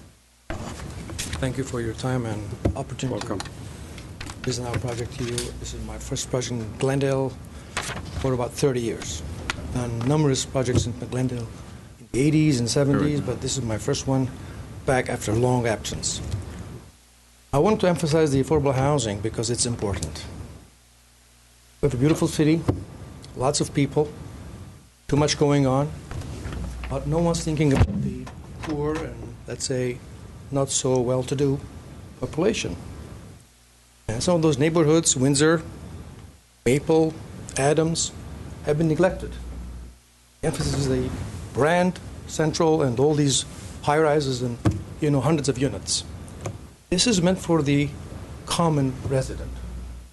thank you for your time and opportunity. Welcome. To present our project to you. This is my first project in Glendale for about 30 years. Done numerous projects in Glendale in the 80s and 70s, but this is my first one back after a long absence. I want to emphasize the affordable housing because it's important. We have a beautiful city, lots of people, too much going on, but no one's thinking about the poor and, let's say, not so well-to-do population. And some of those neighborhoods, Windsor, Maple, Adams, have been neglected. The emphasis is the Brand, Central, and all these high-rises and, hundreds of units. This is meant for the common resident,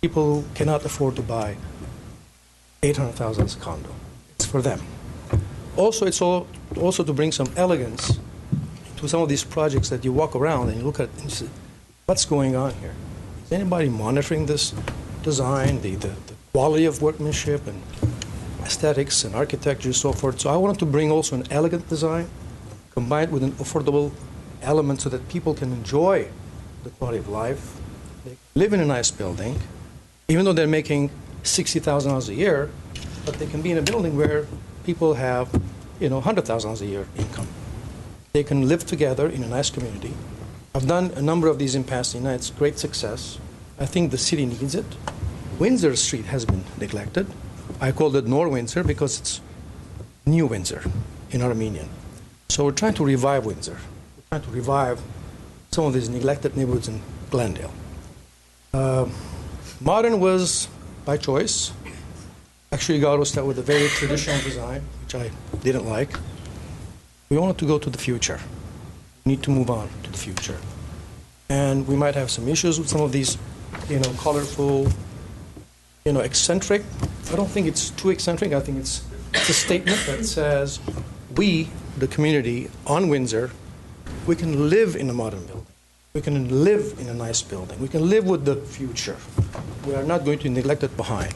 people who cannot afford to buy $800,000 as a condo. It's for them. Also, it's also to bring some elegance to some of these projects that you walk around and you look at and you say, what's going on here? Is anybody monitoring this design, the quality of workmanship and aesthetics and architecture and so forth? So I wanted to bring also an elegant design combined with an affordable element so that people can enjoy the quality of life. They live in a nice building, even though they're making $60,000 a year, but they can be in a building where people have, $100,000 a year income. They can live together in a nice community. I've done a number of these in Pasadena. It's great success. I think the city needs it. Windsor Street has been neglected. I called it Nor Windsor because it's New Windsor in Armenian. So we're trying to revive Windsor. We're trying to revive some of these neglected neighborhoods in Glendale. Modern was by choice. Actually, got us with a very traditional design, which I didn't like. We wanted to go to the future. We need to move on to the future. And we might have some issues with some of these, colorful, eccentric. I don't think it's too eccentric. I think it's a statement that says we, the community on Windsor, we can live in a modern building. We can live in a nice building. We can live with the future. We are not going to neglect it behind.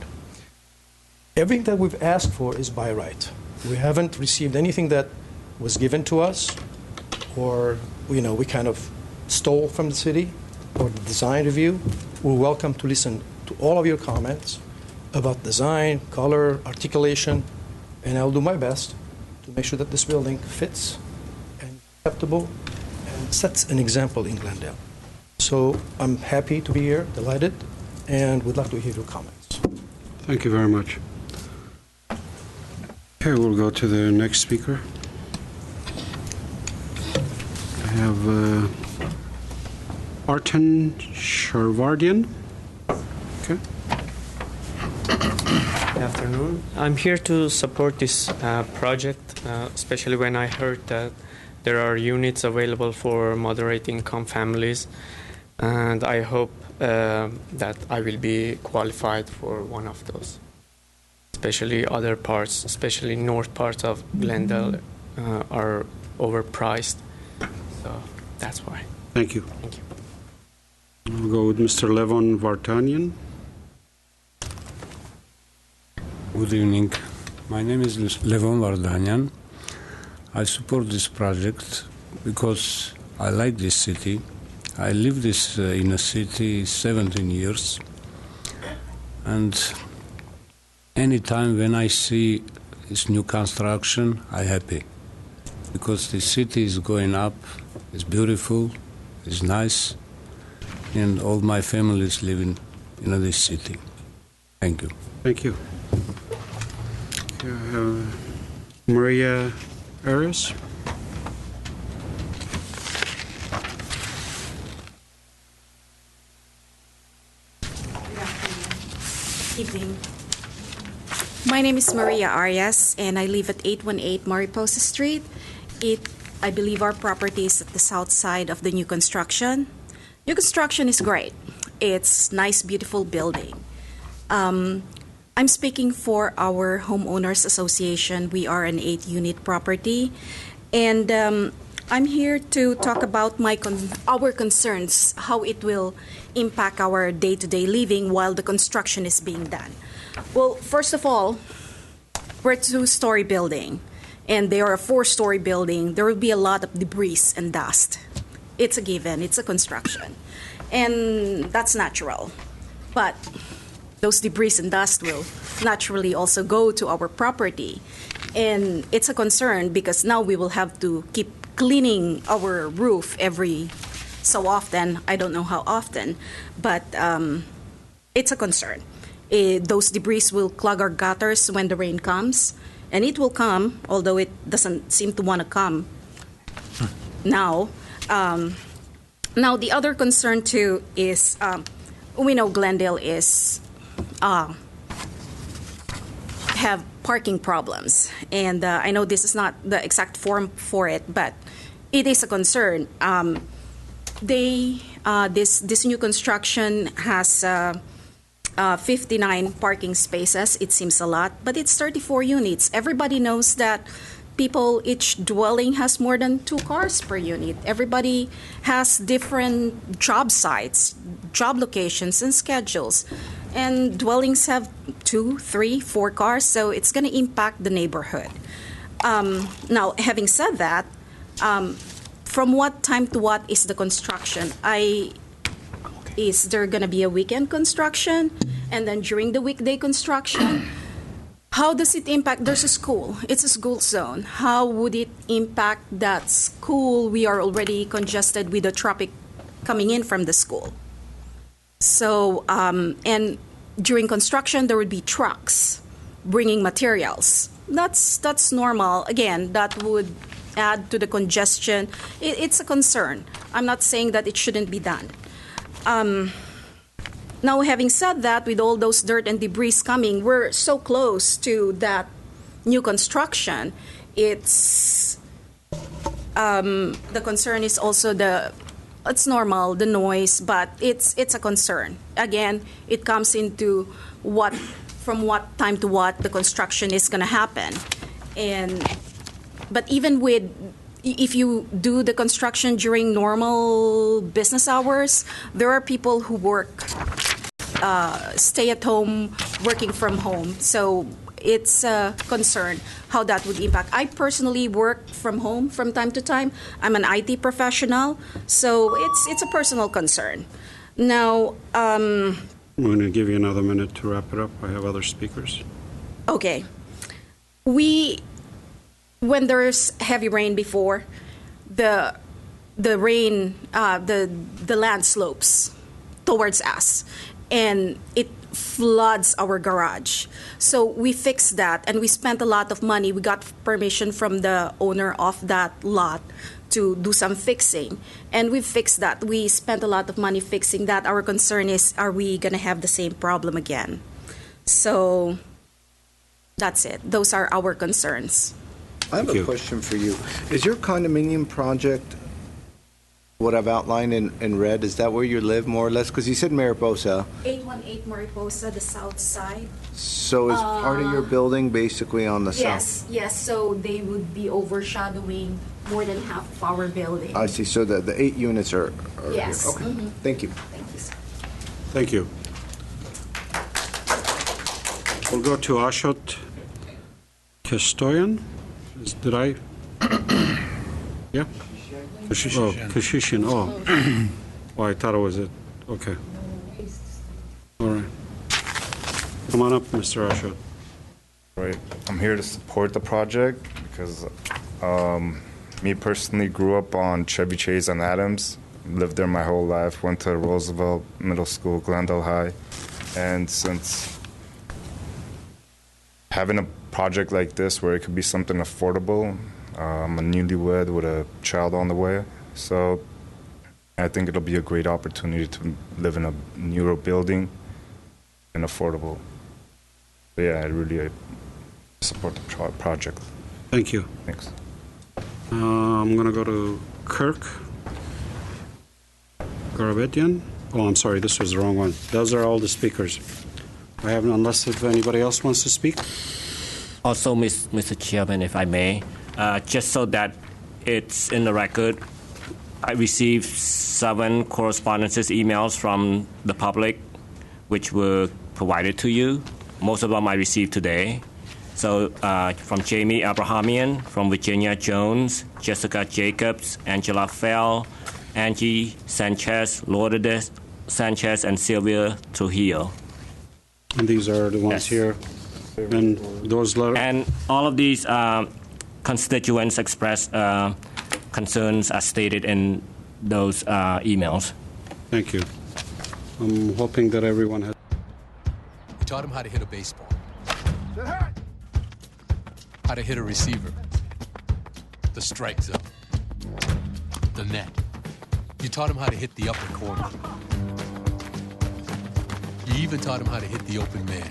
Everything that we've asked for is by right. We haven't received anything that was given to us or, we kind of stole from the city or the design review. We're welcome to listen to all of your comments about design, color, articulation, and I'll do my best to make sure that this building fits and acceptable and sets an example in Glendale. So I'm happy to be here, delighted, and would like to hear your comments. Thank you very much. Okay, we'll go to the next speaker. I have Artan Sharvardian. Okay. Good afternoon. I'm here to support this project, especially when I heard that there are units available for moderate income families, and I hope that I will be qualified for one of those. Especially other parts, especially north parts of Glendale, are overpriced. So that's why. Thank you. Thank you. We'll go with Mr. Levon Vartanian. Good evening. My name is Levon Vardanyan. I support this project because I like this city. I lived in a city 17 years, and anytime when I see this new construction, I'm happy because the city is going up. It's beautiful, it's nice, and all my family is living in this city. Thank you. Thank you. Okay, I have Maria Arias. Evening. My name is Maria Arias, and I live at 818 Mariposa Street. I believe our property is at the south side of the new construction. New construction is great. It's nice, beautiful building. I'm speaking for our homeowners association. We are an 8-unit property, and I'm here to talk about our concerns, how it will impact our day-to-day living while the construction is being done. Well, first of all, we're a 2-story building, and they are a 4-story building. There will be a lot of debris and dust. It's a given. It's a construction, and that's natural. But those debris and dust will naturally also go to our property, and it's a concern because now we will have to keep cleaning our roof every so often. I don't know how often, but it's a concern. Those debris will clog our gutters when the rain comes, and it will come, although it doesn't seem to want to come now. Now, the other concern, too, is we know Glendale is have parking problems, and I know this is not the exact form for it, but it is a concern. This new construction has 59 parking spaces. It seems a lot, but it's 34 units. Everybody knows that each dwelling has more than 2 cars per unit. Everybody has different job sites, job locations, and schedules. And dwellings have 2, 3, 4 cars, so it's going to impact the neighborhood. Now, having said that, from what time to what is the construction? Is there going to be a weekend construction? And then during the weekday construction? How does it impact? There's a school. It's a school zone. How would it impact that school? We are already congested with the traffic coming in from the school. So, and during construction, there would be trucks bringing materials. That's normal. Again, that would add to the congestion. It's a concern. I'm not saying that it shouldn't be done. Now, having said that, with all those dirt and debris coming, we're so close to that new construction. It's the concern is also it's normal, the noise, but it's a concern. Again, it comes into from what time to what the construction is going to happen. But even if you do the construction during normal business hours, there are people who stay at home, working from home. So it's a concern how that would impact. I personally work from home from time to time. I'm an IT professional, so it's a personal concern. Now, I'm going to give you another minute to wrap it up. I have other speakers. Okay. We when there's heavy rain before, the rain, the land slopes towards us, and it floods our garage. So we fixed that, and we spent a lot of money. We got permission from the owner of that lot to do some fixing, and we fixed that. We spent a lot of money fixing that. Our concern is, are we going to have the same problem again? So that's it. Those are our concerns. I have a question for you. Is your condominium project what I've outlined in red? Is that where you live, more or less? Because you said Mariposa. 818 Mariposa, the south side. So is part of your building basically on the south? Yes. So they would be overshadowing more than half of our building. I see. So the 8 units are Yes. here. Okay. Mhm. Thank you. Thank you, sir. Thank you. We'll go to Ashot Kestoyan. Did I? Yeah? Kashishin. Oh, I thought it was it. Okay. All right. Come on up, Mr. Ashot. Right. I'm here to support the project because me personally grew up on Chevy Chase and Adams. Lived there my whole life. Went to Roosevelt Middle School, Glendale High. And since having a project like this where it could be something affordable, I'm a newlywed with a child on the way. So I think it'll be a great opportunity to live in a newer building and affordable. So yeah, I really support the project. Thank you. Thanks. I'm going to go to Kirk Garabetian. Oh, I'm sorry, this was the wrong one. Those are all the speakers. I haven't, unless if anybody else wants to speak. Also, Mr. Chairman, if I may, just so that it's in the record, I received 7 correspondences emails from the public, which were provided to you. Most of them I received today. So from Jamie Abrahamian, from Virginia Jones, Jessica Jacobs, Angela Fell, Angie Sanchez, Lourdes Sanchez, and Sylvia Trujillo. And these are the ones here. And those letters. And all of these constituents expressed concerns as stated in those emails. Thank you. I'm hoping that everyone has. We taught him how to hit a baseball, how to hit a receiver, the strike zone, the net. You taught him how to hit the upper corner. You even taught him how to hit the open man.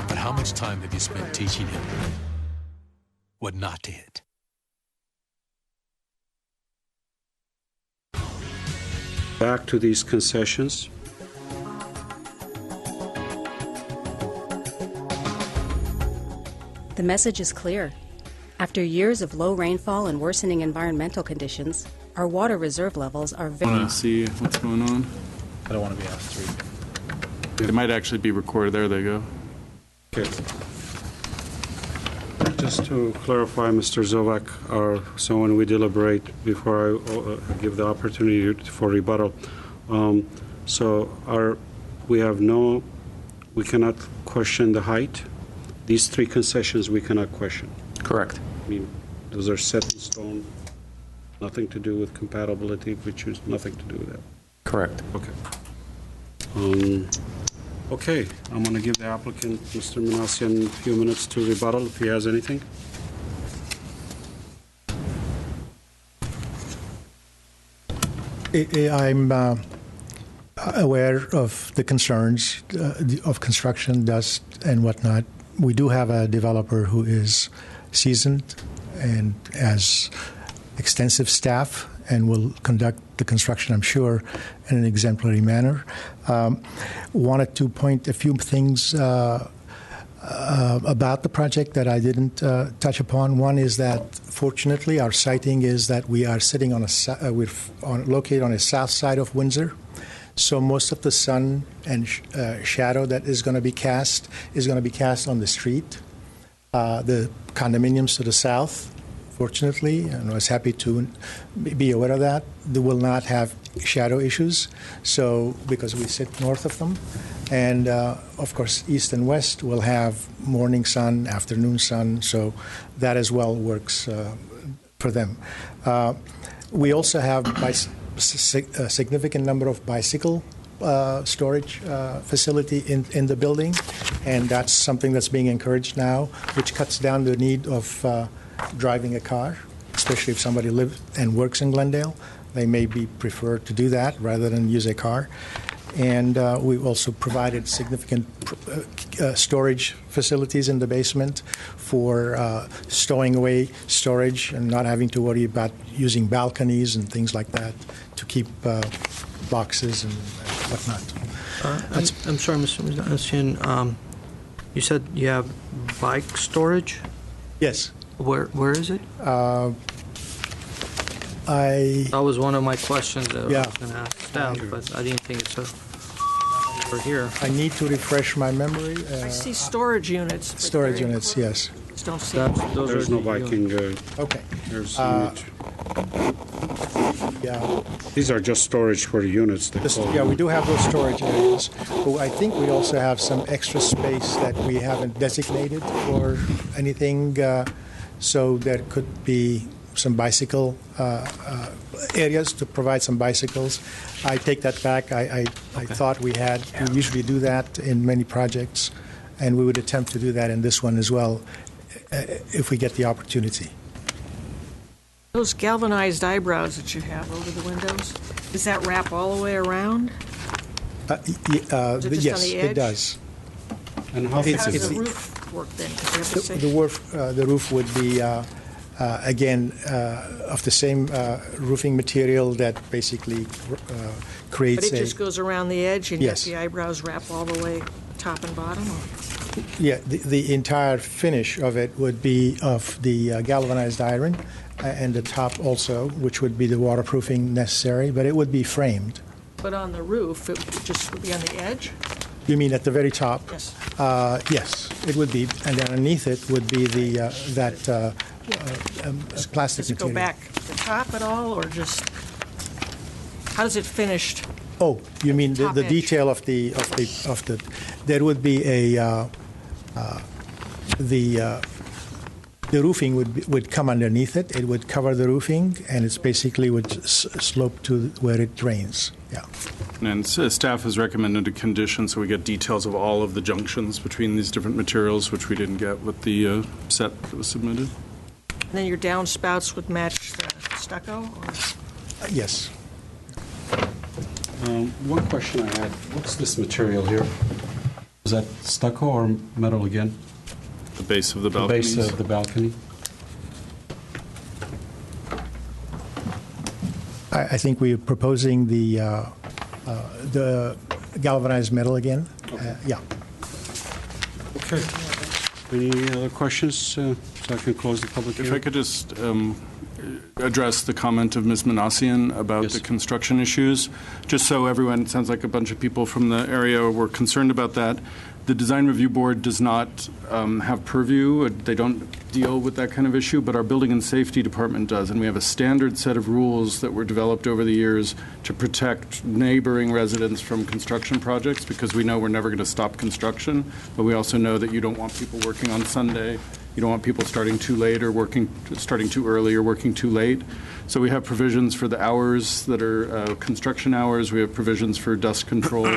But how much time have you spent teaching him what not to hit? Back to these concessions. The message is clear. After years of low rainfall and worsening environmental conditions, our water reserve levels are very... I want to see what's going on. I don't want to be asked to read. It might actually be recorded. There they go. Okay. Just to clarify, Mr. Zovak, so when we deliberate, before I give the opportunity for rebuttal, we cannot question the height. These 3 concessions we cannot question. Correct. I mean, those are set in stone, nothing to do with compatibility. We choose nothing to do with that. Correct. Okay. Okay, I'm going to give the applicant, Mr. Manassian, a few minutes to rebuttal if he has anything. I'm aware of the concerns of construction, dust, and whatnot. We do have a developer who is seasoned and has extensive staff and will conduct the construction, I'm sure, in an exemplary manner. Wanted to point a few things about the project that I didn't touch upon. One is that, fortunately, our siting is that we are sitting on located on the south side of Windsor. So most of the sun and shadow that is going to be cast on the street. The condominiums to the south, fortunately, and I was happy to be aware of that. They will not have shadow issues, so because we sit north of them. And of course, east and west will have morning sun, afternoon sun, so that as well works for them. We also have a significant number of bicycle storage facility in the building, and that's something that's being encouraged now, which cuts down the need of driving a car, especially if somebody lives and works in Glendale. They may be prefer to do that rather than use a car. And we've also provided significant storage facilities in the basement for stowing away storage and not having to worry about using balconies and things like that to keep boxes and whatnot. I'm sorry, Mr. Mizansian. You said you have bike storage? Yes. Where is it? That was one of my questions that I was going to ask staff, but I didn't think it's over here. I need to refresh my memory. I see storage units. Storage units, yes. Just don't see There's no biking. Okay. There's yeah. These are just storage for the units. Yeah, we do have those storage areas. But I think we also have some extra space that we haven't designated for anything, so there could be some bicycle areas to provide some bicycles. I take that back. I thought we usually do that in many projects, and we would attempt to do that in this one as well if we get the opportunity. Those galvanized eyebrows that you have over the windows, does that wrap all the way around? Yes, on the edge? it does. And how does the roof work then? The roof would be, again, of the same roofing material that basically creates But it just goes around the edge and yes. the eyebrows wrap all the way top and bottom? Or? Yeah, the entire finish of it would be of the galvanized iron, and the top also, which would be the waterproofing necessary, but it would be framed. But on the roof, it just would be on the edge? You mean at the very top? Yes. Yes, it would be, and then underneath it would be the plastic Does it material. go back to the top at all, or just, how does it finished? Oh, you mean the Top edge. detail of the there would be the roofing would come underneath it. It would cover the roofing, and it's basically would slope to where it drains. Yeah. And staff has recommended a condition so we get details of all of the junctions between these different materials, which we didn't get with the set that was submitted. And then your downspouts would match the stucco? Or? Yes. One question I had, what's this material here? Is that stucco or metal again? The base of the balconies. The base of the balcony. I think we're proposing the galvanized metal again. Okay. Yeah. Okay. Any other questions so I can close the public hearing? If I could just address the comment of Ms. Manassian about the construction issues, just so everyone, it sounds like a bunch of people from the area were concerned about that. The Design Review Board does not have purview. They don't deal with that kind of issue, but our Building and Safety Department does, and we have a standard set of rules that were developed over the years to protect neighboring residents from construction projects, because we know we're never going to stop construction, but we also know that you don't want people working on Sunday. You don't want people starting too late or starting too early or working too late. So we have provisions for the hours that are construction hours. We have provisions for dust control.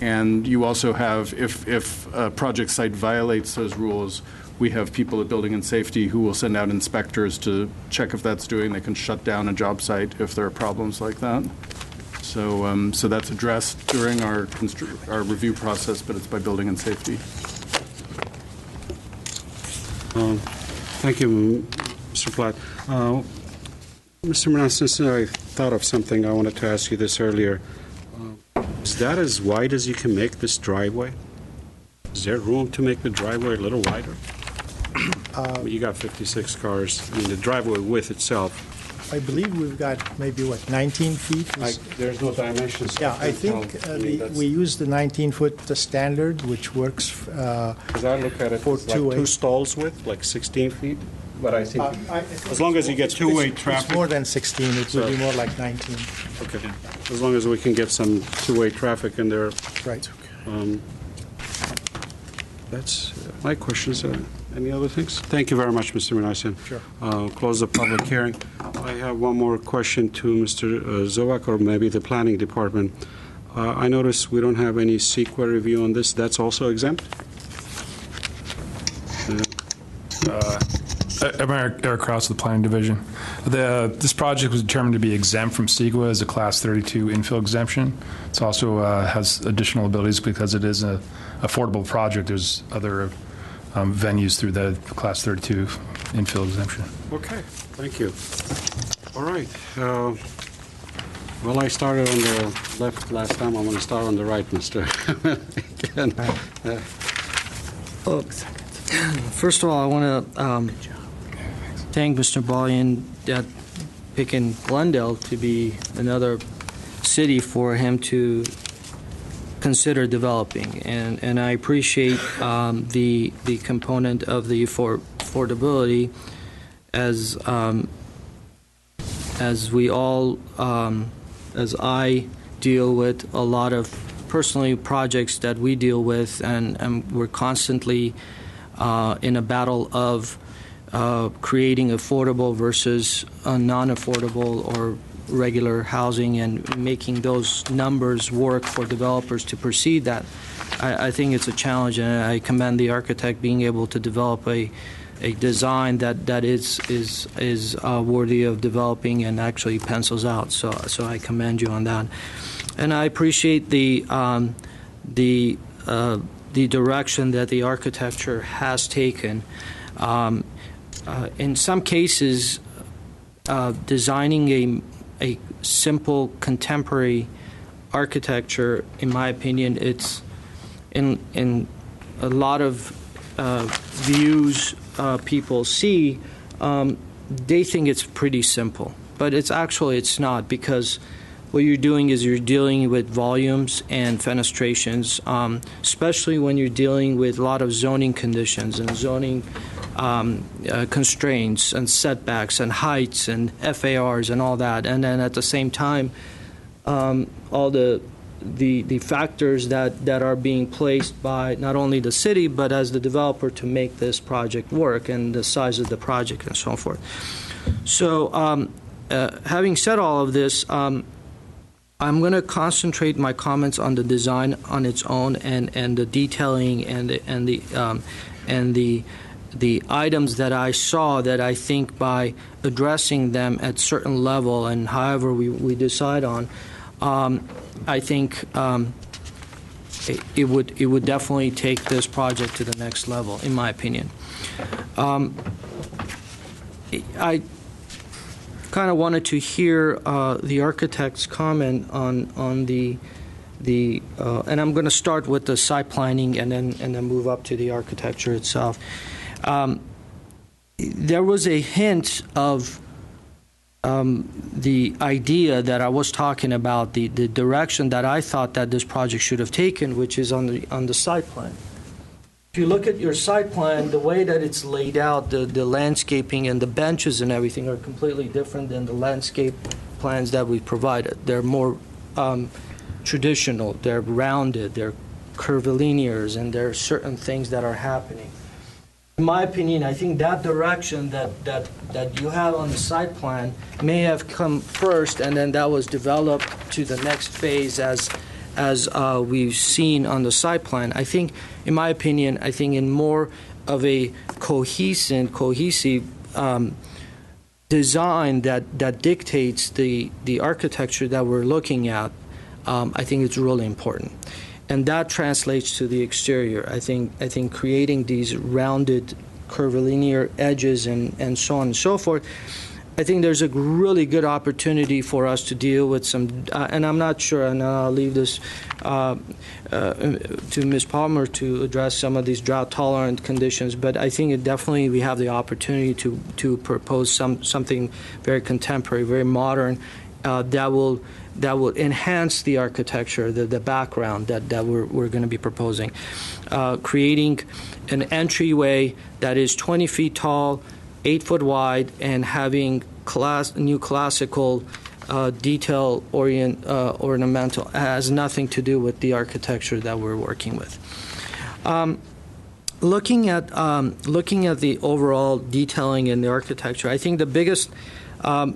And you also have, if a project site violates those rules, we have people at Building and Safety who will send out inspectors to check if that's doing. They can shut down a job site if there are problems like that. So, so that's addressed during our review process, but it's by Building and Safety. Thank you, Mr. Platt. Mr. Manasseh, I thought of something. I wanted to ask you this earlier. Is that as wide as you can make this driveway? Is there room to make the driveway a little wider? You got 56 cars. I mean, the driveway width itself. I believe we've got maybe, 19 feet? There's no dimensions. Yeah, I think we use the 19-foot standard, which works Because I look at it for it's like two stalls width, like 16 feet. But I think As long as you get two-way It's traffic. more than 16, it would be more like 19. Okay. As long as we can get some two-way traffic in there. Right. That's my questions. Any other things? Thank you very much, Mr. Minassian. Sure. Close the public hearing. I have one more question to Mr. Zovak, or maybe the planning department. I notice we don't have any CEQA review on this. That's also exempt? I'm Eric Krause with the Planning Division. This project was determined to be exempt from CEQA as a Class 32 infill exemption. It also has additional abilities because it is an affordable project. There's other venues through the Class 32 infill exemption. Okay, thank you. All right. Well, I started on the left last time. I'm going to start on the right, Mr. Again. First of all, I want to thank Mr. Balian that picking Glendale to be another city for him to consider developing, and I appreciate the component of the affordability as we all as I deal with a lot of personally projects that we deal with, and we're constantly in a battle of creating affordable versus non-affordable or regular housing and making those numbers work for developers to proceed that. I think it's a challenge, and I commend the architect being able to develop a design that is worthy of developing and actually pencils out. So I commend you on that, and I appreciate the direction that the architecture has taken. In some cases, designing a simple contemporary architecture, in my opinion, it's in a lot of views people see, they think it's pretty simple, but it's not, because what you're doing is you're dealing with volumes and fenestrations, especially when you're dealing with a lot of zoning conditions and zoning constraints and setbacks and heights and FARs and all that. And then at the same time, all the factors that are being placed by not only the city but as the developer to make this project work, and the size of the project and so forth. So having said all of this, I'm going to concentrate my comments on the design on its own, and the detailing and the items that I saw, that I think by addressing them at certain level and however we decide on, I think it would definitely take this project to the next level, in my opinion. I kind of wanted to hear the architect's comment on the and I'm going to start with the site planning and then move up to the architecture itself. There was a hint of the idea that I was talking about, the direction that I thought that this project should have taken, which is on the site plan. If you look at your site plan, the way that it's laid out, the landscaping and the benches and everything are completely different than the landscape plans that we provided. They're more traditional, they're rounded, they're curvilinears, and there are certain things that are happening. In my opinion, I think that direction that you have on the site plan may have come first, and then that was developed to the next phase as we've seen on the site plan. I think, in my opinion, in more of a cohesive design that dictates the architecture that we're looking at, I think it's really important. And that translates to the exterior. I think creating these rounded curvilinear edges and so on and so forth, I think there's a really good opportunity for us to deal with some, and I'm not sure, and I'll leave this to Ms. Palmer to address some of these drought-tolerant conditions, but I think definitely we have the opportunity to propose something very contemporary, very modern, that will enhance the architecture, the background that we're going to be proposing. Creating an entryway that is 20 feet tall, 8 foot wide and having new classical detail ornamental. It has nothing to do with the architecture that we're working with. Looking at the overall detailing in the architecture, I think the biggest I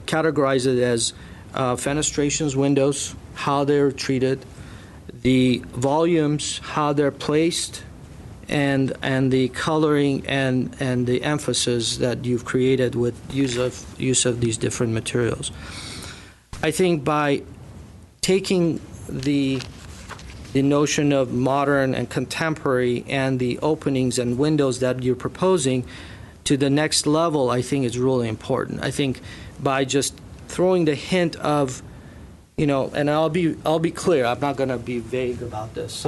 categorize it as fenestrations, windows, how they're treated, the volumes, how they're placed, and the coloring and the emphasis that you've created with use of these different materials. I think by taking the notion of modern and contemporary and the openings and windows that you're proposing to the next level, I think is really important. I think by just throwing the hint of, and I'll be clear, I'm not going to be vague about this.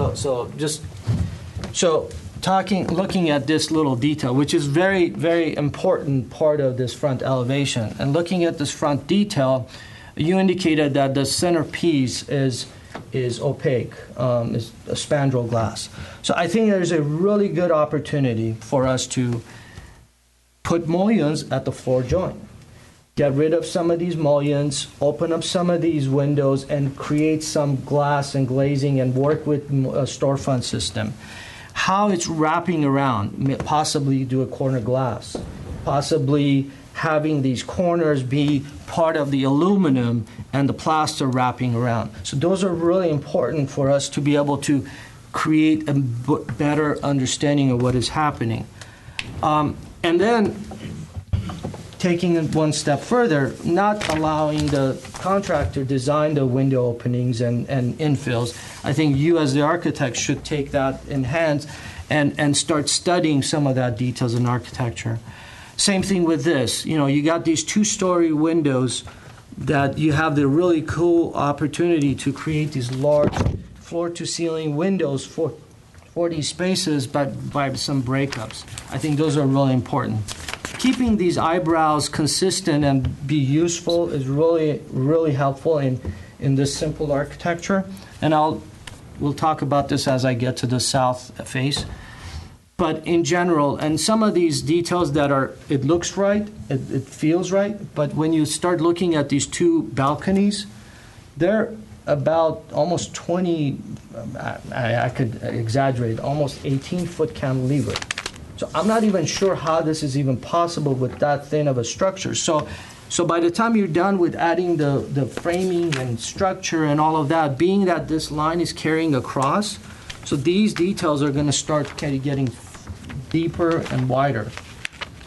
Looking at this little detail, which is very, very important part of this front elevation, and looking at this front detail, you indicated that the centerpiece is opaque, is a spandrel glass. So I think there's a really good opportunity for us to put mullions at the floor joint. Get rid of some of these mullions, open up some of these windows, and create some glass and glazing and work with a storefront system. How it's wrapping around, possibly do a corner glass, possibly having these corners be part of the aluminum and the plaster wrapping around. So those are really important for us to be able to create a better understanding of what is happening. And then taking it one step further, not allowing the contractor design the window openings and infills. I think you as the architect should take that in hand and start studying some of that details in architecture. Same thing with this. You got these 2-story windows that you have the really cool opportunity to create these large floor-to-ceiling windows for these spaces, but by some breakups. I think those are really important. Keeping these eyebrows consistent and be useful is really, really helpful in this simple architecture. And we'll talk about this as I get to the south face. But in general, and some of these details it looks right, it feels right, but when you start looking at these 2 balconies, they're about almost 20, I could exaggerate, almost 18-foot cantilever. So I'm not even sure how this is even possible with that thin of a structure. So by the time you're done with adding the framing and structure and all of that, being that this line is carrying across, so these details are going to start kind of getting deeper and wider.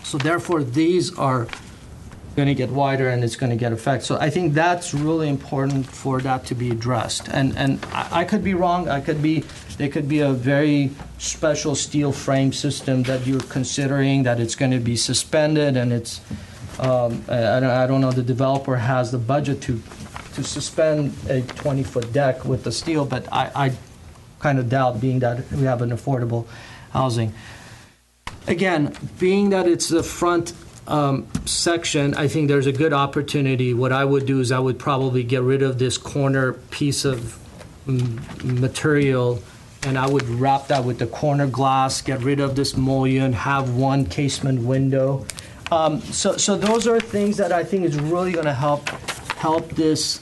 So therefore, these are going to get wider and it's going to get effect. So I think that's really important for that to be addressed. And I could be wrong. There could be a very special steel frame system that you're considering, that it's going to be suspended, and it's I don't know, the developer has the budget to suspend a 20-foot deck with the steel, but I kind of doubt, being that we have an affordable housing. Again, being that it's the front section, I think there's a good opportunity. What I would do is I would probably get rid of this corner piece of material, and I would wrap that with the corner glass, get rid of this mullion, have one casement window. So those are things that I think is really going to help this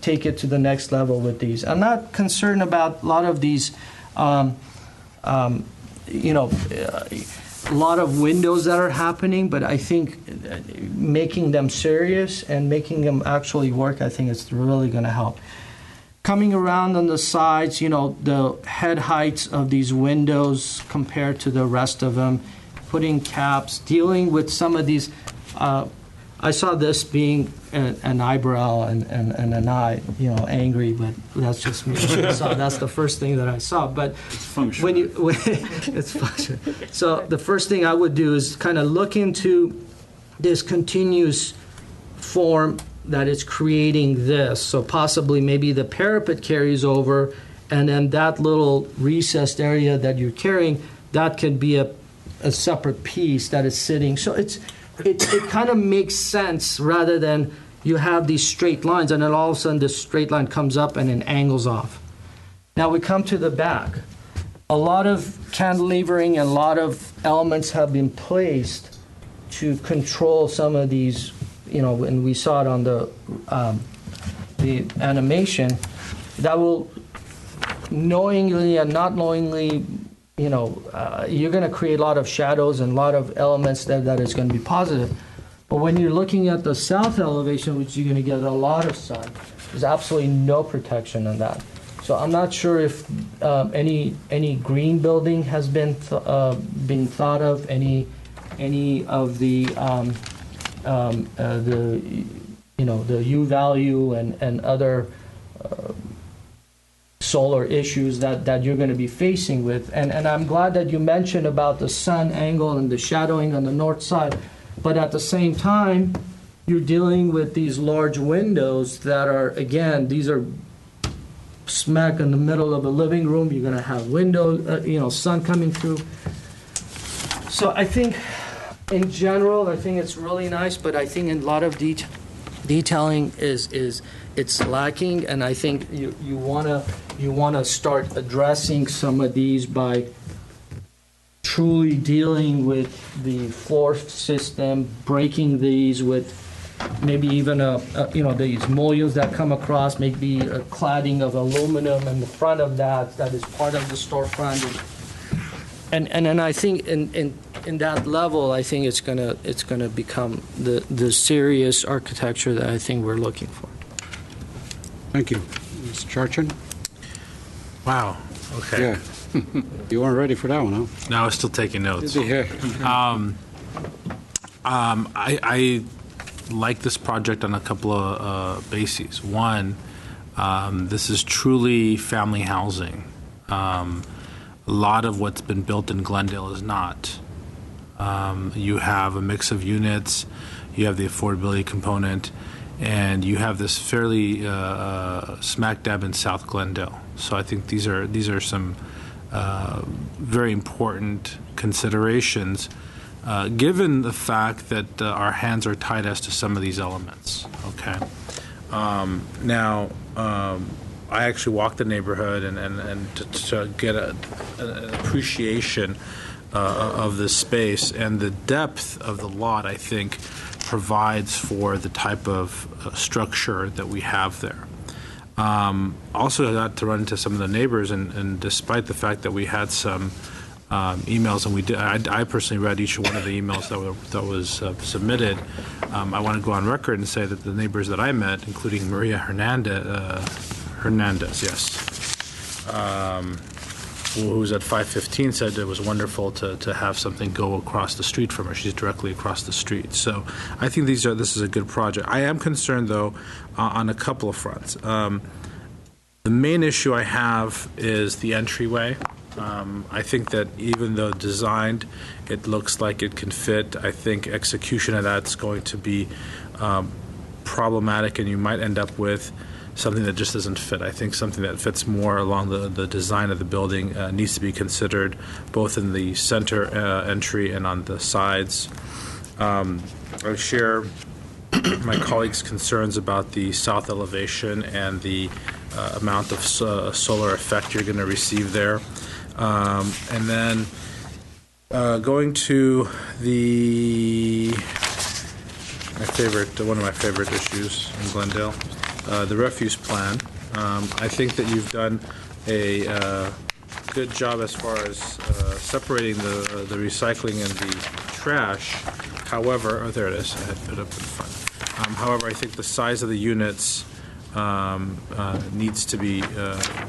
take it to the next level with these. I'm not concerned about a lot of these, a lot of windows that are happening, but I think making them serious and making them actually work, I think it's really going to help. Coming around on the sides, the head heights of these windows compared to the rest of them, putting caps, dealing with some of these. I saw this being an eyebrow and an eye, angry, but that's just me. That's the first thing that I saw. But it's function. So the first thing I would do is kind of look into this continuous form that is creating this. So possibly maybe the parapet carries over, and then that little recessed area that you're carrying, that could be a separate piece that is sitting. So it kind of makes sense, rather than you have these straight lines and then all of a sudden this straight line comes up and it angles off. Now we come to the back. a lot of cantilevering and a lot of elements have been placed to control some of these, and we saw it on the animation, that will knowingly and not knowingly, you're going to create a lot of shadows and a lot of elements that is going to be positive. But when you're looking at the south elevation, which you're going to get a lot of sun, there's absolutely no protection on that. So I'm not sure if any green building has been thought of, any of the U value and other solar issues that you're going to be facing with. And I'm glad that you mentioned about the sun angle and the shadowing on the north side. But at the same time, you're dealing with these large windows that are, again, these are smack in the middle of a living room. You're going to have sun coming through. So I think, in general, I think it's really nice, but I think in a lot of detailing it's lacking, and I think you wanna start addressing some of these by truly dealing with the floor system, breaking these with maybe even these mullions that come across, maybe a cladding of aluminum in the front of that is part of the storefront. And then I think in that level, I think it's gonna become the serious architecture that I think we're looking for. Thank you. Mr. Charchin? Wow. Okay. Yeah. You weren't ready for that one, huh? No, I was still taking notes. Yeah. I like this project on a couple of bases. One, this is truly family housing. A lot of what's been built in Glendale is not. You have a mix of units, you have the affordability component, and you have this fairly smack dab in South Glendale. So I think these are some very important considerations, given the fact that our hands are tied as to some of these elements. Okay. Now, I actually walked the neighborhood and to get an appreciation of this space, and the depth of the lot, I think, provides for the type of structure that we have there. Also, I got to run into some of the neighbors, and despite the fact that we had some emails, and I personally read each one of the emails that was submitted. I want to go on record and say that the neighbors that I met, including Maria Hernandez, yes, who was at 515, said it was wonderful to have something go across the street from her. She's directly across the street. So I think this is a good project. I am concerned, though, on a couple of fronts. The main issue I have is the entryway. I think that even though designed, it looks like it can fit. I think execution of that's going to be problematic, and you might end up with something that just doesn't fit. I think something that fits more along the design of the building needs to be considered, both in the center entry and on the sides. I share my colleagues' concerns about the south elevation and the amount of solar effect you're going to receive there. And then going to one of my favorite issues in Glendale, the refuse plan. I think that you've done a good job as far as separating the recycling and the trash. However, there it is. I had put it up in front. However, I think the size of the units needs to be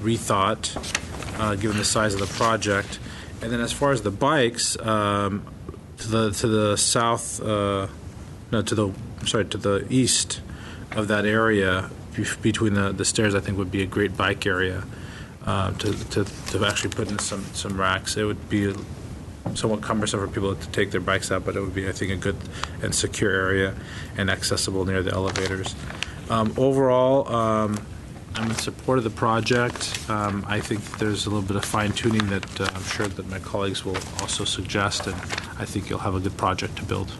rethought, given the size of the project. And then, as far as the bikes, to the east of that area, between the stairs, I think would be a great bike area to actually put in some racks. It would be somewhat cumbersome for people to take their bikes out, but it would be, I think, a good and secure area and accessible near the elevators. Overall, I'm in support of the project. I think there's a little bit of fine-tuning that I'm sure that my colleagues will also suggest, and I think you'll have a good project to build.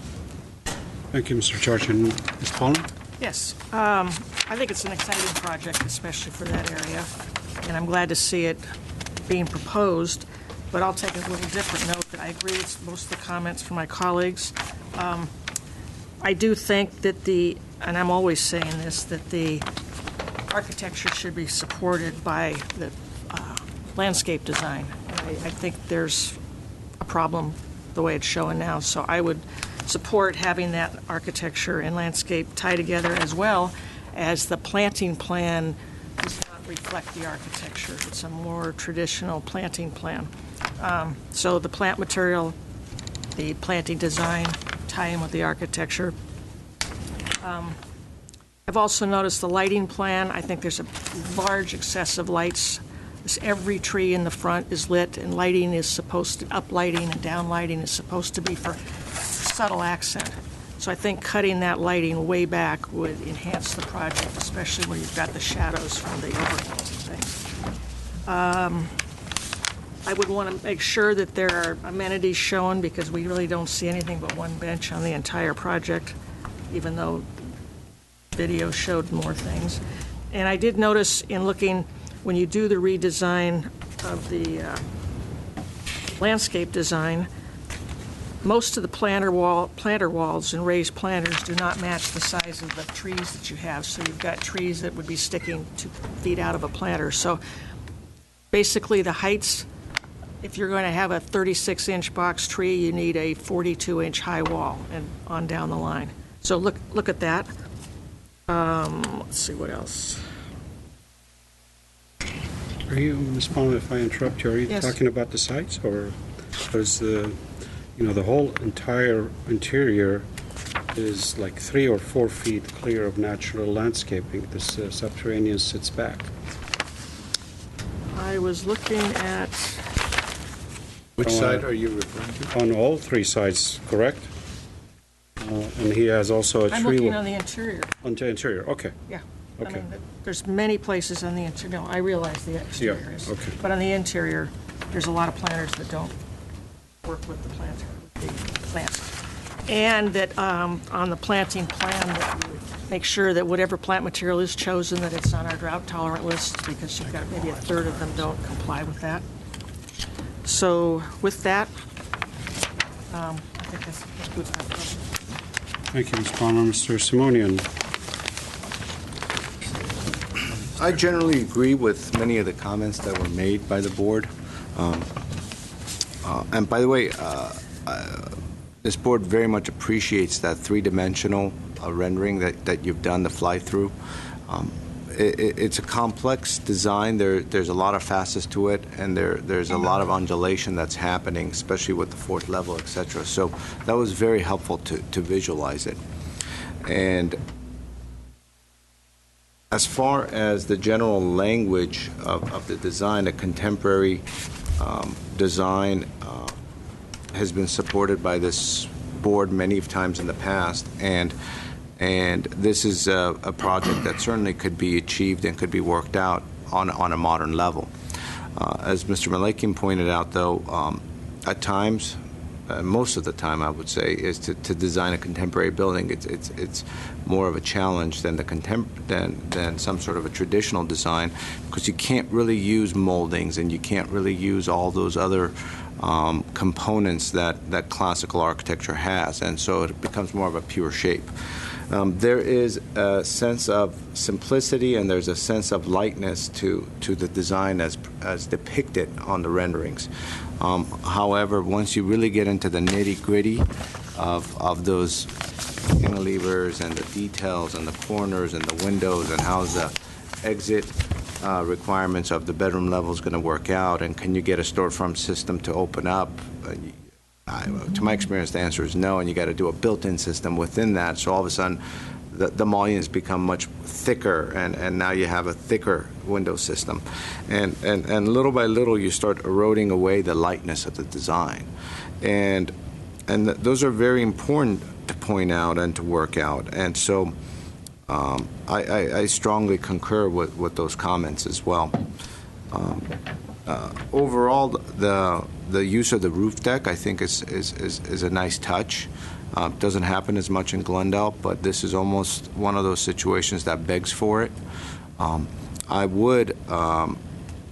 Thank you, Mr. Charchin. Ms. Paulin? Yes. I think it's an exciting project, especially for that area, and I'm glad to see it being proposed. but I'll take a little different note that I agree with most of the comments from my colleagues. I do think that and I'm always saying this, that the architecture should be supported by the landscape design. I think there's a problem the way it's showing now, so I would support having that architecture and landscape tie together, as well as the planting plan does not reflect the architecture. It's a more traditional planting plan. So the plant material, the planting design, tie in with the architecture. I've also noticed the lighting plan. I think there's a large excess of lights. Every tree in the front is lit, and lighting is supposed to, up lighting and down lighting is supposed to be for subtle accent. So I think cutting that lighting way back would enhance the project, especially where you've got the shadows from the overhang things. I would want to make sure that there are amenities shown, because we really don't see anything but one bench on the entire project, even though video showed more things. And I did notice in looking, when you do the redesign of the landscape design, most of the planter walls and raised planters do not match the size of the trees that you have. So you've got trees that would be sticking 2 feet out of a planter. So basically the heights, if you're going to have a 36-inch box tree, you need a 42-inch high wall and on down the line. So look at that. Let's see what else. Are you, Ms. Palmer, if I interrupt you, are you Yes. talking about the sites, or because the whole entire interior is like 3 or 4 feet clear of natural landscaping? This subterranean sits back. I was looking at, Which side are you referring to? On all 3 sides, correct? And he has also a tree. I'm looking on the interior. On the interior, okay. Yeah. Okay. I mean, there's many places on the interior. No, I realize the exterior is. okay. But on the interior, there's a lot of planters that don't work with the plants. And that on the planting plan, that you make sure that whatever plant material is chosen, that it's on our drought tolerant list, because you've got maybe a third of them don't comply with that. So with that, I think that's good. Thank you, Ms. Palmer. Mr. Simonian. I generally agree with many of the comments that were made by the board. And by the way, this board very much appreciates that 3-dimensional rendering that you've done, the fly-through. It's a complex design. There's a lot of facets to it, and there's a lot of undulation that's happening, especially with the 4th level, et cetera. So that was very helpful to visualize it. And as far as the general language of the design, a contemporary design has been supported by this board many times in the past, and this is a project that certainly could be achieved and could be worked out on a modern level. As Mr. Malakian pointed out, though, at times, most of the time, I would say, is to design a contemporary building. It's more of a challenge than than some sort of a traditional design, because you can't really use moldings and you can't really use all those other components that classical architecture has, and so it becomes more of a pure shape. There is a sense of simplicity and there's a sense of lightness to the design as depicted on the renderings. However, once you really get into the nitty-gritty of those cantilevers and the details and the corners and the windows and how the exit requirements of the bedroom level is going to work out, and can you get a storefront system to open up? To my experience, the answer is no, and you got to do a built-in system within that. So all of a sudden, the mullions become much thicker, and now you have a thicker window system, and little by little you start eroding away the lightness of the design, and those are very important to point out and to work out. And so I strongly concur with those comments as well. Overall, the use of the roof deck, I think, is a nice touch. Doesn't happen as much in Glendale, but this is almost one of those situations that begs for it. I would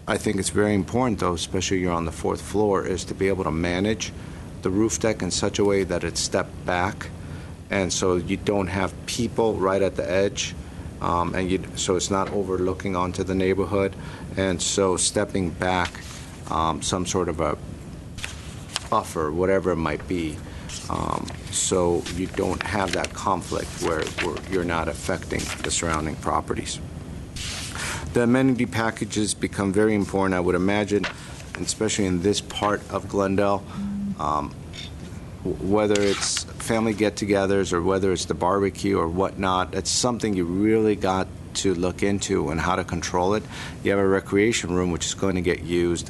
I think it's very important, though, especially you're on the fourth floor, is to be able to manage the roof deck in such a way that it's stepped back, and so you don't have people right at the edge, so it's not overlooking onto the neighborhood, and so stepping back some sort of a buffer, whatever it might be, so you don't have that conflict where you're not affecting the surrounding properties. The amenity packages become very important, I would imagine, especially in this part of Glendale, whether it's family get-togethers or whether it's the barbecue or whatnot. It's something you really got to look into and how to control it. You have a recreation room which is going to get used.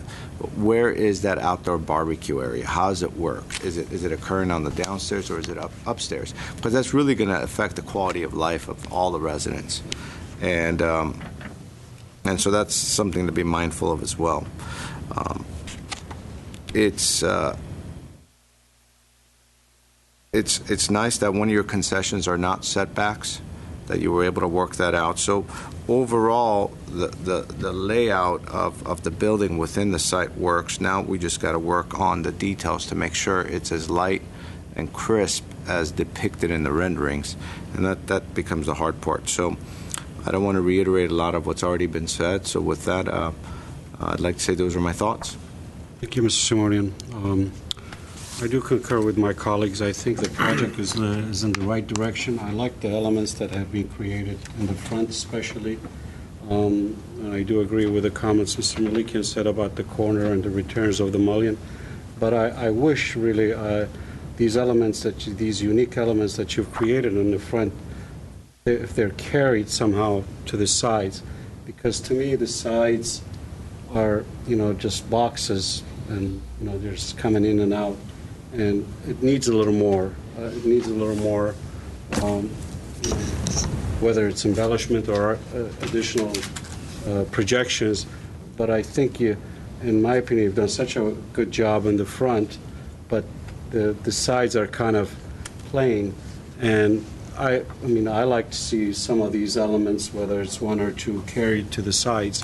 Where is that outdoor barbecue area? How does it work? Is it occurring on the downstairs or is it upstairs? Because that's really going to affect the quality of life of all the residents. And so that's something to be mindful of as well. It's nice that one of your concessions are not setbacks, that you were able to work that out. So overall, the layout of the building within the site works. Now we just got to work on the details to make sure it's as light and crisp as depicted in the renderings, and that becomes the hard part. So I don't want to reiterate a lot of what's already been said. So with that, I'd like to say those are my thoughts. Thank you, Mr. Simonian. I do concur with my colleagues. I think the project is in the right direction. I like the elements that have been created in the front especially. And I do agree with the comments Mr. Malikian said about the corner and the returns of the mullion. But I wish really these unique elements that you've created in the front, if they're carried somehow to the sides, because to me the sides are just boxes, and they're just coming in and out, and it needs a little more. Whether it's embellishment or additional projections. But I think in my opinion, you've done such a good job in the front, but the sides are kind of plain, and I like to see some of these elements, whether it's one or two, carried to the sides.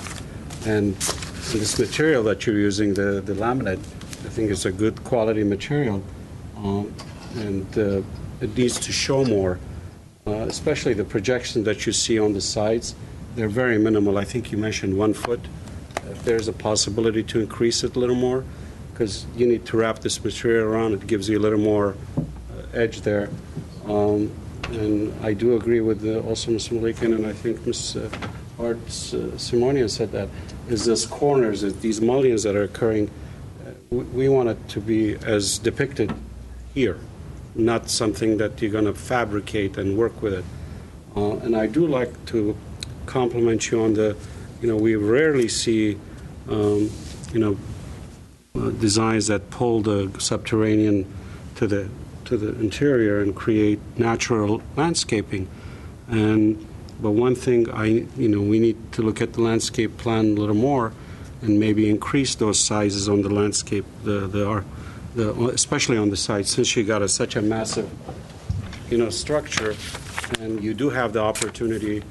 And this material that you're using, the laminate, I think it's a good quality material, and it needs to show more, especially the projection that you see on the sides. They're very minimal. I think you mentioned 1 foot. If there's a possibility to increase it a little more, because you need to wrap this material around, it gives you a little more edge there. And I do agree with also Ms. Malikian, and I think Ms. Art Simonian said that, is this corners, these mullions that are occurring, we want it to be as depicted here, not something that you're going to fabricate and work with it. And I do like to compliment you on we rarely see, designs that pull the subterranean to the interior and create natural landscaping. But one thing we need to look at the landscape plan a little more, and maybe increase those sizes on the landscape, especially on the side, since you got such a massive, structure, and you do have the opportunity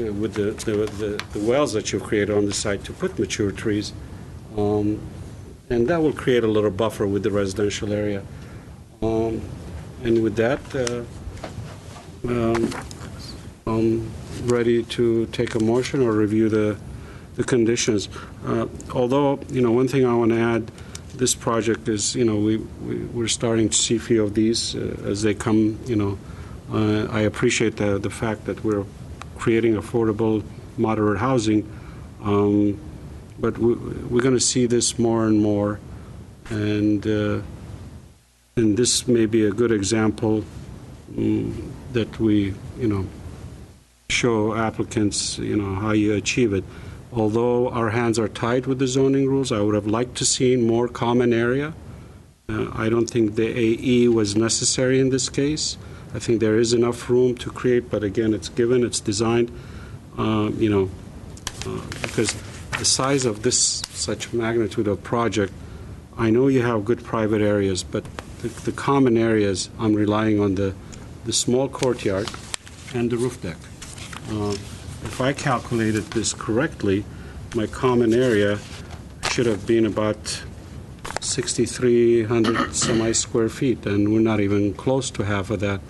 with the wells that you've created on the site to put mature trees, and that will create a little buffer with the residential area. And with that, I'm ready to take a motion or review the conditions. Although, one thing I want to add, this project is, we're starting to see a few of these as they come. I appreciate the fact that we're creating affordable, moderate housing, but we're going to see this more and more, and this may be a good example that we, show applicants, how you achieve it. Although our hands are tied with the zoning rules, I would have liked to see more common area. I don't think the AE was necessary in this case. I think there is enough room to create, but again, it's given, it's designed, because the size of such magnitude of project, I know you have good private areas, but the common areas, I'm relying on the small courtyard and the roof deck. If I calculated this correctly, my common area should have been about 6,300 semi-square feet, and we're not even close to half of that.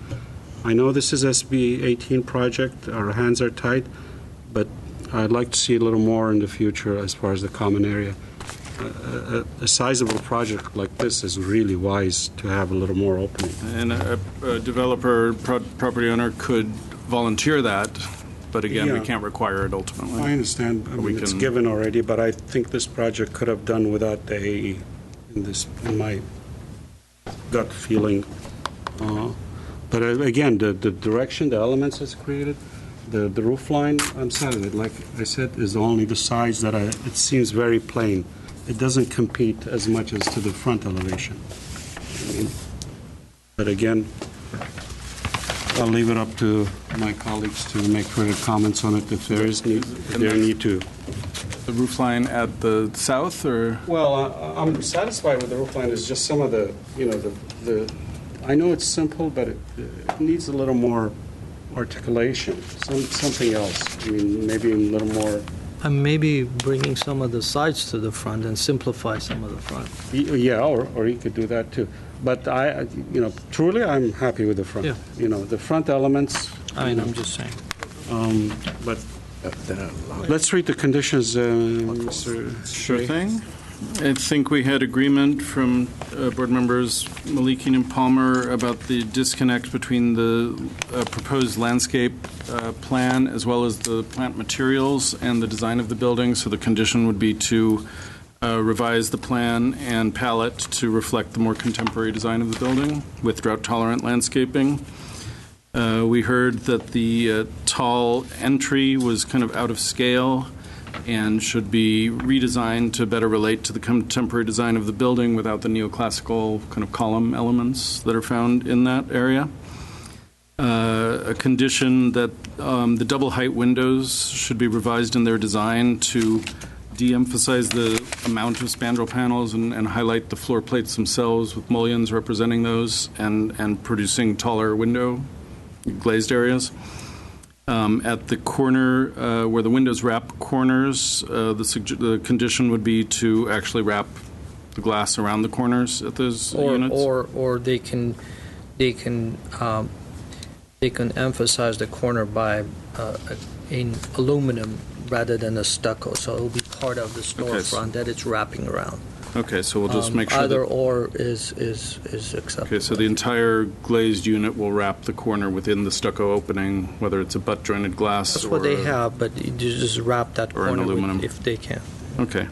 I know this is SB 18 project, our hands are tied, but I'd like to see a little more in the future as far as the common area. A sizable project like this is really wise to have a little more opening. And a developer, property owner could volunteer that, but again, we Yeah. can't require it ultimately. I understand. I mean, it's given already, but I think this project could have done without the AE in my gut feeling. But again, the direction, the elements it's created, the roof line, I'm sad of it. Like I said, is only the sides that it seems very plain. It doesn't compete as much as to the front elevation. I mean, but again, I'll leave it up to my colleagues to make further comments on it if there is need to. The roof line at the south, or? Well, I'm satisfied with the roof line. It's just some of the, I know it's simple, but it needs a little more articulation, something else. I mean, maybe a little more. And maybe bringing some of the sides to the front and simplify some of the front. Yeah, or he could do that too. But truly, I'm happy with the front. Yeah. The front elements. I'm just saying. But let's read the conditions, Mr. Sure thing. I think we had agreement from board members Malikian and Palmer about the disconnect between the proposed landscape plan as well as the plant materials and the design of the building. So the condition would be to revise the plan and palette to reflect the more contemporary design of the building with drought-tolerant landscaping. We heard that the tall entry was kind of out of scale and should be redesigned to better relate to the contemporary design of the building without the neoclassical kind of column elements that are found in that area. A condition that the double height windows should be revised in their design to de-emphasize the amount of spandrel panels and highlight the floor plates themselves with mullions representing those and producing taller window glazed areas. At the corner where the windows wrap corners, the condition would be to actually wrap the glass around the corners at those units. Or they can emphasize the corner by in aluminum rather than a stucco, so it will be part of the storefront that it's wrapping around. Okay, so we'll just make sure either that, or is acceptable. Okay, so the entire glazed unit will wrap the corner within the stucco opening, whether it's a butt jointed glass. That's what they have, but you just wrap that or corner an aluminum if they can. Okay.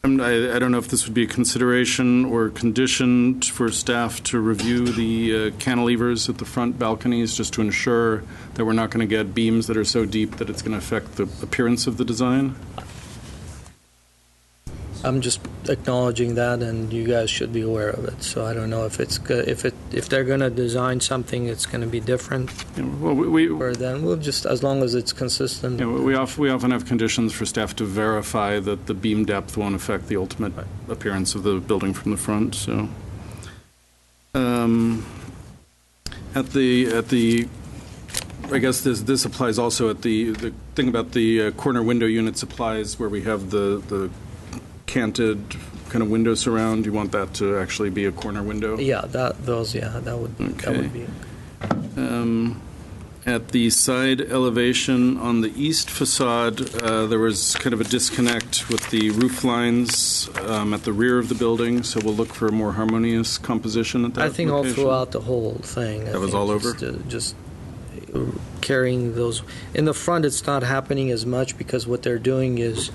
I don't know if this would be a consideration or condition for staff to review the cantilevers at the front balconies just to ensure that we're not going to get beams that are so deep that it's going to affect the appearance of the design. I'm just acknowledging that, and you guys should be aware of it. So I don't know if it's if they're going to design something, it's going to be different. Yeah, well, or then we'll just, as long as it's consistent. Yeah, we often have conditions for staff to verify that the beam depth won't affect the ultimate appearance of the building from the front. So, at the I guess this applies also at the thing about the corner window units applies where we have the canted kind of window surround. You want that to actually be a corner window? Yeah, that would be. At the side elevation on the east facade, there was kind of a disconnect with the roof lines at the rear of the building, so we'll look for a more harmonious composition at that I think location. all throughout the whole thing. That was all over? Just carrying those. In the front, it's not happening as much because what they're doing is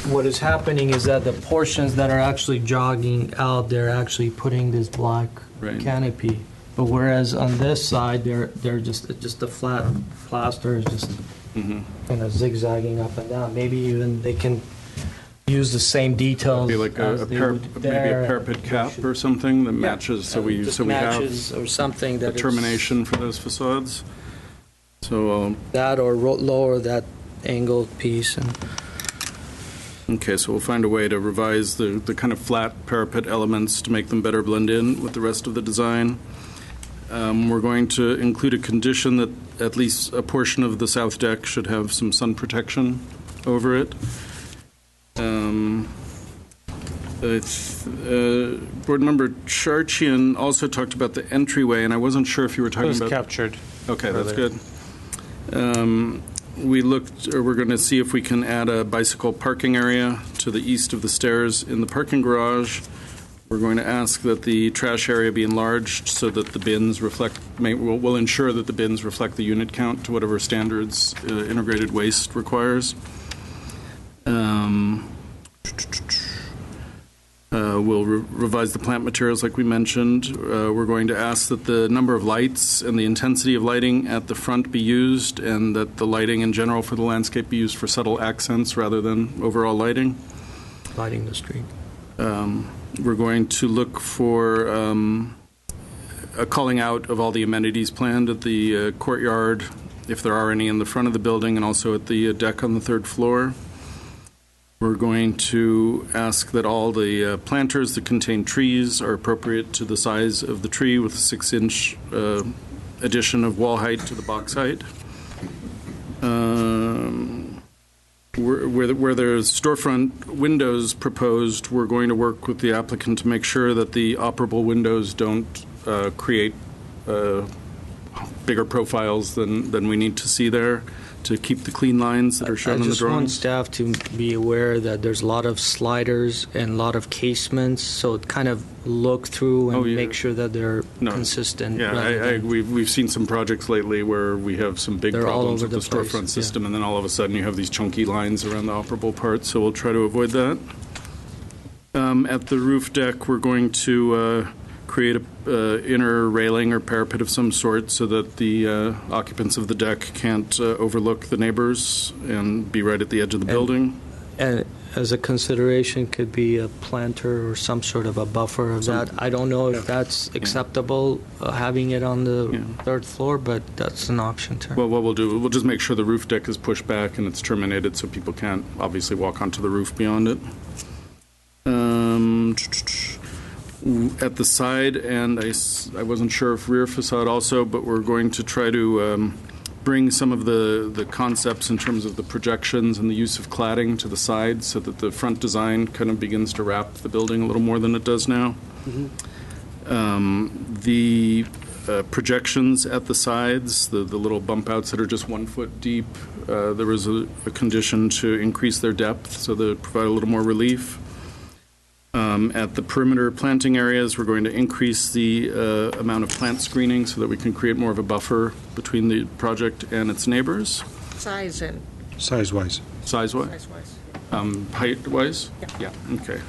what is happening is that the portions that are actually jogging out, they're actually putting this black canopy. But whereas on this side, they're just the flat plaster is just kind of zigzagging up and down. Maybe even they can use the same details. Maybe like maybe a parapet cap or something that matches. So we matches have or something that a termination for those facades. So that or lower that angled piece and. Okay, so we'll find a way to revise the kind of flat parapet elements to make them better blend in with the rest of the design. We're going to include a condition that at least a portion of the south deck should have some sun protection over it. Board Member Charchian also talked about the entryway, and I wasn't sure if you were talking It was about... captured. Okay, that's earlier. good. We're going to see if we can add a bicycle parking area to the east of the stairs in the parking garage. We're going to ask that the trash area be enlarged so that the bins we'll ensure that the bins reflect the unit count to whatever standards integrated waste requires. We'll revise the plant materials like we mentioned. We're going to ask that the number of lights and the intensity of lighting at the front be used, and that the lighting in general for the landscape be used for subtle accents rather than overall lighting. Lighting the street. We're going to look for a calling out of all the amenities planned at the courtyard, if there are any in the front of the building, and also at the deck on the third floor. We're going to ask that all the planters that contain trees are appropriate to the size of the tree, with a 6-inch addition of wall height to the box height. Where there's storefront windows proposed, we're going to work with the applicant to make sure that the operable windows don't create bigger profiles than we need to see there, to keep the clean lines that are shown in the I just want drawings. staff to be aware that there's a lot of sliders and a lot of casements, so kind of look through and make sure that they're consistent. Yeah, we've seen some projects lately where we have some big problems with the storefront system, and then all of a sudden you have these chunky lines around the operable parts, so we'll try to avoid that. At the roof deck, we're going to create a inner railing or parapet of some sort so that the occupants of the deck can't overlook the neighbors and be right at the edge of the building. And as a consideration, could be a planter or some sort of a buffer of that. I don't know if that's acceptable, having it on the third floor, but that's an option too. Well, what we'll do, we'll just make sure the roof deck is pushed back and it's terminated so people can't obviously walk onto the roof beyond it. At the side, and I wasn't sure if rear facade also, but we're going to try to bring some of the concepts in terms of the projections and the use of cladding to the sides so that the front design kind of begins to wrap the building a little more than it does now. The projections at the sides, the little bump outs that are just 1 foot deep, there was a condition to increase their depth so they provide a little more relief. At the perimeter planting areas, we're going to increase the amount of plant screening so that we can create more of a buffer between the project and its neighbors. Size and... Size-wise. Size-wise? Height-wise? Yeah. Okay.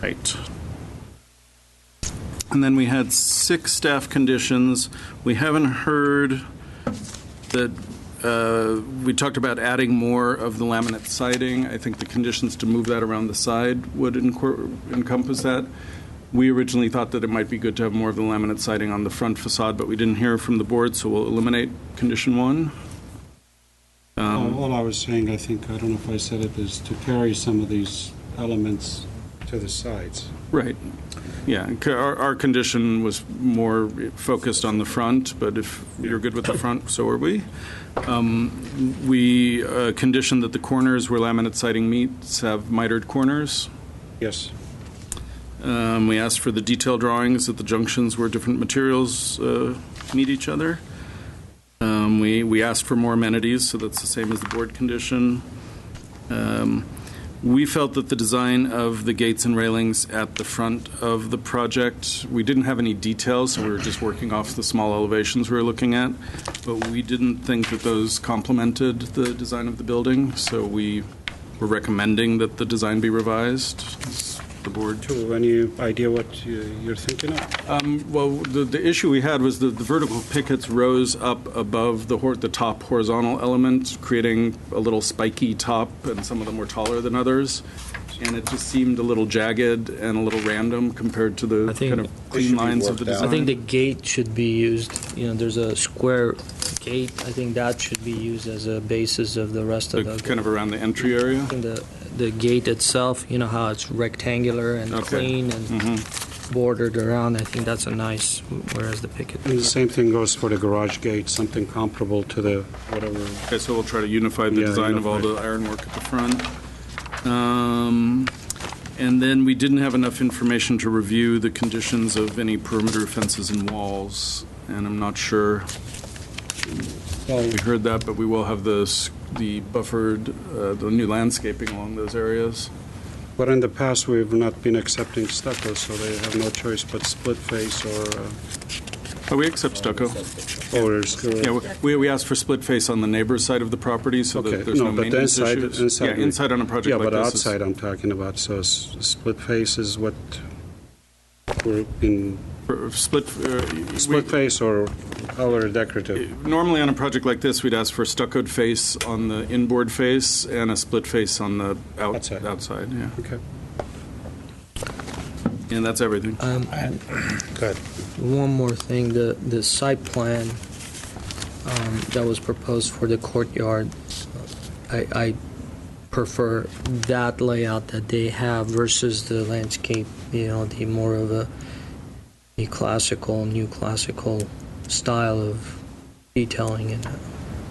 Height. And then we had 6 staff conditions. We haven't heard that we talked about adding more of the laminate siding. I think the conditions to move that around the side would encompass that. We originally thought that it might be good to have more of the laminate siding on the front facade, but we didn't hear from the board, so we'll eliminate condition 1. All I was saying, I don't know if I said it, is to carry some of these elements to the sides. Right. Yeah, our condition was more focused on the front, but if you're good with the front, so are we. We conditioned that the corners where laminate siding meets have mitered corners. Yes. We asked for the detail drawings at the junctions where different materials meet each other. We asked for more amenities, so that's the same as the board condition. We felt that the design of the gates and railings at the front of the project, we didn't have any details, so we were just working off the small elevations we were looking at, but we didn't think that those complemented the design of the building, so we were recommending that the design be revised. The board. Any idea what you're thinking of? Well, the issue we had was the vertical pickets rose up above the top horizontal element, creating a little spiky top, and some of them were taller than others. And it just seemed a little jagged and a little random compared to the kind of clean lines of the design. I think the gate should be used, there's a square gate. I think that should be used as a basis of the rest of the... Kind of around the entry area? I think the gate itself, how it's rectangular and clean. And bordered around. I think that's a nice, whereas the picket. And the same thing goes for the garage gate, something comparable to the whatever. Okay, so we'll try to unify the design of all the ironwork at the front. And then we didn't have enough information to review the conditions of any perimeter fences and walls, and I'm not sure we heard that, but we will have the buffered, the new landscaping along those areas. But in the past, we've not been accepting stucco, so they have no choice but split face or. We accept stucco. Yeah, we asked for split face on the neighbor's side of the property, so that there's no maintenance issues. Yeah, inside on a project like this. Yeah, but outside I'm talking about, so split face is what we're in. Split face or color decorative. Normally on a project like this, we'd ask for a stuccoed face on the inboard face and a split face on the outside. Yeah. Okay. And that's everything. Good. One more thing, the site plan that was proposed for the courtyard, I prefer that layout that they have versus the landscape, the more of a new classical style of detailing in it.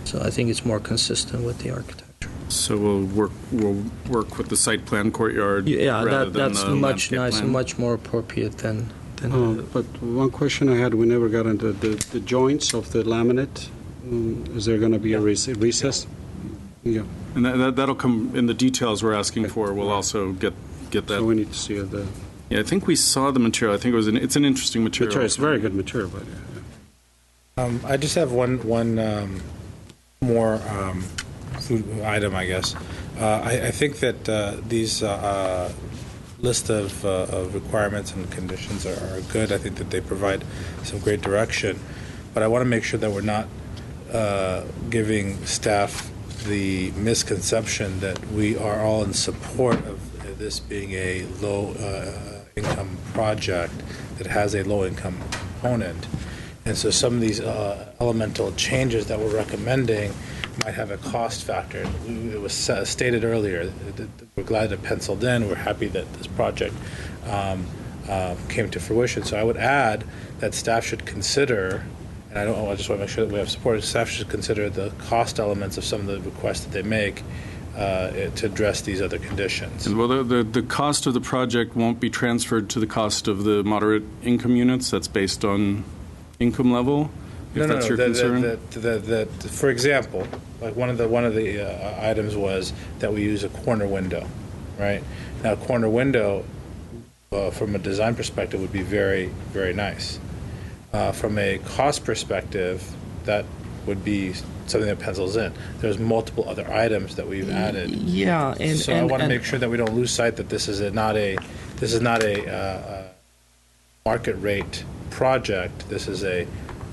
So I think it's more consistent with the architecture. So we'll work with the site plan courtyard. Yeah, rather that's than the much nicer, plan. much more appropriate than. But one question I had, we never got into the joints of the laminate. Is there going to be a recess? Yeah. And that'll come in the details we're asking for. We'll also get that. So we need to see the. Yeah, I think we saw the material. I think it's an interesting material. It's very good material, but. Yeah. I just have one more food item, I guess. I think that these list of requirements and conditions are good. I think that they provide some great direction, but I want to make sure that we're not giving staff the misconception that we are all in support of this being a low-income project that has a low-income component. And so some of these elemental changes that we're recommending might have a cost factor. It was stated earlier, we're glad it penciled in. We're happy that this project came to fruition. So I would add that staff should consider, and I just want to make sure that we have support, staff should consider the cost elements of some of the requests that they make to address these other conditions. Well, the cost of the project won't be transferred to the cost of the moderate income units. That's based on income level. If that's your concern. For example, like one of the items was that we use a corner window, right? Now, a corner window, from a design perspective, would be very, very nice. From a cost perspective, that would be something that pencils in. There's multiple other items that we've added. Yeah, so I want to make sure that we don't lose sight that this is not a market rate project. This is a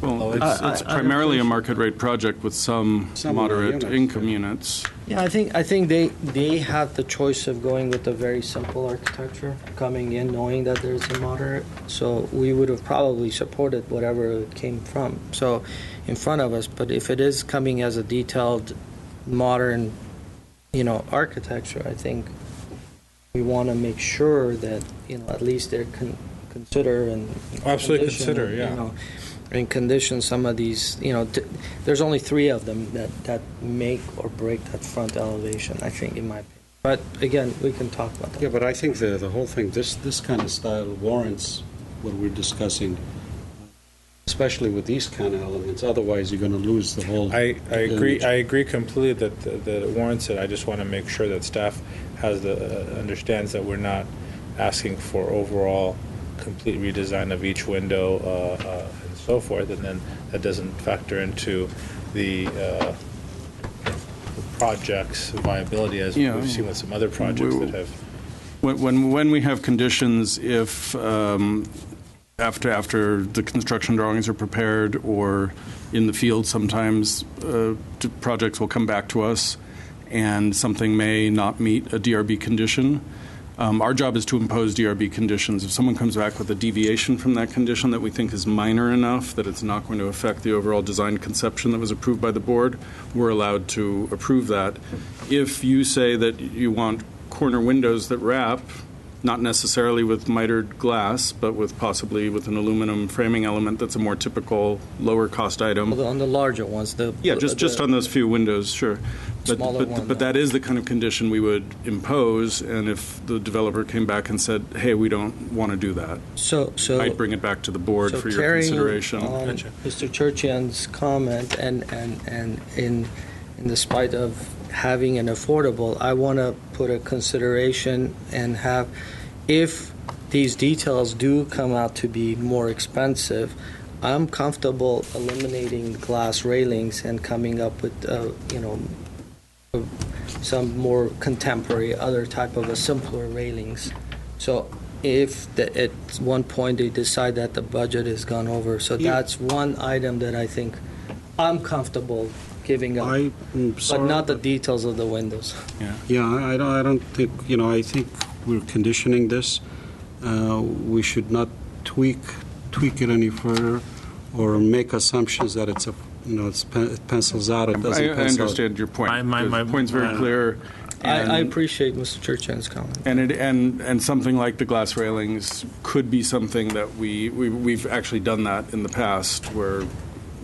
it's primarily a market rate project with some moderate income units. Yeah, I think they have the choice of going with a very simple architecture, coming in knowing that there's a moderate. So we would have probably supported whatever it came from. So in front of us, but if it is coming as a detailed, modern, architecture, I think we want to make sure that at least they're consider and absolutely consider, yeah. And condition some of these, there's only 3 of them that make or break that front elevation, I think, in my opinion. But again, we can talk about that. Yeah, but I think the whole thing, this kind of style warrants what we're discussing, especially with these kind of elements. Otherwise, you're going to lose the whole. I agree completely that it warrants it. I just want to make sure that staff has understands that we're not asking for overall complete redesign of each window and so forth, and then that doesn't factor into the project's viability, as we've seen with some other projects that have. When we have conditions, if after the construction drawings are prepared or in the field, sometimes projects will come back to us and something may not meet a DRB condition. Our job is to impose DRB conditions. If someone comes back with a deviation from that condition that we think is minor enough that it's not going to affect the overall design conception that was approved by the board, we're allowed to approve that. If you say that you want corner windows that wrap, not necessarily with mitered glass, but with possibly with an aluminum framing element that's a more typical lower cost item. On the larger ones, Yeah, just on those few windows, sure. Smaller one, But that is the kind of condition we would impose, and if the developer came back and said, hey, we don't want to do that, So I'd bring it back to the board so for your carrying consideration. on Mr. Churchian's comment, and in the spite of having an affordable, I want to put a consideration and have, if these details do come out to be more expensive, I'm comfortable eliminating glass railings and coming up with, some more contemporary, other type of a simpler railings. So if at one point they decide that the budget has gone over, so that's one item that I think I'm comfortable giving up, but not the details of the windows. Yeah, I don't think, I think we're conditioning this. We should not tweak it any further or make assumptions that it's it pencils out, it doesn't I pencil out. understand your point. My point's very clear. I appreciate Mr. Churchian's comment. And something like the glass railings could be something that we've actually done that in the past, where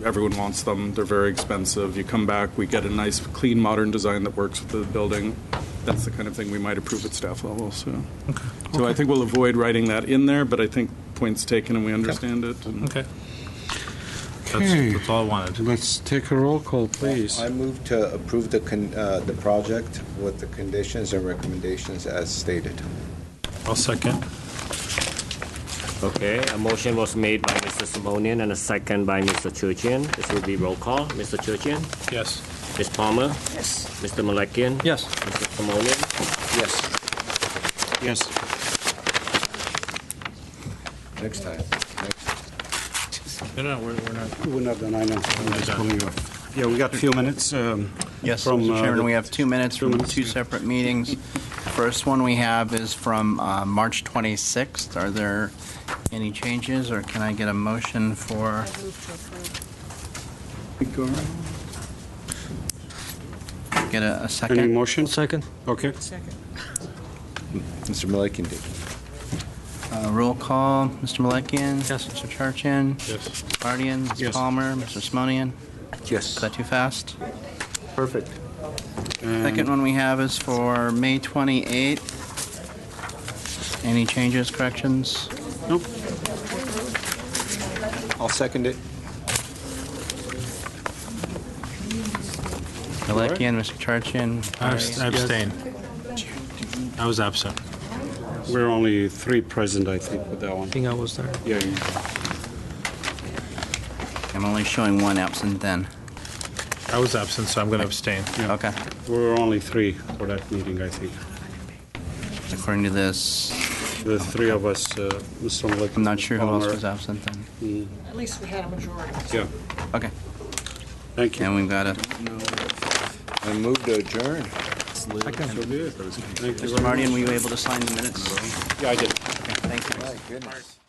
everyone wants them. They're very expensive. You come back, we get a nice, clean, modern design that works with the building. That's the kind of thing we might approve at staff level. So, so I think we'll avoid writing that in there, but I think point's taken and we understand it. Okay. Okay. That's all I wanted. Let's take a roll call, please. I move to approve the project with the conditions and recommendations as stated. I'll second. Okay, a motion was made by Mr. Simonian and a second by Mr. Churchian. This will be roll call. Mr. Churchian? Yes. Ms. Palmer? Yes. Mr. Malakian? Yes. Mr. Simonian? Yes. Yes. Next time. No, we're not. We're not done, I know. I'm just pulling you up. Yeah, we got a few minutes. Yes, from, Mr. Chairman, the- we have 2 minutes from minutes, two yeah. separate meetings. First one we have is from March 26th. Are there any changes, or can I get a motion for? Get a second? Any motion? Second. Okay. Second. Mr. Malakian did. Roll call, Mr. Malakian? Yes. Mr. Charchin? Yes. Guardian? Ms. Yes. Palmer? Mr. Simonian? Yes. Is that too fast? Perfect. Second one we have is for May 28th. Any changes, corrections? Nope. I'll second it. Malakian, Mr. Charchin? I abstain. I was absent. We're only 3 present, I think, with that one. I think I was there. Yeah. I'm only showing one absent then. I was absent, so I'm going to abstain. Yeah. Okay. We're only 3 for that meeting, I think. According to this, The 3 of us, Mr. Malik. I'm not sure who else Palmer. was absent then. At least we had a majority. Yeah. Okay. Thank you. And we've got it. I move to adjourn. So be it. Thank you Mr. very Mardian, much. were you able to sign the minutes? Yeah, I did. Okay, thank you. My goodness.